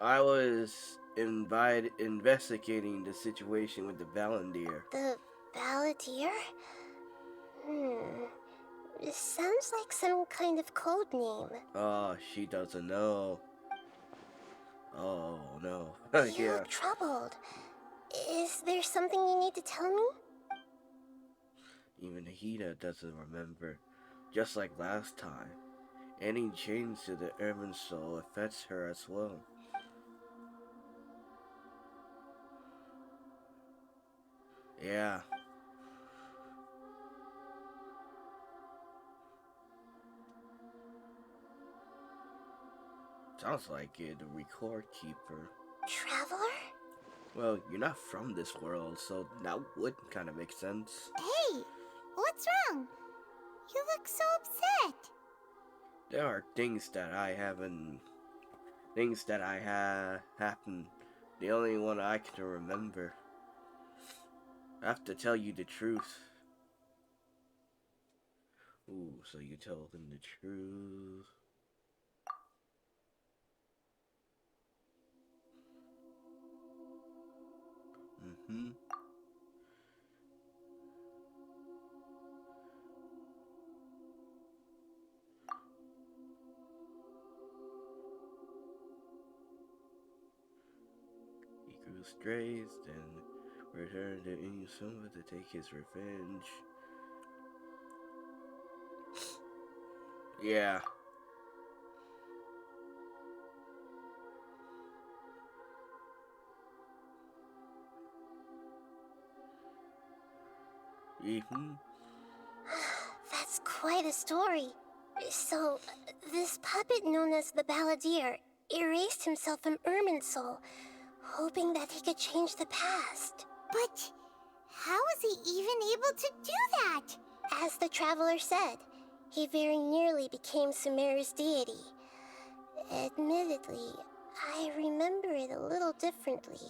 I was investigating the situation with the Valandir. The Balladeer? This sounds like some kind of code name. Oh, she doesn't know. Oh, no. You Yeah. look troubled. Is there something you need to tell me? Even Nahida doesn't remember. Just like last time. Any change to the Irminsul affects her as well. Yeah. Sounds like it, the record keeper. Traveler? Well, you're not from this world, so that would kind of make sense. Hey, what's wrong? You look so upset. There are things that I happened. The only one I can remember. I have to tell you the truth. Ooh, so you told him the truth. He grew stressed and returned to Irminsul to take his revenge. Yeah. That's quite a story. So, this puppet known as the Balladeer erased himself from Irminsul, hoping that he could change the past. But how was he even able to do that? As the Traveler said, he very nearly became Sumeru's deity. Admittedly, I remember it a little differently.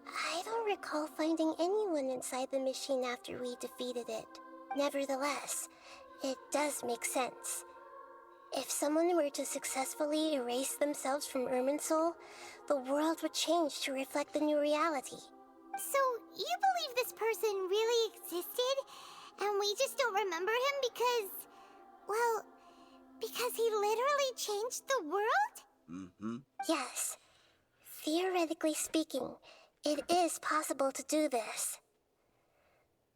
I don't recall finding anyone inside the machine after we defeated it. Nevertheless, it does make sense. If someone were to successfully erase themselves from Irminsul, the world would change to reflect the new reality. So, you believe this person really existed, and we just don't remember him because, well, because he literally changed the world? Yes. Theoretically speaking, it is possible to do this.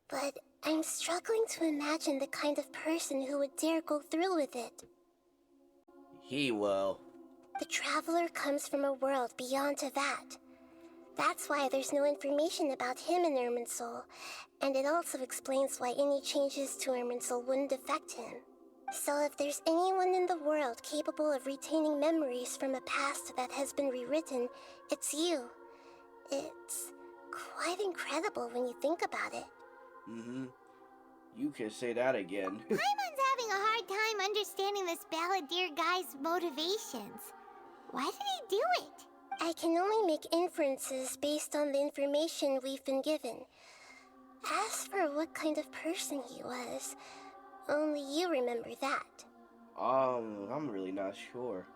But I'm struggling to imagine the kind of person who would dare go through with it. He will. The Traveler comes from a world beyond to that. That's why there's no information about him in Irminsul, and it also explains why any changes to Irminsul wouldn't affect him. So if there's anyone in the world capable of retaining memories from a past that has been rewritten, it's you. It's quite incredible when you think about it. You can say that again. Paimon's having a hard time understanding this Balladeer guy's motivations. Why did he do it? I can only make inferences based on the information we've been given. As for what kind of person he was, only you remember that. I'm really not sure.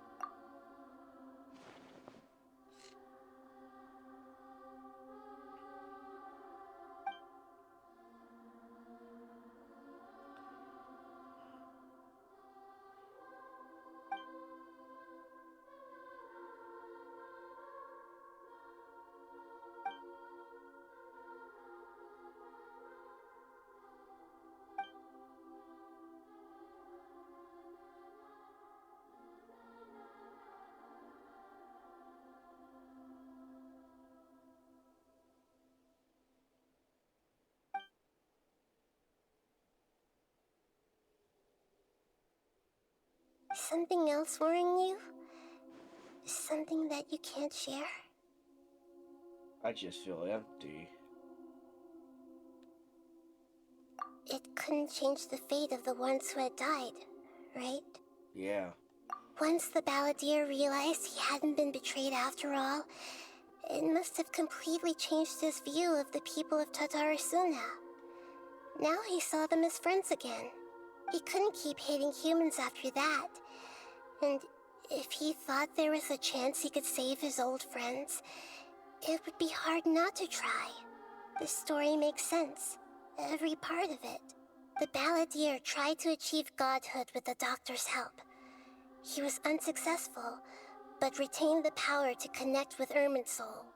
Something else worrying you? Something that you can't share? I just feel empty. It couldn't change the fate of the ones who had died, right? Yeah. Once the Balladeer realized he hadn't been betrayed after all, it must have completely changed his view of the people of Tatarasuna. Now he saw them as friends again. He couldn't keep hating humans after that. And if he thought there was a chance he could save his old friends, it would be hard not to try. The story makes sense. Every part of it. The Balladeer tried to achieve godhood with the Doctor's help. He was unsuccessful, but retained the power to connect with Irminsul.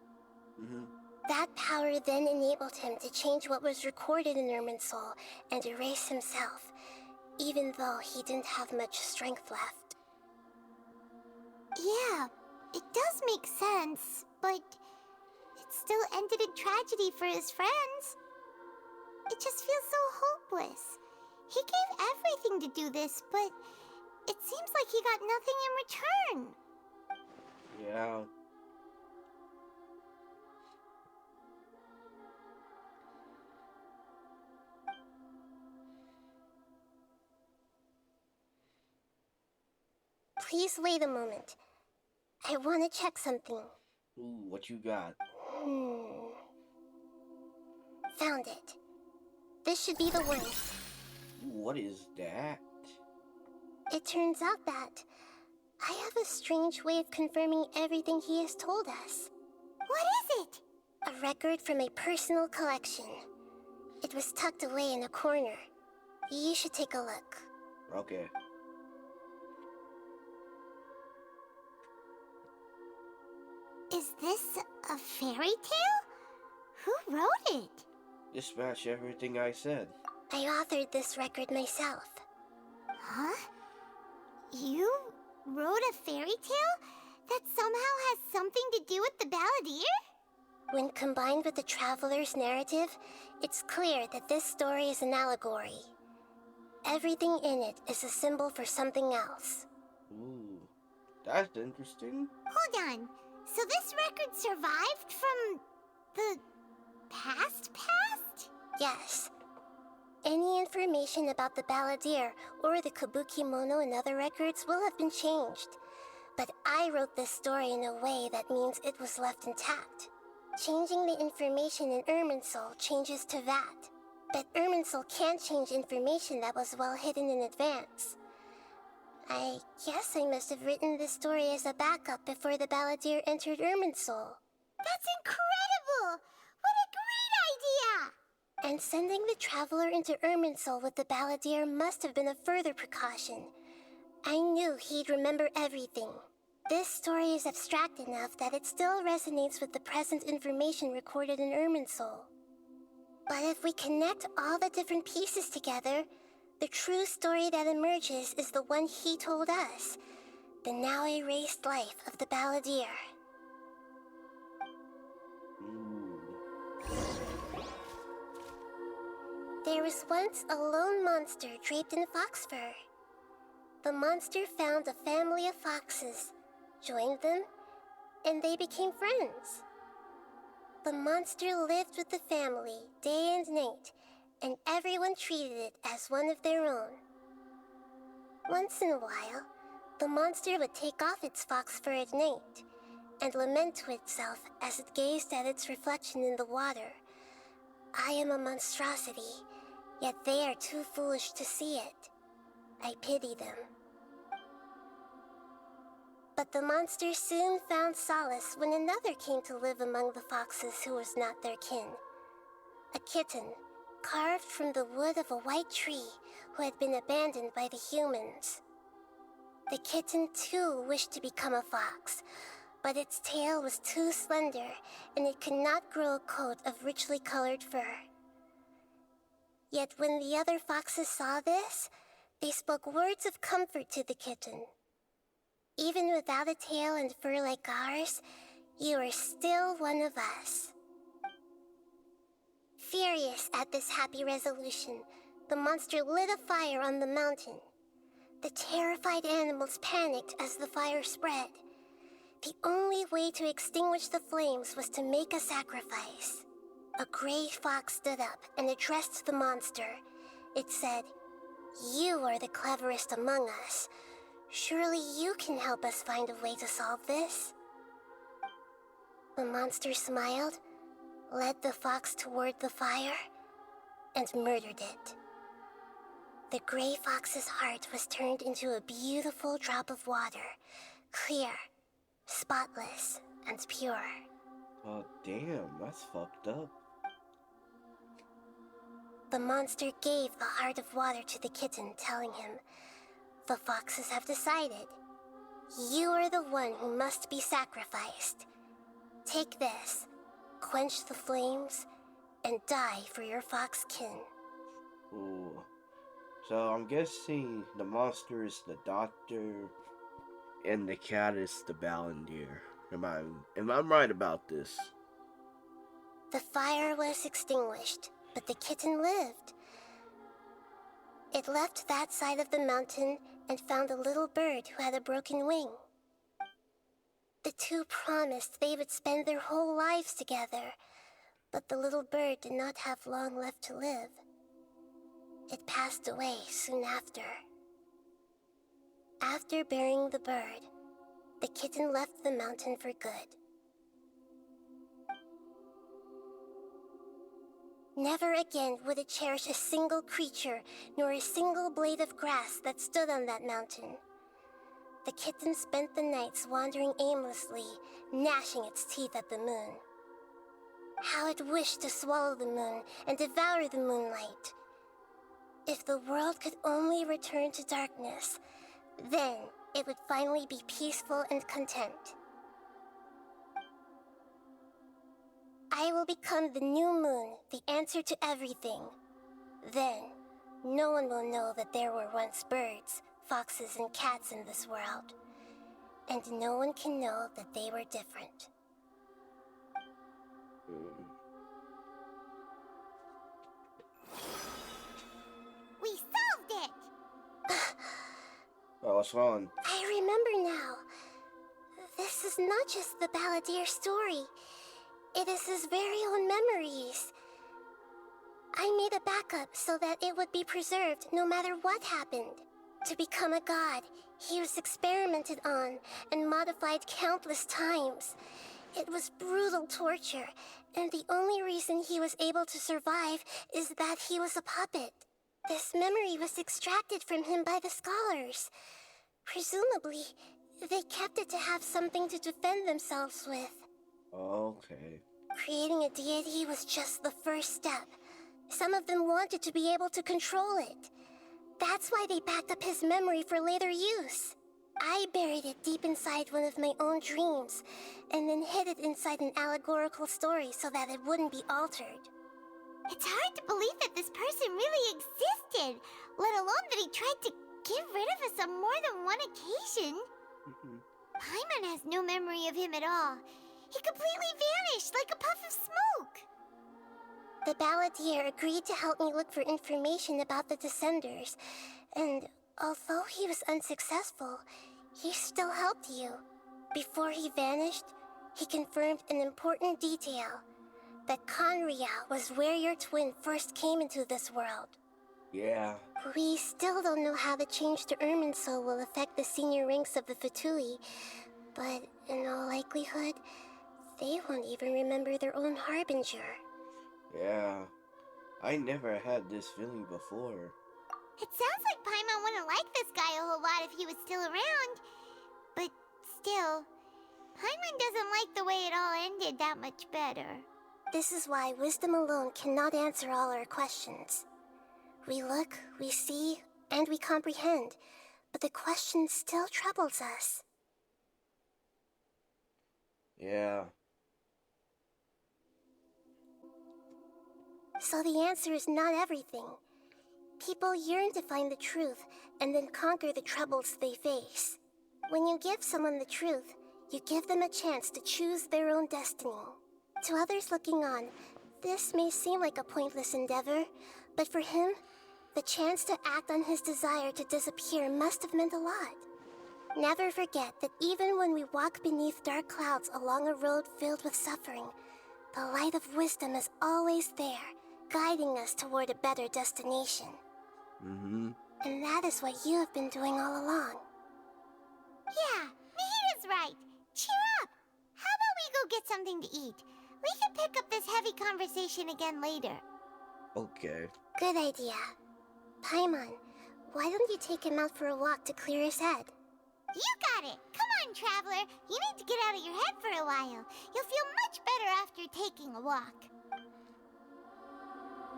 That power then enabled him to change what was recorded in Irminsul and erase himself, even though he didn't have much strength left. Yeah, it does make sense, but it still ended in tragedy for his friends. It just feels so hopeless. He gave everything to do this, but it seems like he got nothing in return. Yeah. Please wait a moment. I want to check something. Ooh, what you got? Found it. This should be the one. Ooh, what is that? It turns out that I have a strange way of confirming everything he has told us. What is it? A record from a personal collection. It was tucked away in a corner. You should take a look. Okay. Is this a fairy tale? Who wrote it? This matched everything I said. I authored this record myself. Huh? You wrote a fairy tale that somehow has something to do with the balladeer? When combined with the traveler's narrative, it's clear that this story is an allegory. Everything in it is a symbol for something else. Ooh, that's interesting. Hold on. So this record survived from the past? Yes. Any information about the balladeer or the kabuki mono in other records will have been changed. But I wrote this story in a way that means it was left intact. Changing the information in Irminsul changes to that. But Irminsul can't change information that was well hidden in advance. I guess I must have written this story as a backup before the balladeer entered Irminsul. That's incredible! What a great idea! And sending the traveler into Irminsul with the balladeer must have been a further precaution. I knew he'd remember everything. This story is abstract enough that it still resonates with the present information recorded in Irminsul. But if we connect all the different pieces together, the true story that emerges is the one he told us, the now erased life of the balladeer. There was once a lone monster draped in fox fur. The monster found a family of foxes, joined them, and they became friends. The monster lived with the family day and night, and everyone treated it as one of their own. Once in a while, the monster would take off its fox fur at night and lament to itself as it gazed at its reflection in the water. I am a monstrosity, yet they are too foolish to see it. I pity them. But the monster soon found solace when another came to live among the foxes who was not their kin. A kitten, carved from the wood of a white tree who had been abandoned by the humans. The kitten too wished to become a fox, but its tail was too slender and it could not grow a coat of richly colored fur. Yet when the other foxes saw this, they spoke words of comfort to the kitten. Even without a tail and fur like ours, you are still one of us. Furious at this happy resolution, the monster lit a fire on the mountain. The terrified animals panicked as the fire spread. The only way to extinguish the flames was to make a sacrifice. A gray fox stood up and addressed the monster. It said, "You are the cleverest among us. Surely you can help us find a way to solve this." The monster smiled, led the fox toward the fire, and murdered it. The gray fox's heart was turned into a beautiful drop of water, clear, spotless, and pure. Oh, damn, that's fucked up. The monster gave the heart of water to the kitten, telling him, "The foxes have decided. You are the one who must be sacrificed. Take this, quench the flames, and die for your fox kin." Ooh. So I'm guessing the monster is the doctor and the cat is the balladeer. Am I right about this? The fire was extinguished, but the kitten lived. It left that side of the mountain and found a little bird who had a broken wing. The two promised they would spend their whole lives together, but the little bird did not have long left to live. It passed away soon after. After burying the bird, the kitten left the mountain for good. Never again would it cherish a single creature, nor a single blade of grass that stood on that mountain. The kitten spent the nights wandering aimlessly, gnashing its teeth at the moon. How it wished to swallow the moon and devour the moonlight. If the world could only return to darkness, then it would finally be peaceful and content. I will become the new moon, the answer to everything. Then, no one will know that there were once birds, foxes, and cats in this world. And no one can know that they were different. We solved it! Oh, what's wrong? I remember now. This is not just the Balladeer story. It is his very own memories. I made a backup so that it would be preserved no matter what happened. To become a god, he was experimented on and modified countless times. It was brutal torture, and the only reason he was able to survive is that he was a puppet. This memory was extracted from him by the scholars. Presumably, they kept it to have something to defend themselves with. Okay. Creating a deity was just the first step. Some of them wanted to be able to control it. That's why they backed up his memory for later use. I buried it deep inside one of my own dreams, and then hid it inside an allegorical story so that it wouldn't be altered. It's hard to believe that this person really existed, let alone that he tried to get rid of us on more than one occasion. Paimon has no memory of him at all. He completely vanished like a puff of smoke. The Balladeer agreed to help me look for information about the Descenders, and although he was unsuccessful, he still helped you. Before he vanished, he confirmed an important detail, that Conria was where your twin first came into this world. Yeah. We still don't know how the change to Irminsul will affect the senior ranks of the Fatui, but in all likelihood, they won't even remember their own Harbinger. Yeah. I never had this feeling before. It sounds like Paimon wouldn't like this guy a whole lot if he was still around. But still, Paimon doesn't like the way it all ended that much better. This is why wisdom alone cannot answer all our questions. We look, we see, and we comprehend, but the question still troubles us. Yeah. So the answer is not everything. People yearn to find the truth and then conquer the troubles they face. When you give someone the truth, you give them a chance to choose their own destiny. To others looking on, this may seem like a pointless endeavor, but for him, the chance to act on his desire to disappear must have meant a lot. Never forget that even when we walk beneath dark clouds along a road filled with suffering, the light of wisdom is always there, guiding us toward a better destination. And that is what you have been doing all along. Yeah, Nahita's right. Cheer up! How about we go get something to eat? We can pick up this heavy conversation again later. Okay. Good idea. Paimon, why don't you take him out for a walk to clear his head? You got it! Come on, Traveler! You need to get out of your head for a while. You'll feel much better after taking a walk.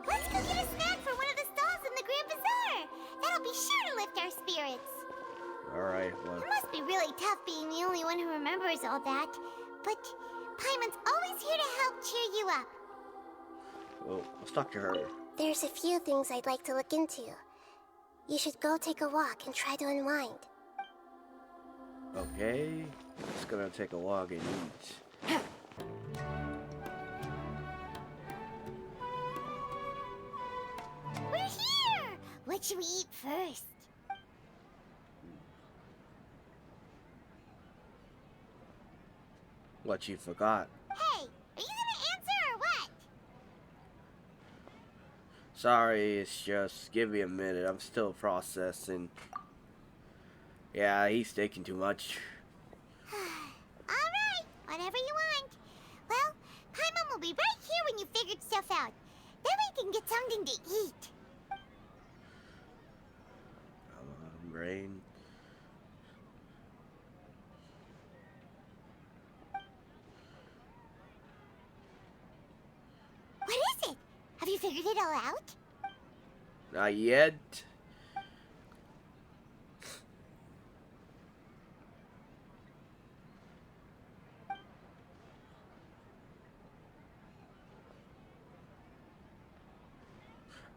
Let's go get a snack from one of the stalls in the Grand Bazaar! That'll be sure to lift our spirits. Alright, well. It must be really tough being the only one who remembers all that. But Paimon's always here to help cheer you up. Well, let's talk to her. There's a few things I'd like to look into. You should go take a walk and try to unwind. Okay. Just gonna take a walk and eat. We're here! What should we eat first? What you forgot? Hey, are you gonna answer or what? Sorry, it's just give me a minute. I'm still processing. Yeah, he's taking too much. Alright, whatever you want. Well, Paimon will be right here when you figured stuff out. Then we can get something to eat. Come on, brain. What is it? Have you figured it all out? Not yet.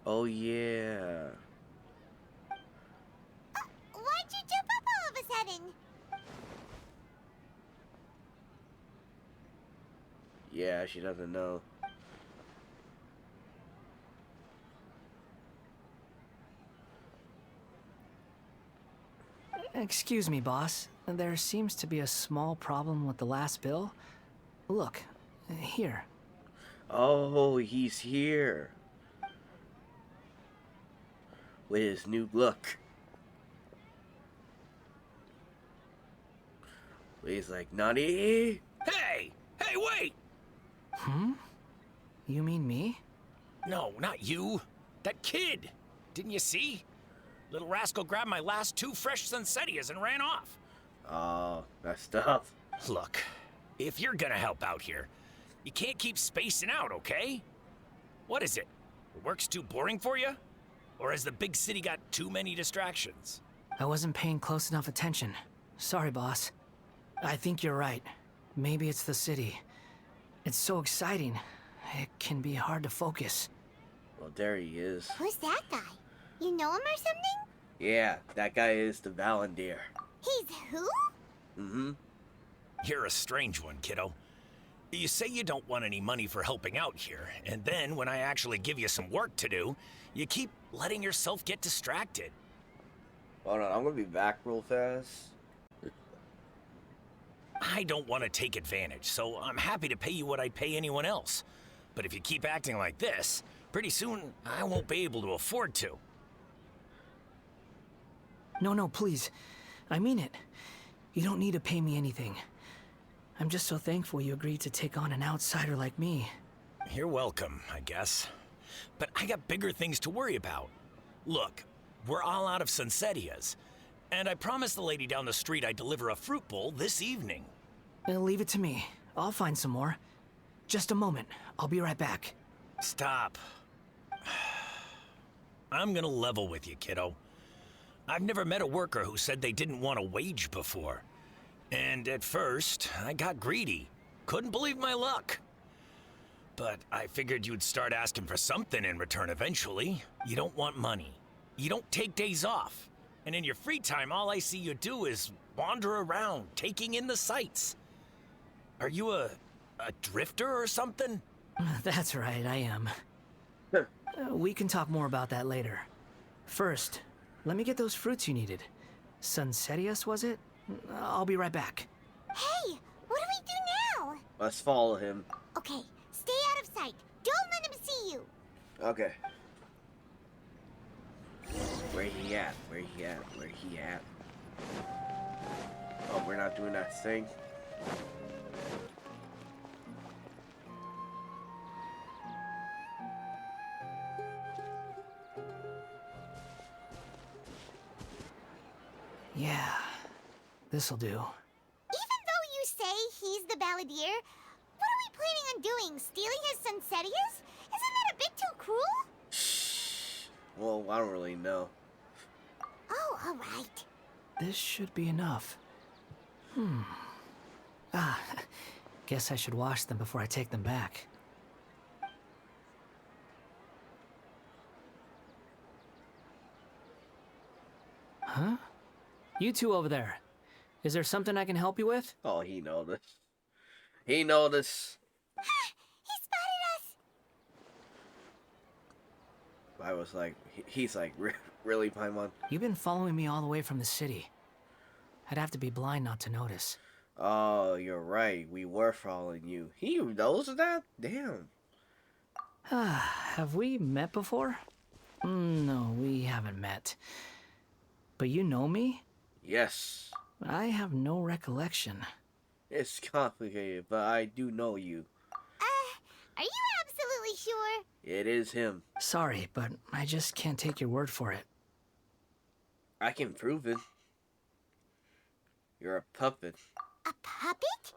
Oh yeah. Why'd you jump up all of a sudden? Yeah, she doesn't know. Excuse me, boss. There seems to be a small problem with the last bill. Look, here. Oh, he's here. With his new look. He's like, Nani? Hey! Hey, wait! You mean me? No, not you. That kid. Didn't you see? Little rascal grabbed my last 2 fresh Sunsetias and ran off. Oh, that's tough. Look, if you're gonna help out here, you can't keep spacing out, okay? What is it? Work's too boring for you? Or has the big city got too many distractions? I wasn't paying close enough attention. Sorry, boss. I think you're right. Maybe it's the city. It's so exciting. It can be hard to focus. Well, there he is. Who's that guy? You know him or something? Yeah, that guy is the Valandir. He's who? Mm-hmm. You're a strange one, kiddo. You say you don't want any money for helping out here, and then when I actually give you some work to do, you keep letting yourself get distracted. Hold on, I'm gonna be back real fast. I don't want to take advantage, so I'm happy to pay you what I'd pay anyone else. But if you keep acting like this, pretty soon I won't be able to afford to. No, please. I mean it. You don't need to pay me anything. I'm just so thankful you agreed to take on an outsider like me. You're welcome, I guess. But I got bigger things to worry about. Look, we're all out of Sunsetias, and I promised the lady down the street I'd deliver a fruit bowl this evening. Leave it to me. I'll find some more. Just a moment. I'll be right back. Stop. I'm gonna level with you, kiddo. I've never met a worker who said they didn't want a wage before. And at first, I got greedy. Couldn't believe my luck. But I figured you'd start asking for something in return eventually. You don't want money. You don't take days off. And in your free time, all I see you do is wander around, taking in the sights. Are you a drifter or something? That's right, I am. We can talk more about that later. First, let me get those fruits you needed. Sunsetias, was it? I'll be right back. Hey, what do we do now? Let's follow him. Okay, stay out of sight. Don't let him see you. Okay. Where he at? Where he at? Where he at? Oh, we're not doing that thing. Yeah, this'll do. Even though you say he's the balladeer, what are we planning on doing? Stealing his Sunsetias? Isn't that a bit too cruel? Shh. Well, I don't really know. Oh, alright. This should be enough. Guess I should wash them before I take them back. Huh? You two over there. Is there something I can help you with? Oh, he noticed. He noticed. He spotted us! I was like, he's like, really, Paimon? You've been following me all the way from the city. I'd have to be blind not to notice. Oh, you're right. We were following you. He knows that? Damn. Have we met before? No, we haven't met. But you know me? Yes. I have no recollection. It's complicated, but I do know you. Are you absolutely sure? It is him. Sorry, but I just can't take your word for it. I can prove it. You're a puppet. A puppet?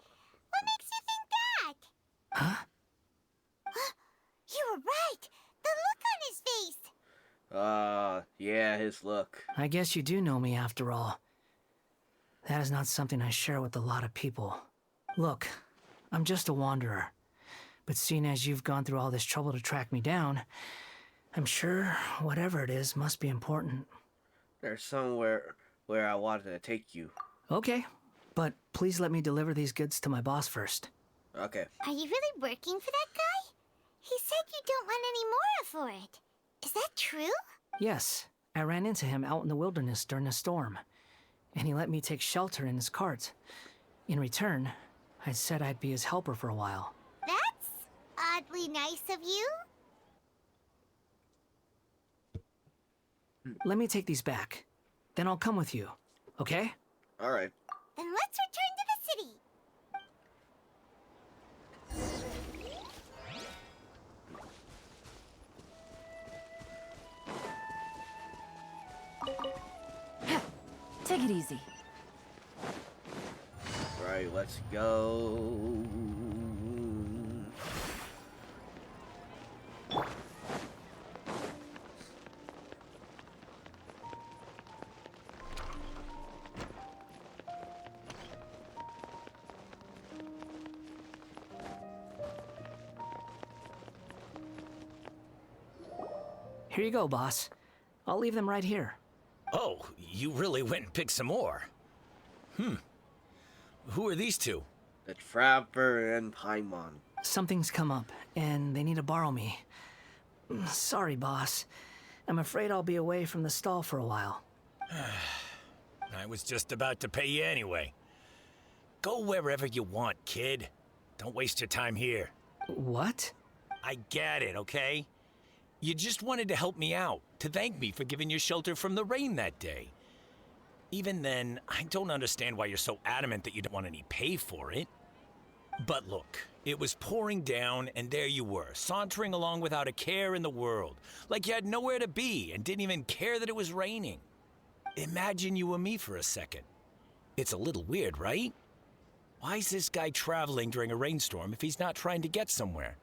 What makes you think that? Huh? You were right. The look on his face. Yeah, his look. I guess you do know me after all. That is not something I share with a lot of people. Look, I'm just a wanderer. But seeing as you've gone through all this trouble to track me down, I'm sure whatever it is must be important. There's somewhere where I wanted to take you. Okay, but please let me deliver these goods to my boss first. Okay. Are you really working for that guy? He said you don't want any more for it. Is that true? Yes, I ran into him out in the wilderness during a storm, and he let me take shelter in his cart. In return, I said I'd be his helper for a while. That's oddly nice of you. Let me take these back. Then I'll come with you, okay? Alright. Then let's return to the city. Take it easy. Right, let's go. Here you go, boss. I'll leave them right here. Oh, you really went and picked some more. Who are these two? The Trapper and Paimon. Something's come up, and they need to borrow me. Sorry, boss. I'm afraid I'll be away from the stall for a while. I was just about to pay you anyway. Go wherever you want, kid. Don't waste your time here. What? I get it, okay? You just wanted to help me out, to thank me for giving you shelter from the rain that day. Even then, I don't understand why you're so adamant that you don't want any pay for it. But look, it was pouring down, and there you were, sauntering along without a care in the world, like you had nowhere to be and didn't even care that it was raining. Imagine you were me for a second. It's a little weird, right? Why is this guy traveling during a rainstorm if he's not trying to get somewhere?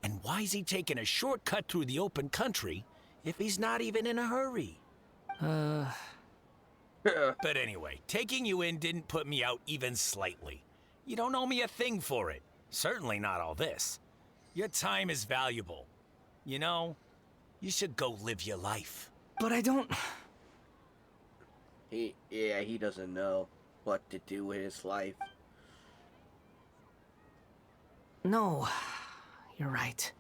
And why is he taking a shortcut through the open country if he's not even in a hurry? But anyway, taking you in didn't put me out even slightly. You don't owe me a thing for it. Certainly not all this. Your time is valuable. You know, you should go live your life. But I don't... He doesn't know what to do with his life. No, you're right.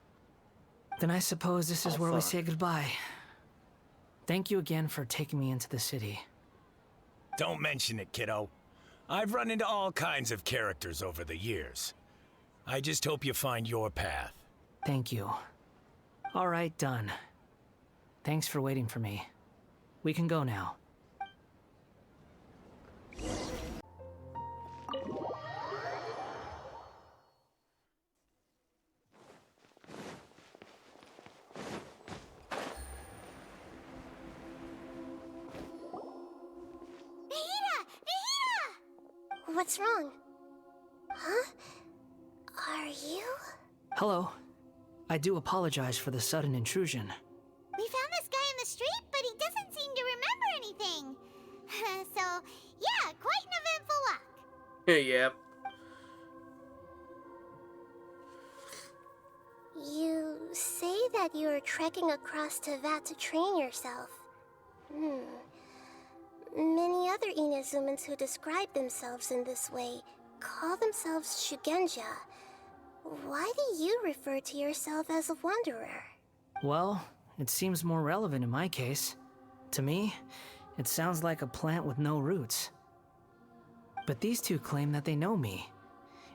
Then I suppose this is where we say goodbye. Thank you again for taking me into the city. Don't mention it, kiddo. I've run into all kinds of characters over the years. I just hope you find your path. Thank you. All right, done. Thanks for waiting for me. We can go now. What's wrong? Huh? Are you? Hello. I do apologize for the sudden intrusion. We found this guy in the street, but he doesn't seem to remember anything. So, yeah, quite an eventful walk. Yep. You say that you're trekking across Teyvat to train yourself. Many other Inazumans who describe themselves in this way call themselves Shugenja. Why do you refer to yourself as a wanderer? Well, it seems more relevant in my case. To me, it sounds like a plant with no roots. But these two claim that they know me,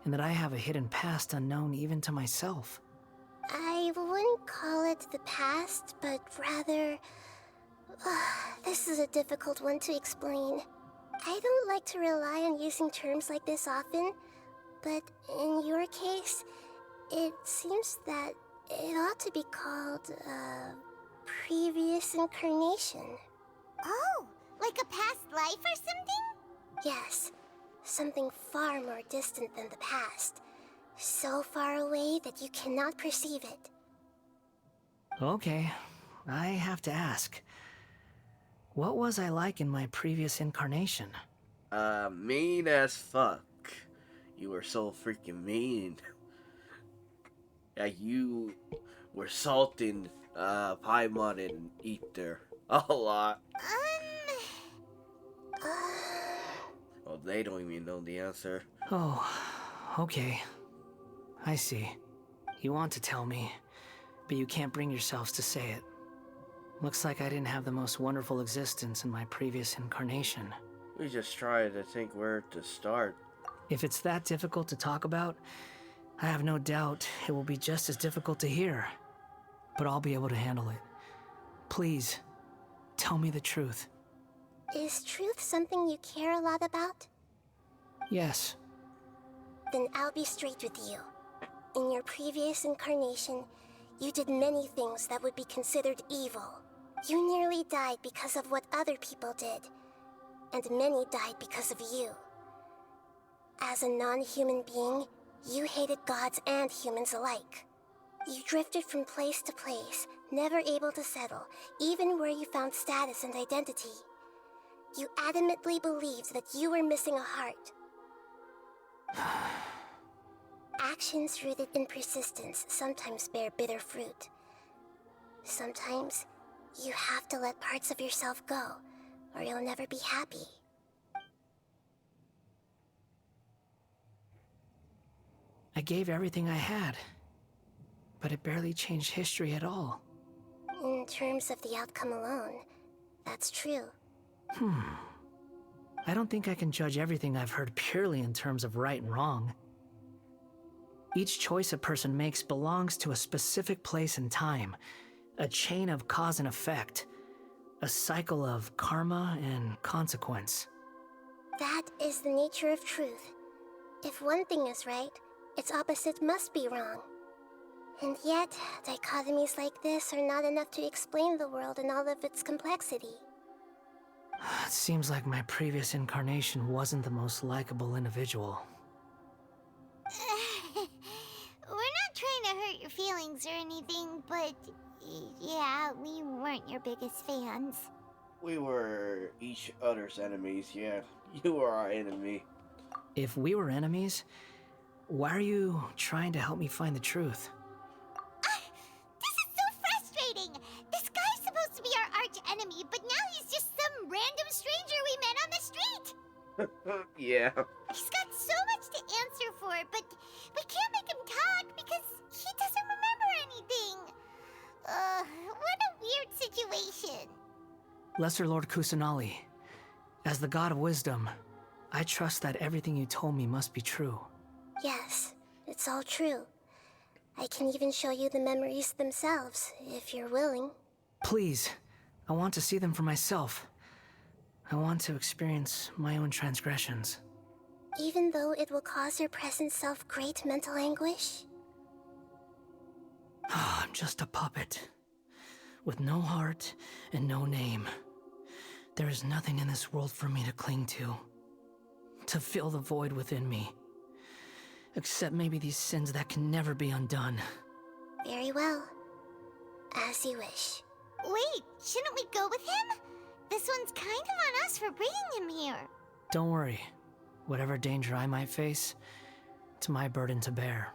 and that I have a hidden past unknown even to myself. I wouldn't call it the past, but rather... this is a difficult one to explain. I don't like to rely on using terms like this often, but in your case, it seems that it ought to be called a previous incarnation. Oh, like a past life or something? Yes, something far more distant than the past. So far away that you cannot perceive it. Okay, I have to ask. What was I like in my previous incarnation? Mean as fuck. You were so freaking mean. Like, you were salting Paimon and Ether a lot. Well, they don't even know the answer. Oh, okay. I see. You want to tell me, but you can't bring yourselves to say it. Looks like I didn't have the most wonderful existence in my previous incarnation. We just tried to think where to start. If it's that difficult to talk about, I have no doubt it will be just as difficult to hear. But I'll be able to handle it. Please, tell me the truth. Is truth something you care a lot about? Yes. Then I'll be straight with you. In your previous incarnation, you did many things that would be considered evil. You nearly died because of what other people did, and many died because of you. As a non-human being, you hated gods and humans alike. You drifted from place to place, never able to settle, even where you found status and identity. You adamantly believed that you were missing a heart. Actions rooted in persistence sometimes bear bitter fruit. Sometimes, you have to let parts of yourself go, or you'll never be happy. I gave everything I had, but it barely changed history at all. In terms of the outcome alone, that's true. I don't think I can judge everything I've heard purely in terms of right and wrong. Each choice a person makes belongs to a specific place and time, a chain of cause and effect, a cycle of karma and consequence. That is the nature of truth. If one thing is right, its opposite must be wrong. And yet, dichotomies like this are not enough to explain the world in all of its complexity. It seems like my previous incarnation wasn't the most likable individual. We're not trying to hurt your feelings or anything, but yeah, we weren't your biggest fans. We were each other's enemies, yeah. You were our enemy. If we were enemies, why are you trying to help me find the truth? This is so frustrating! This guy's supposed to be our arch enemy, but now he's just some random stranger we met on the street! Yeah. He's got so much to answer for, but we can't make him talk because he doesn't remember anything. What a weird situation. Lesser Lord Kusanali, as the God of wisdom, I trust that everything you told me must be true. Yes, it's all true. I can even show you the memories themselves, if you're willing. Please, I want to see them for myself. I want to experience my own transgressions. Even though it will cause your present self great mental anguish? I'm just a puppet, with no heart and no name. There is nothing in this world for me to cling to fill the void within me. Except maybe these sins that can never be undone. Very well. As you wish. Wait, shouldn't we go with him? This one's kind of on us for bringing him here. Don't worry. Whatever danger I might face, it's my burden to bear.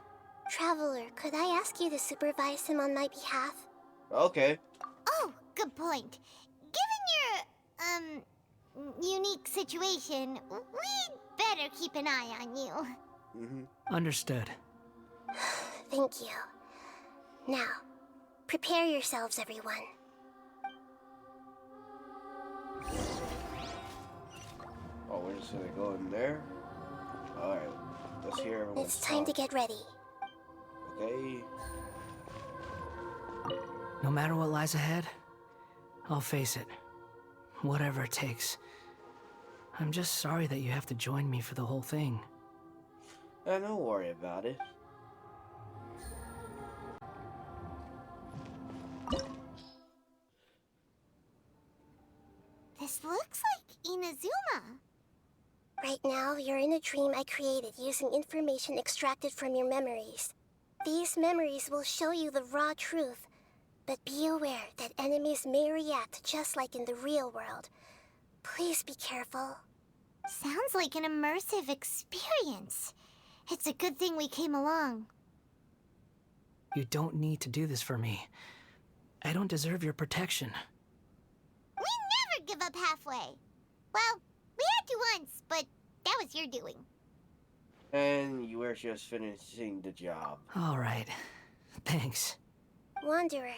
Traveler, could I ask you to supervise him on my behalf? Okay. Oh, good point. Given your, unique situation, we'd better keep an eye on you. Understood. Thank you. Now, prepare yourselves, everyone. Oh, we're just gonna go in there? Alright, let's hear everyone's It's time to get ready. Okay. No matter what lies ahead, I'll face it. Whatever it takes. I'm just sorry that you have to join me for the whole thing. Don't worry about it. This looks like Inazuma. Right now, you're in a dream I created using information extracted from your memories. These memories will show you the raw truth, but be aware that enemies may react just like in the real world. Please be careful. Sounds like an immersive experience. It's a good thing we came along. You don't need to do this for me. I don't deserve your protection. We never give up halfway. Well, we had to once, but that was your doing. And you were just finishing the job. All right. Thanks. Wanderer,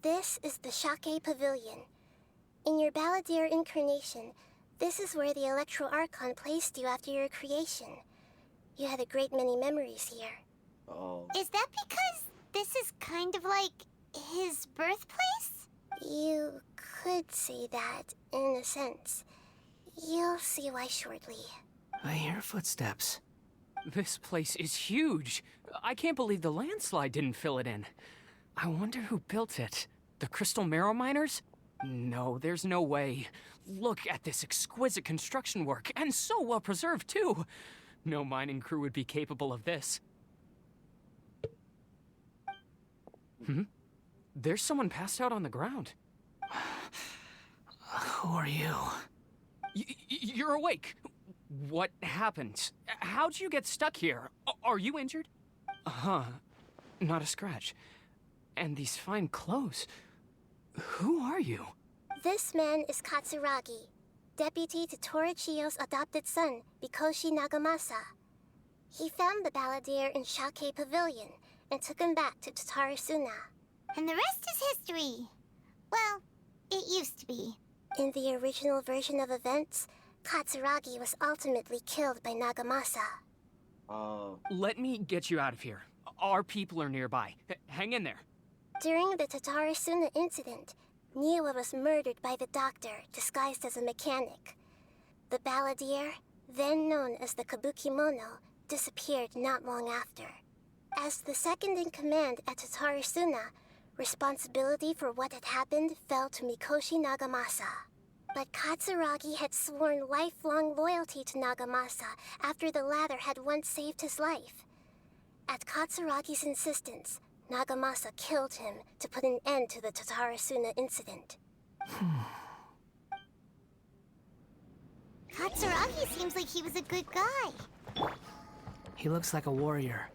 this is the Shake Pavilion. In your Balladeer incarnation, this is where the Electro Archon placed you after your creation. You had a great many memories here. Oh. Is that because this is kind of like his birthplace? You could say that, in a sense. You'll see why shortly. I hear footsteps. This place is huge. I can't believe the landslide didn't fill it in. I wonder who built it. The Crystal Marrow Miners? No, there's no way. Look at this exquisite construction work, and so well preserved, too. No mining crew would be capable of this. There's someone passed out on the ground. Who are you? You're awake. What happened? How'd you get stuck here? Are you injured? Huh. Not a scratch. And these fine clothes. Who are you? This man is Katsuragi, deputy to Torichio's adopted son, Mikoshi Nagamasa. He found the Balladeer in Shake Pavilion and took him back to Tatarasuna. And the rest is history. Well, it used to be. In the original version of events, Katsuragi was ultimately killed by Nagamasa. Let me get you out of here. Our people are nearby. Hang in there. During the Tatarasuna incident, Niwa was murdered by the doctor, disguised as a mechanic. The Balladeer, then known as the Kabukimono, disappeared not long after. As the second in command at Tatarasuna, responsibility for what had happened fell to Mikoshi Nagamasa. But Katsuragi had sworn lifelong loyalty to Nagamasa after the latter had once saved his life. At Katsuragi's insistence, Nagamasa killed him to put an end to the Tatarasuna incident. Katsuragi seems like he was a good guy. He looks like a warrior,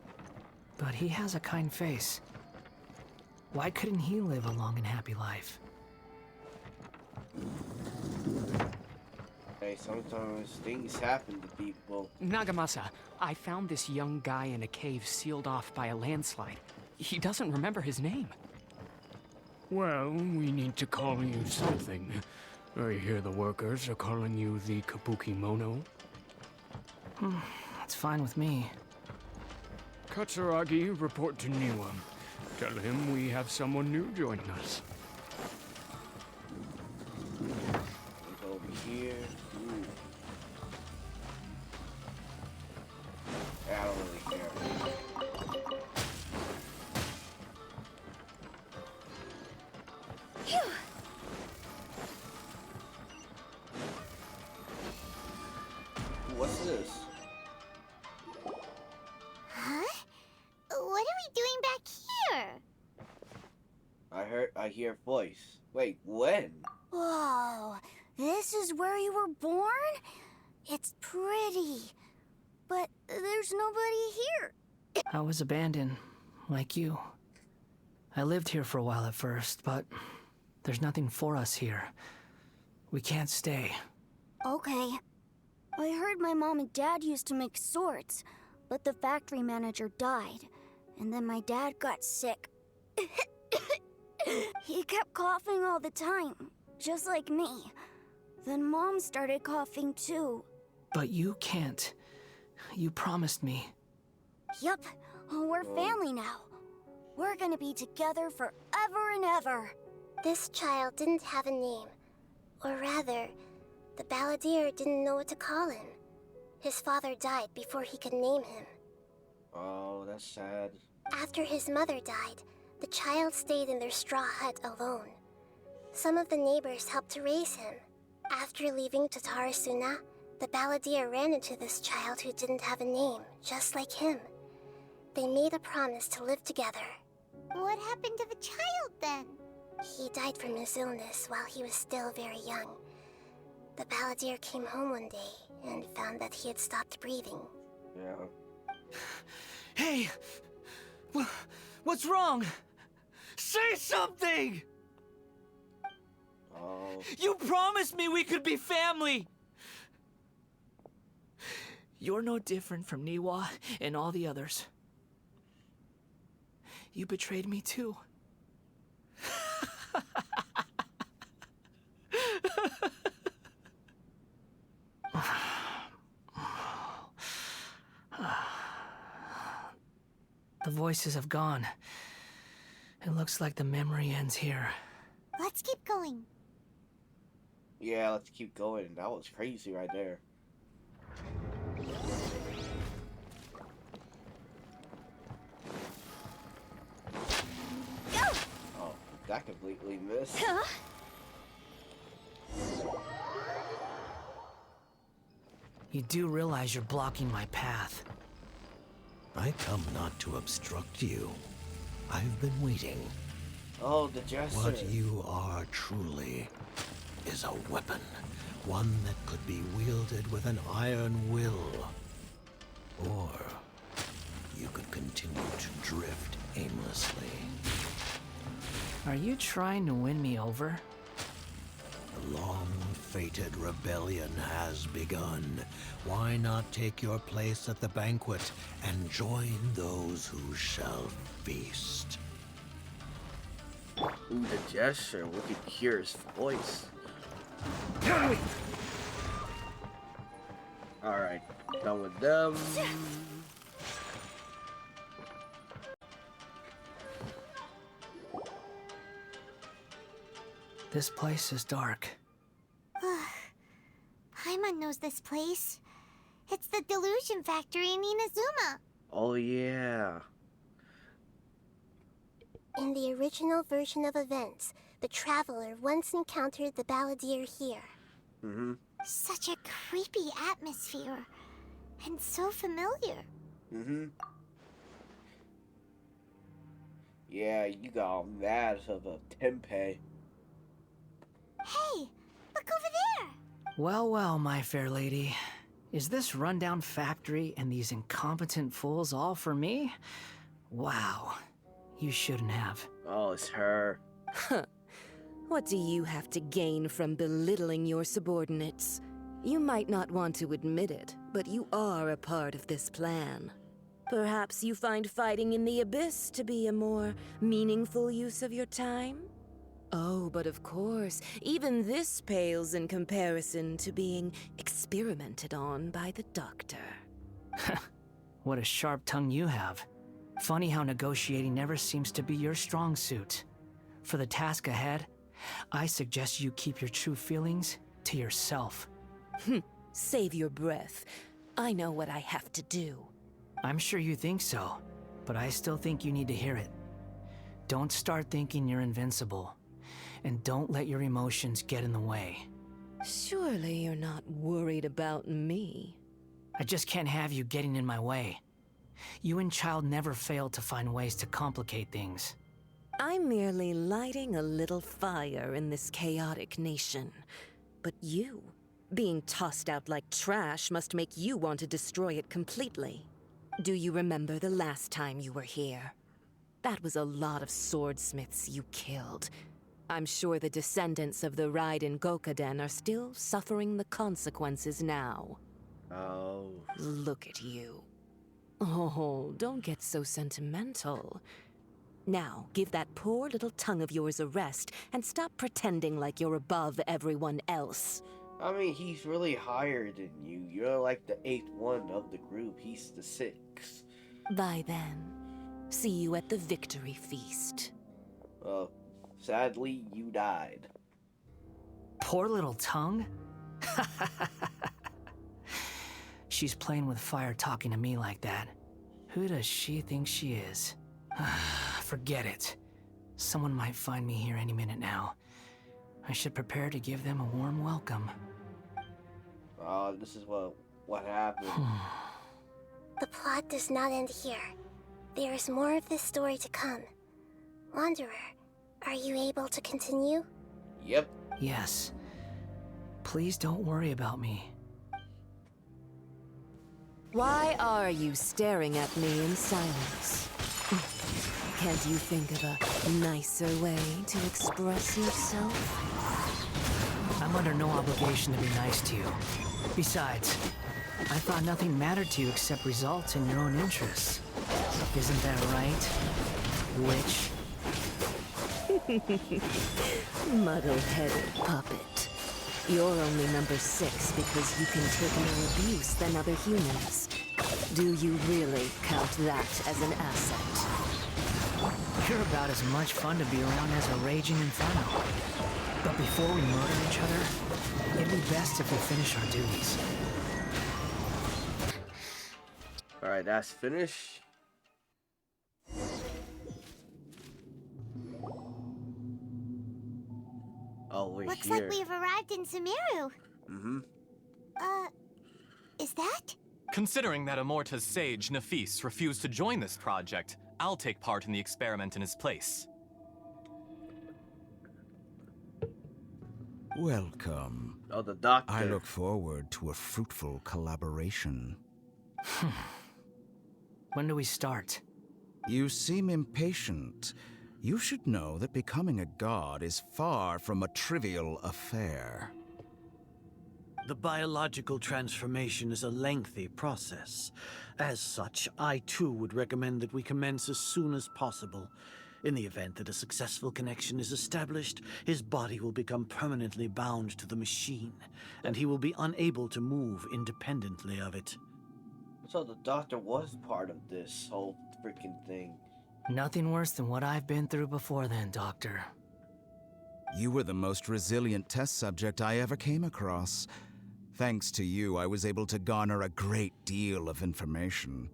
but he has a kind face. Why couldn't he live a long and happy life? Hey, sometimes things happen to people. Nagamasa, I found this young guy in a cave sealed off by a landslide. He doesn't remember his name. Well, we need to call you something. I hear the workers are calling you the Kabukimono. That's fine with me. Katsuragi, report to Niwa. Tell him we have someone new joining us. Look over here. Ooh. I don't really care. What's this? Huh? What are we doing back here? I hear a voice. Wait, when? Whoa, this is where you were born? It's pretty, but there's nobody here. I was abandoned, like you. I lived here for a while at first, but there's nothing for us here. We can't stay. Okay. I heard my mom and dad used to make swords, but the factory manager died, and then my dad got sick. He kept coughing all the time, just like me. Then Mom started coughing too. But you can't You promised me. Yup, we're family now. We're gonna be together forever and ever. This child didn't have a name. Or rather, the balladeer didn't know what to call him. His father died before he could name him. Oh, that's sad. After his mother died, the child stayed in their straw hut alone. Some of the neighbors helped to raise him. After leaving Tatarasuna, the balladeer ran into this child who didn't have a name, just like him. They made a promise to live together. What happened to the child then? He died from his illness while he was still very young. The balladeer came home one day and found that he had stopped breathing. Yeah. Hey! What's wrong? Say something! Oh. You promised me we could be family! You're no different from Niwa and all the others. You betrayed me too. The voices have gone. It looks like the memory ends here. Let's keep going. Yeah, let's keep going. That was crazy right there. Go! Oh, that completely missed. You do realize you're blocking my path. I come not to obstruct you. I've been waiting. Oh, the jester. What you are truly is a weapon. One that could be wielded with an iron will. Or you could continue to drift aimlessly. Are you trying to win me over? The long-fated rebellion has begun. Why not take your place at the banquet and join those who shall feast? Ooh, the gesture. We could hear his voice. Alright, done with them. This place is dark. Paimon knows this place. It's the delusion factory in Inazuma. Oh, yeah. In the original version of events, the traveler once encountered the balladeer here. Mm-hmm. Such a creepy atmosphere. And so familiar. Mm-hmm. Yeah, you got all mad of a tempeh. Hey, look over there! Well, well, my fair lady. Is this rundown factory and these incompetent fools all for me? Wow. You shouldn't have. Oh, it's her. Huh. What do you have to gain from belittling your subordinates? You might not want to admit it, but you are a part of this plan. Perhaps you find fighting in the abyss to be a more meaningful use of your time? Oh, but of course, even this pales in comparison to being experimented on by the doctor. What a sharp tongue you have. Funny how negotiating never seems to be your strong suit. For the task ahead, I suggest you keep your true feelings to yourself. Save your breath. I know what I have to do. I'm sure you think so, but I still think you need to hear it. Don't start thinking you're invincible, and don't let your emotions get in the way. Surely you're not worried about me. I just can't have you getting in my way. You and Child never fail to find ways to complicate things. I'm merely lighting a little fire in this chaotic nation. But you, being tossed out like trash, must make you want to destroy it completely. Do you remember the last time you were here? That was a lot of swordsmiths you killed. I'm sure the descendants of the Raiden Gokaden are still suffering the consequences now. Oh. Look at you. Oh, don't get so sentimental. Now, give that poor little tongue of yours a rest and stop pretending like you're above everyone else. I mean, he's really higher than you. You're like the 8th one of the group. He's the 6th. Bye then. See you at the victory feast. Well, sadly, you died. Poor little tongue? She's playing with fire talking to me like that. Who does she think she is? Forget it. Someone might find me here any minute now. I should prepare to give them a warm welcome. This is what happened. The plot does not end here. There is more of this story to come. Wanderer, are you able to continue? Yep. Yes. Please don't worry about me. Why are you staring at me in silence? Can't you think of a nicer way to express yourself? I'm under no obligation to be nice to you. Besides, I thought nothing mattered to you except results in your own interests. Isn't that right, witch? Muddle-headed puppet. You're only number 6 because you can take more abuse than other humans. Do you really count that as an asset? You're about as much fun to be around as a raging inferno. But before we murder each other, it'd be best if we finish our duties. Alright, that's finished. Oh, we're Looks here. like we've arrived in Sumeru. Mm-hmm. Is that? Considering that Amorta's sage, Nafis, refused to join this project, I'll take part in the experiment in his place. Welcome. Oh, the doctor. I look forward to a fruitful collaboration. When do we start? You seem impatient. You should know that becoming a god is far from a trivial affair. The biological transformation is a lengthy process. As such, I too would recommend that we commence as soon as possible. In the event that a successful connection is established, his body will become permanently bound to the machine, and he will be unable to move independently of it. So the doctor was part of this whole freaking thing. Nothing worse than what I've been through before then, Doctor. You were the most resilient test subject I ever came across. Thanks to you, I was able to garner a great deal of information.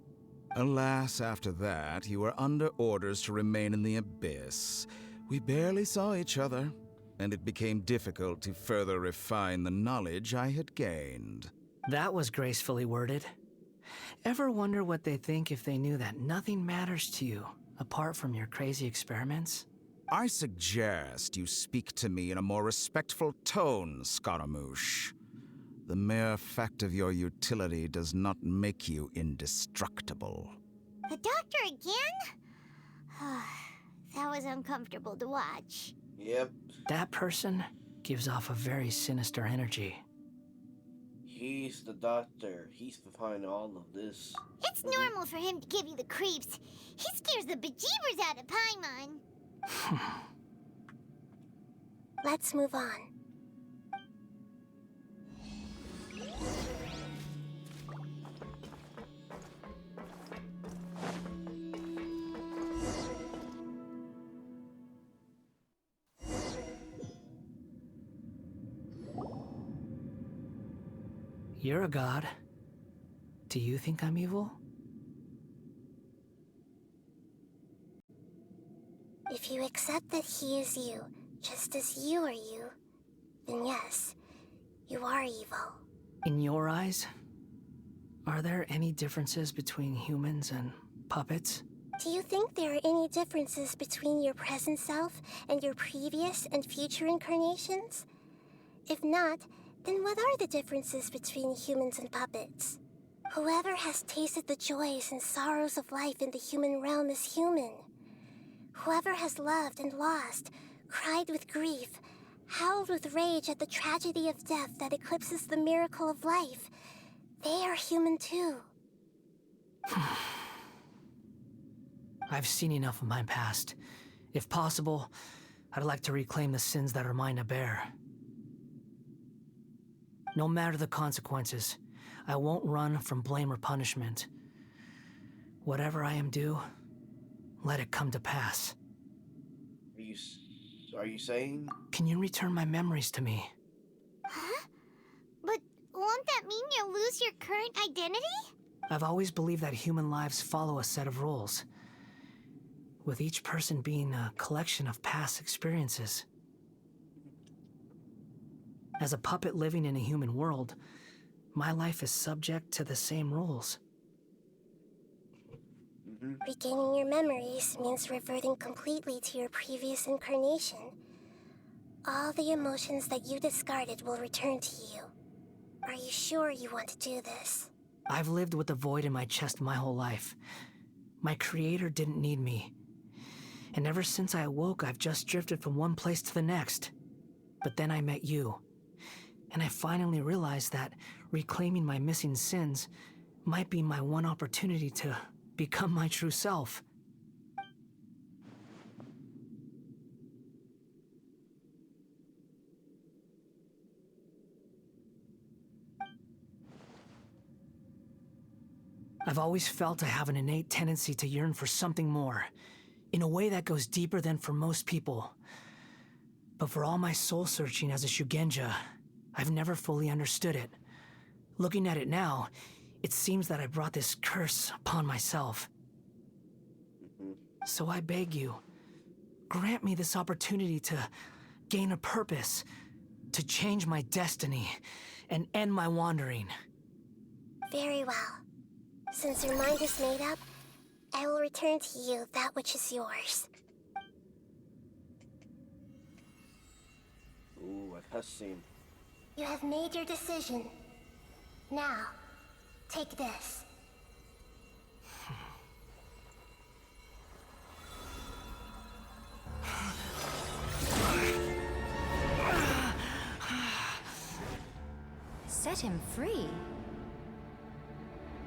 Alas, after that, you were under orders to remain in the abyss. We barely saw each other, and it became difficult to further refine the knowledge I had gained. That was gracefully worded. Ever wonder what they think if they knew that nothing matters to you, apart from your crazy experiments? I suggest you speak to me in a more respectful tone, Scaramouche. The mere fact of your utility does not make you indestructible. The doctor again? That was uncomfortable to watch. Yep. That person gives off a very sinister energy. He's the doctor. He's behind all of this. It's normal for him to give you the creeps. He scares the bejeebers out of Paimon. Let's move on. You're a god. Do you think I'm evil? If you accept that he is you, just as you are you, then yes, you are evil. In your eyes, are there any differences between humans and puppets? Do you think there are any differences between your present self and your previous and future incarnations? If not, then what are the differences between humans and puppets? Whoever has tasted the joys and sorrows of life in the human realm is human. Whoever has loved and lost, cried with grief, howled with rage at the tragedy of death that eclipses the miracle of life, they are human too. I've seen enough of my past. If possible, I'd like to reclaim the sins that are mine to bear. No matter the consequences, I won't run from blame or punishment. Whatever I am due, let it come to pass. Are you saying? Can you return my memories to me? Huh? But won't that mean you'll lose your current identity? I've always believed that human lives follow a set of rules, with each person being a collection of past experiences. As a puppet living in a human world, my life is subject to the same rules. Regaining your memories means reverting completely to your previous incarnation. All the emotions that you discarded will return to you. Are you sure you want to do this? I've lived with the void in my chest my whole life. My creator didn't need me. And ever since I awoke, I've just drifted from one place to the next. But then I met you. And I finally realized that reclaiming my missing sins might be my one opportunity to become my true self. I've always felt I have an innate tendency to yearn for something more, in a way that goes deeper than for most people. But for all my soul-searching as a Shugenja, I've never fully understood it. Looking at it now, it seems that I brought this curse upon myself. So I beg you, grant me this opportunity to gain a purpose, to change my destiny, and end my wandering. Very well. Since your mind is made up, I will return to you that which is yours. Ooh, a cutscene. You have made your decision. Now, take this. Set him free.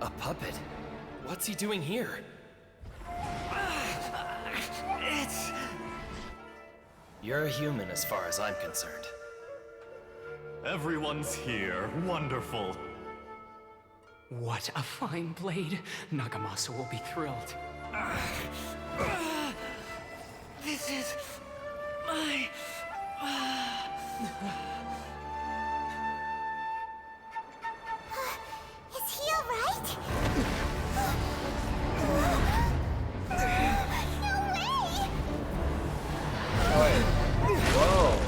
A puppet? What's he doing here? You're a human as far as I'm concerned. Everyone's here. Wonderful. What a fine blade. Nagamasa will be thrilled. This is my... Is he alright? No way! Whoa.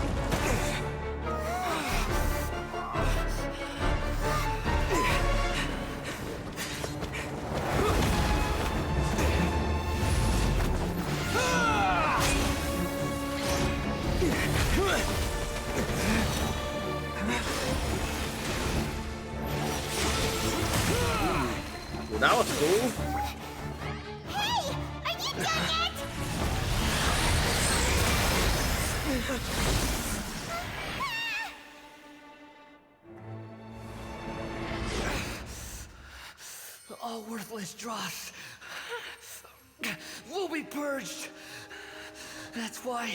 Well, that was cool. Hey! Are you done yet? All worthless dross will be purged. That's why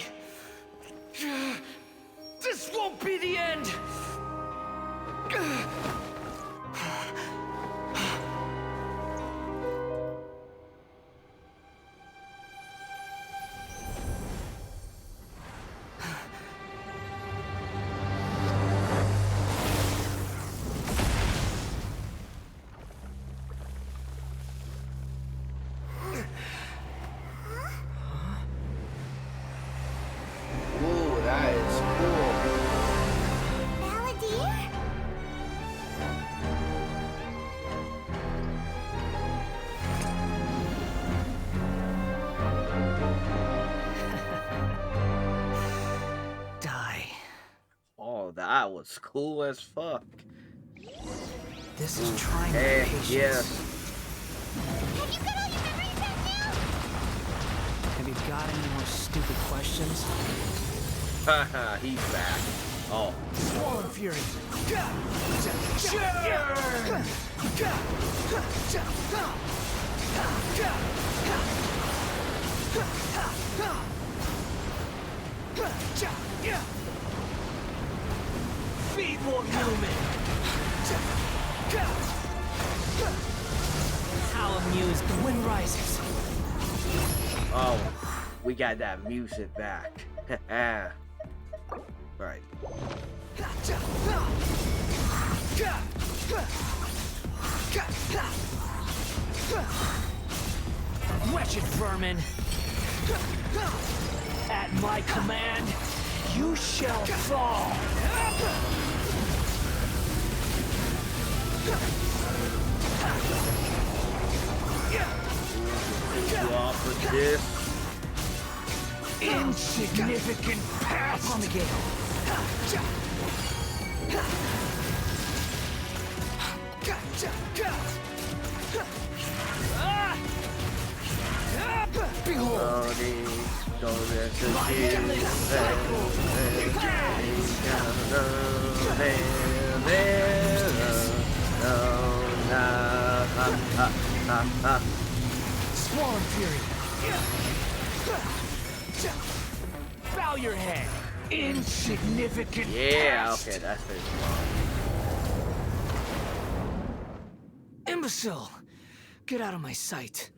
this won't be the end. Ooh, that is cool. Balladeer? Die. Oh, that was cool as fuck. This is trying Hey, my patience. yes. Have you got all your memories back now? Have you got any more stupid questions? Haha, he's back. Oh. Swollen Fury. Be more human! How amused the wind rises. Oh, we got that music back. Right. Wretched vermin! At my command, you shall fall! You offer this? Insignificant pest! On the gate. Behold! My endless cycle! Squall and fury! Bow your head! Insignificant Yeah, pest! okay, that's pretty strong. Imbecile! Get out of my sight.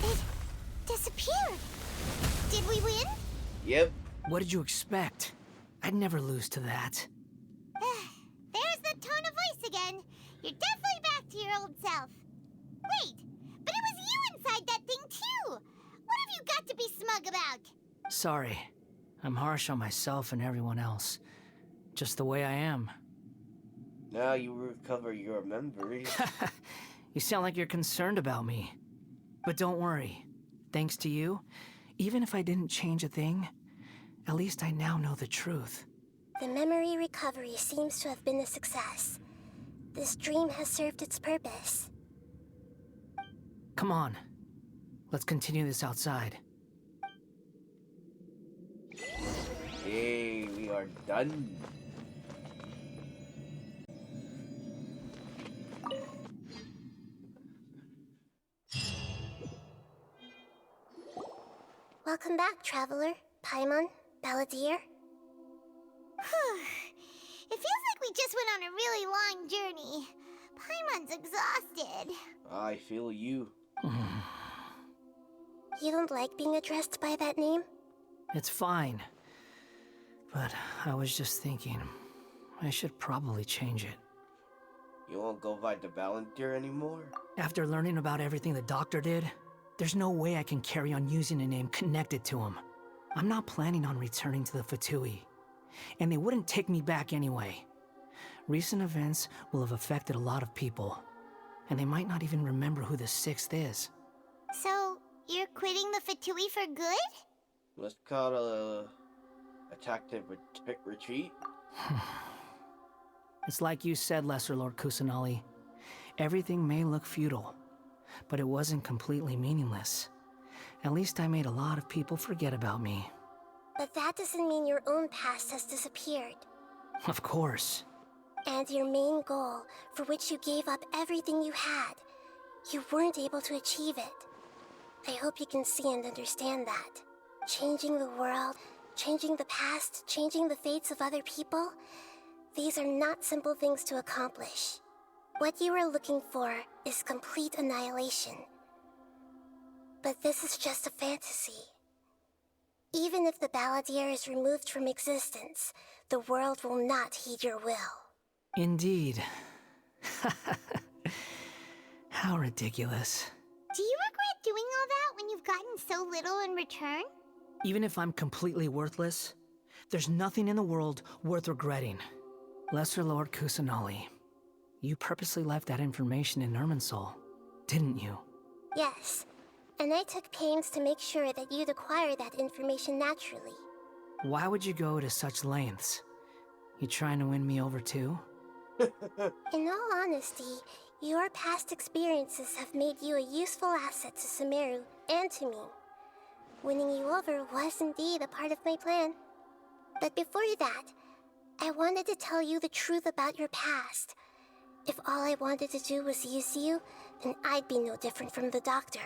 It disappeared. Did we win? Yep. What did you expect? I'd never lose to that. There's the tone of voice again. You're definitely back to your old self. Wait, but it was you inside that thing too. What have you got to be smug about? Sorry. I'm harsh on myself and everyone else. Just the way I am. Now you recover your memories. You sound like you're concerned about me. But don't worry. Thanks to you, even if I didn't change a thing, at least I now know the truth. The memory recovery seems to have been a success. This dream has served its purpose. Come on. Let's continue this outside. Yay, we are done. Welcome back, Traveler, Paimon, Balladeer. It feels like we just went on a really long journey. Paimon's exhausted. I feel you. You don't like being addressed by that name? It's fine. But I was just thinking, I should probably change it. You won't go by the Balantir anymore? After learning about everything the doctor did, there's no way I can carry on using a name connected to him. I'm not planning on returning to the Fatui, and they wouldn't take me back anyway. Recent events will have affected a lot of people, and they might not even remember who the Sixth is. So, you're quitting the Fatui for good? Let's call it a tactic retreat. It's like you said, Lesser Lord Kusanali. Everything may look futile, but it wasn't completely meaningless. At least I made a lot of people forget about me. But that doesn't mean your own past has disappeared. Of course. And your main goal, for which you gave up everything you had, you weren't able to achieve it. I hope you can see and understand that. Changing the world, changing the past, changing the fates of other people, these are not simple things to accomplish. What you are looking for is complete annihilation. But this is just a fantasy. Even if the Balladeer is removed from existence, the world will not heed your will. Indeed. How ridiculous. Do you regret doing all that when you've gotten so little in return? Even if I'm completely worthless, there's nothing in the world worth regretting. Lesser Lord Kusanali, you purposely left that information in Irminsul, didn't you? Yes, and I took pains to make sure that you'd acquire that information naturally. Why would you go to such lengths? You trying to win me over too? In all honesty, your past experiences have made you a useful asset to Sumeru and to me. Winning you over was indeed a part of my plan. But before that, I wanted to tell you the truth about your past. If all I wanted to do was use you, then I'd be no different from the doctor.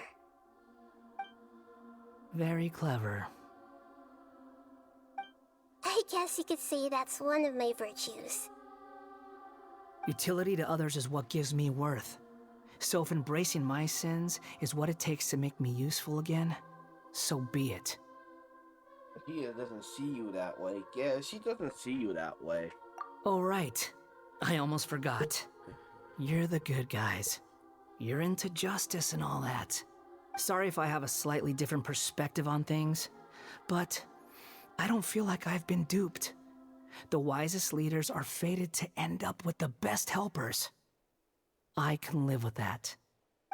Very clever. I guess you could say that's one of my virtues. Utility to others is what gives me worth. So if embracing my sins is what it takes to make me useful again, so be it. He doesn't see you that way. Yeah, she doesn't see you that way. Oh, right. I almost forgot. You're the good guys. You're into justice and all that. Sorry if I have a slightly different perspective on things, but I don't feel like I've been duped. The wisest leaders are fated to end up with the best helpers. I can live with that.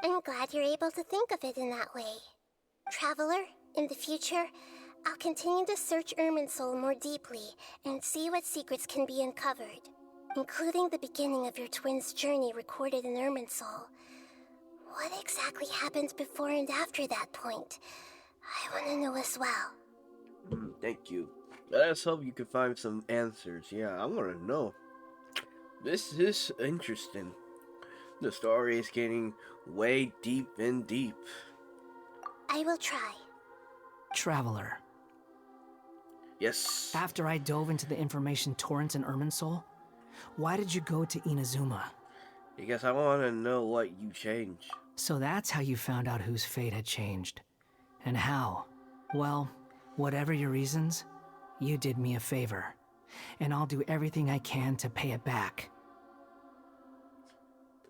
I'm glad you're able to think of it in that way. Traveler, in the future, I'll continue to search Irminsul more deeply and see what secrets can be uncovered, including the beginning of your twins' journey recorded in Irminsul. What exactly happened before and after that point? I want to know as well. Thank you. Let's hope you can find some answers. Yeah, I want to know. This is interesting. The story is getting way deep and deep. I will try. Traveler. Yes. After I dove into the information torrents in Irminsul, why did you go to Inazuma? Because I want to know what you changed. So that's how you found out whose fate had changed. And how? Well, whatever your reasons, you did me a favor. And I'll do everything I can to pay it back.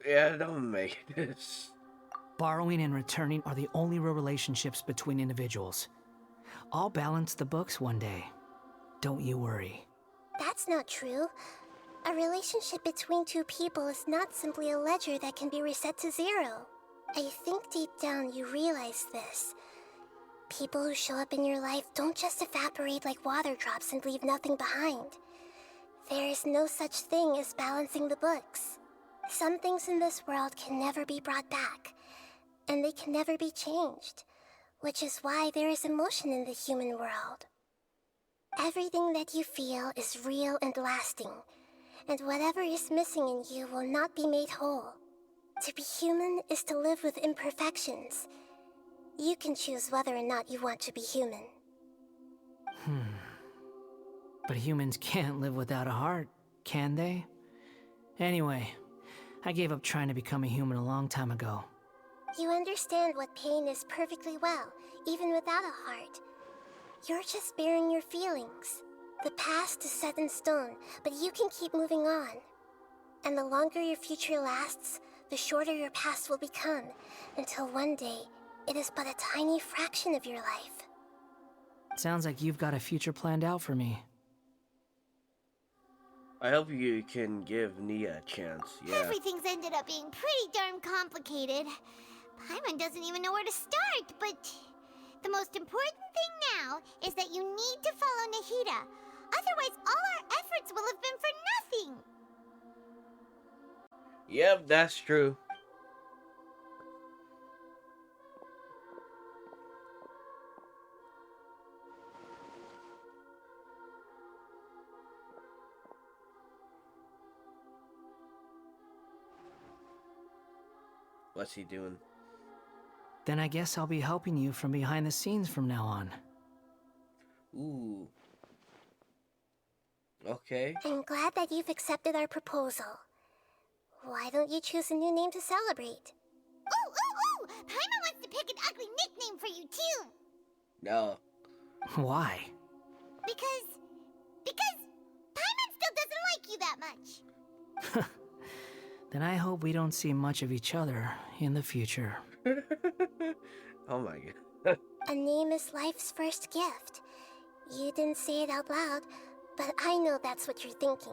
Yeah, don't make this. Borrowing and returning are the only real relationships between individuals. I'll balance the books one day. Don't you worry. That's not true. A relationship between two people is not simply a ledger that can be reset to zero. I think deep down you realize this. People who show up in your life don't just evaporate like water drops and leave nothing behind. There is no such thing as balancing the books. Some things in this world can never be brought back, and they can never be changed, which is why there is emotion in the human world. Everything that you feel is real and lasting, and whatever is missing in you will not be made whole. To be human is to live with imperfections. You can choose whether or not you want to be human. But humans can't live without a heart, can they? Anyway, I gave up trying to become a human a long time ago. You understand what pain is perfectly well, even without a heart. You're just bearing your feelings. The past is set in stone, but you can keep moving on. And the longer your future lasts, the shorter your past will become, until one day, it is but a tiny fraction of your life. Sounds like you've got a future planned out for me. I hope you can give Nia a chance. Yeah. Everything's ended up being pretty darn complicated. Paimon doesn't even know where to start, but the most important thing now is that you need to follow Nahida. Otherwise, all our efforts will have been for nothing. Yep, that's true. What's he doing? Then I guess I'll be helping you from behind the scenes from now on. Ooh. Okay. I'm glad that you've accepted our proposal. Why don't you choose a new name to celebrate? Ooh! Paimon wants to pick an ugly nickname for you, too! No. Why? Because Paimon still doesn't like you that much. Then I hope we don't see much of each other in the future. Oh my god. A name is life's first gift. You didn't say it out loud, but I know that's what you're thinking.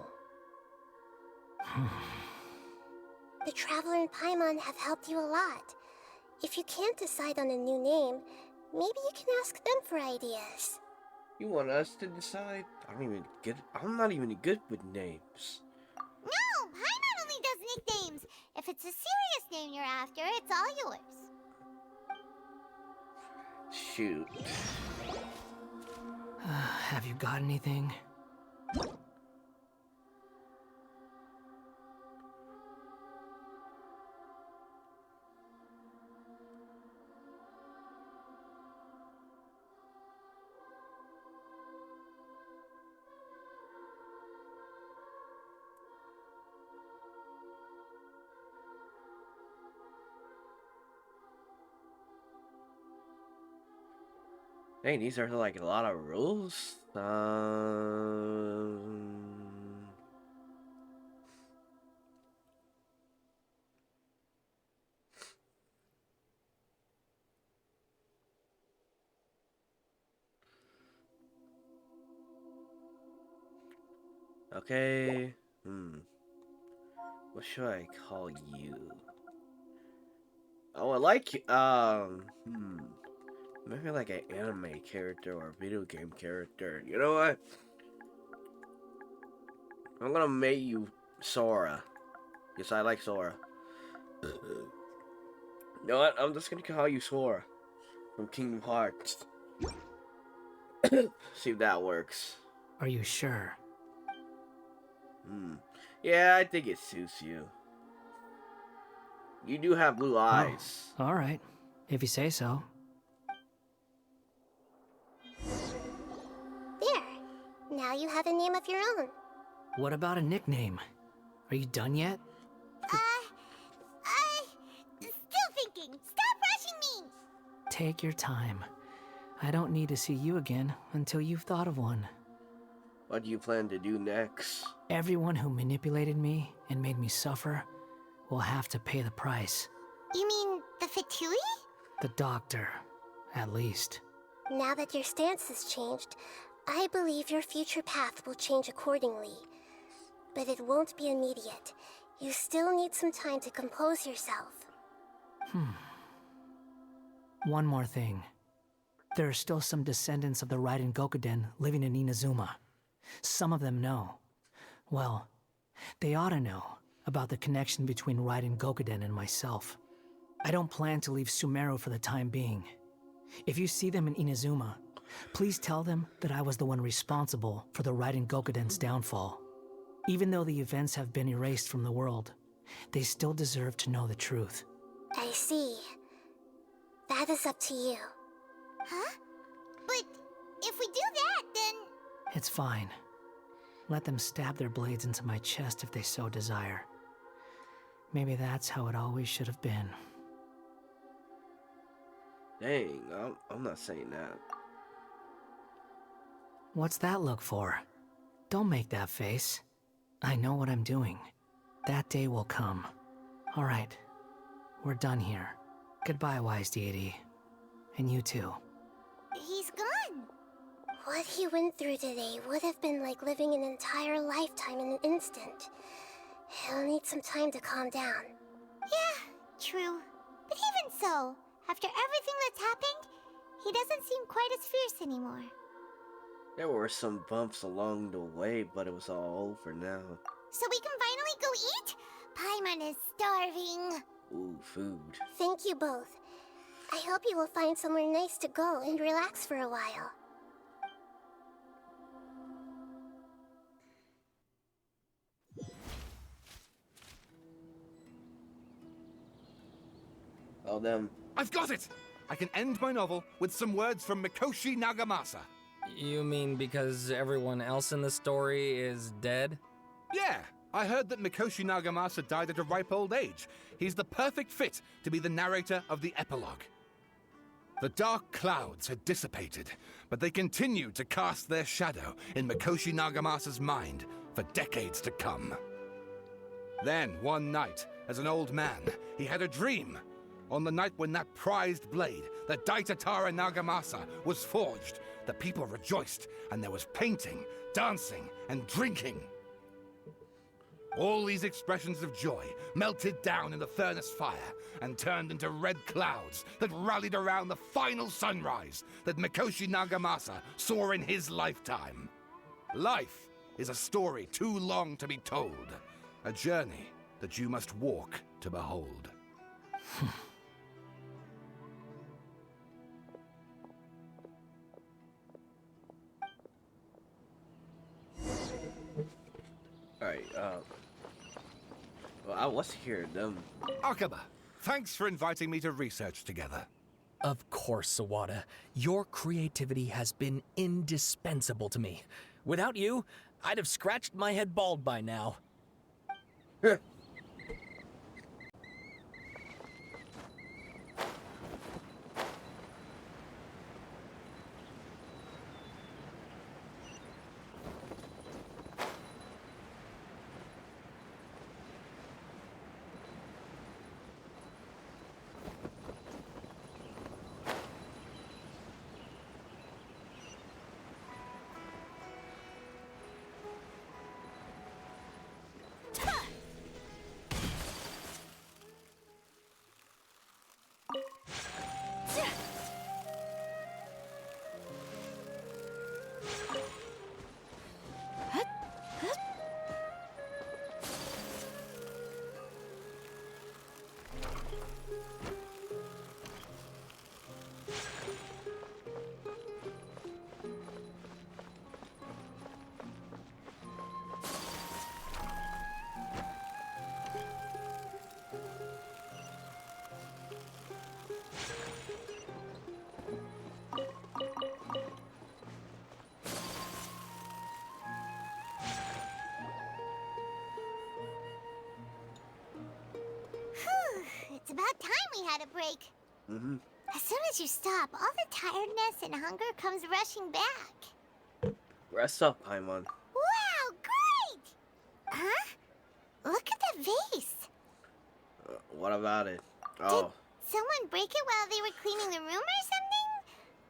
The Traveler and Paimon have helped you a lot. If you can't decide on a new name, maybe you can ask them for ideas. You want us to decide? I'm not even good with names. No, Paimon only does nicknames. If it's a serious name you're after, it's all yours. Shoot. Have you got anything? Hey, these are like a lot of rules. Okay. What should I call you? Oh, I like maybe like an anime character or a video game character. You know what? I'm gonna make you Sora. Yes, I like Sora. You know what? I'm just gonna call you Sora from Kingdom Hearts. See if that works. Are you sure? Yeah, I think it suits you. You do have blue eyes. Oh, all right, if you say so. There. Now you have a name of your own. What about a nickname? Are you done yet? Still thinking. Stop rushing me! Take your time. I don't need to see you again until you've thought of one. What do you plan to do next? Everyone who manipulated me and made me suffer will have to pay the price. You mean the Fatui? The doctor, at least. Now that your stance has changed, I believe your future path will change accordingly. But it won't be immediate. You still need some time to compose yourself. One more thing. There are still some descendants of the Raiden Gokuden living in Inazuma. Some of them know. Well, they ought to know about the connection between Raiden Gokuden and myself. I don't plan to leave Sumeru for the time being. If you see them in Inazuma, please tell them that I was the one responsible for the Raiden Gokuden's downfall. Even though the events have been erased from the world, they still deserve to know the truth. I see. That is up to you. Huh? But if we do that, then... It's fine. Let them stab their blades into my chest if they so desire. Maybe that's how it always should have been. Dang, I'm not saying that. What's that look for? Don't make that face. I know what I'm doing. That day will come. All right. We're done here. Goodbye, wise deity. And you too. He's gone. What he went through today would have been like living an entire lifetime in an instant. He'll need some time to calm down. Yeah, true. But even so, after everything that's happened, he doesn't seem quite as fierce anymore. There were some bumps along the way, but it was all over now. So we can finally go eat? Paimon is starving. Ooh, food. Thank you both. I hope you will find somewhere nice to go and relax for a while. Oh, them. I've got it! I can end my novel with some words from Mikoshi Nagamasa. You mean because everyone else in the story is dead? Yeah, I heard that Mikoshi Nagamasa died at a ripe old age. He's the perfect fit to be the narrator of the epilogue. The dark clouds had dissipated, but they continued to cast their shadow in Mikoshi Nagamasa's mind for decades to come. Then, one night, as an old man, he had a dream. On the night when that prized blade, the Daitatara Nagamasa, was forged, the people rejoiced, and there was painting, dancing, and drinking. All these expressions of joy melted down in the furnace fire and turned into red clouds that rallied around the final sunrise that Mikoshi Nagamasa saw in his lifetime. Life is a story too long to be told, a journey that you must walk to behold. Alright, well, I was here, them. Akaba, thanks for inviting me to research together. Of course, Sawada. Your creativity has been indispensable to me. Without you, I'd have scratched my head bald by now. about time we had a break. Mm-hmm. As soon as you stop, all the tiredness and hunger comes rushing back. Rest up, Paimon. Wow, great! Huh? Look at the vase. What about it? Oh. Did someone break it while they were cleaning the room or something?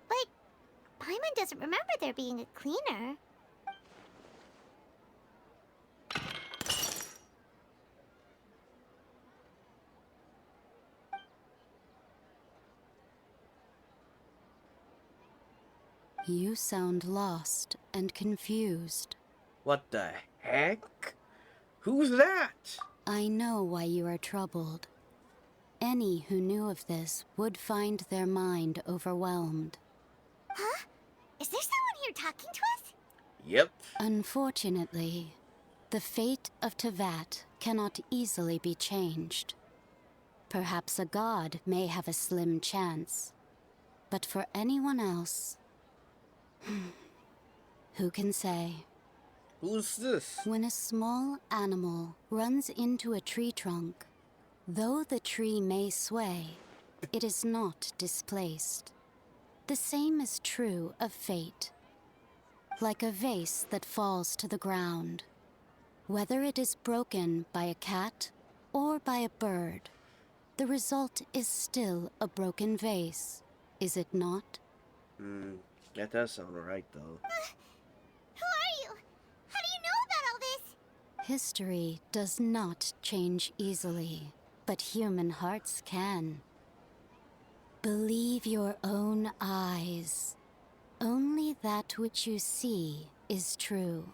But Paimon doesn't remember there being a cleaner. You sound lost and confused. What the heck? Who's that? I know why you are troubled. Any who knew of this would find their mind overwhelmed. Huh? Is there someone here talking to us? Yep. Unfortunately, the fate of Tevat cannot easily be changed. Perhaps a god may have a slim chance. But for anyone else... who can say? Who's this? When a small animal runs into a tree trunk, though the tree may sway, it is not displaced. The same is true of fate. Like a vase that falls to the ground. Whether it is broken by a cat or by a bird, the result is still a broken vase, is it not? That does sound right, though. Who are you? How do you know about all this? History does not change easily, but human hearts can. Believe your own eyes. Only that which you see is true.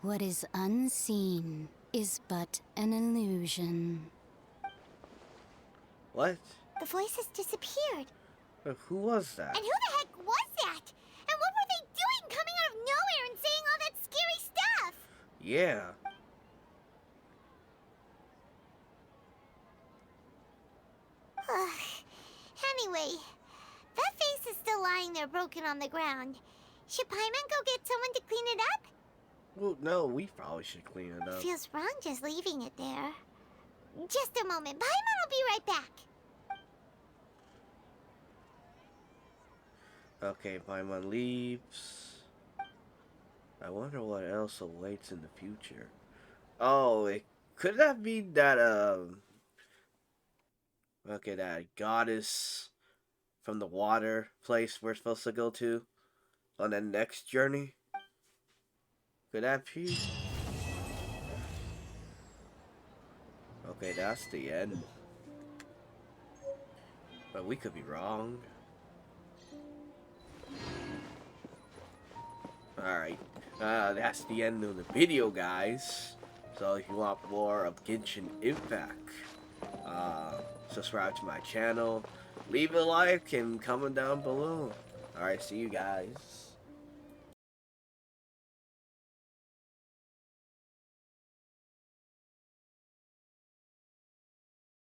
What is unseen is but an illusion. What? The voice has disappeared. Who was that? And who the heck was that? And what were they doing coming out of nowhere and saying all that scary stuff? Yeah. Anyway, that face is still lying there broken on the ground. Should Paimon go get someone to clean it up? Well, no, we probably should clean it up. Feels wrong just leaving it there. Just a moment. Paimon will be right back. Okay, Paimon leaves. I wonder what else awaits in the future. Oh, could that be that, okay, that goddess from the water place we're supposed to go to on the next journey? Could that be? Okay, that's the end. But we could be wrong. Alright, that's the end of the video, guys. So if you want more of Genshin Impact, subscribe to my channel, leave a like, and comment down below. Alright, see you guys.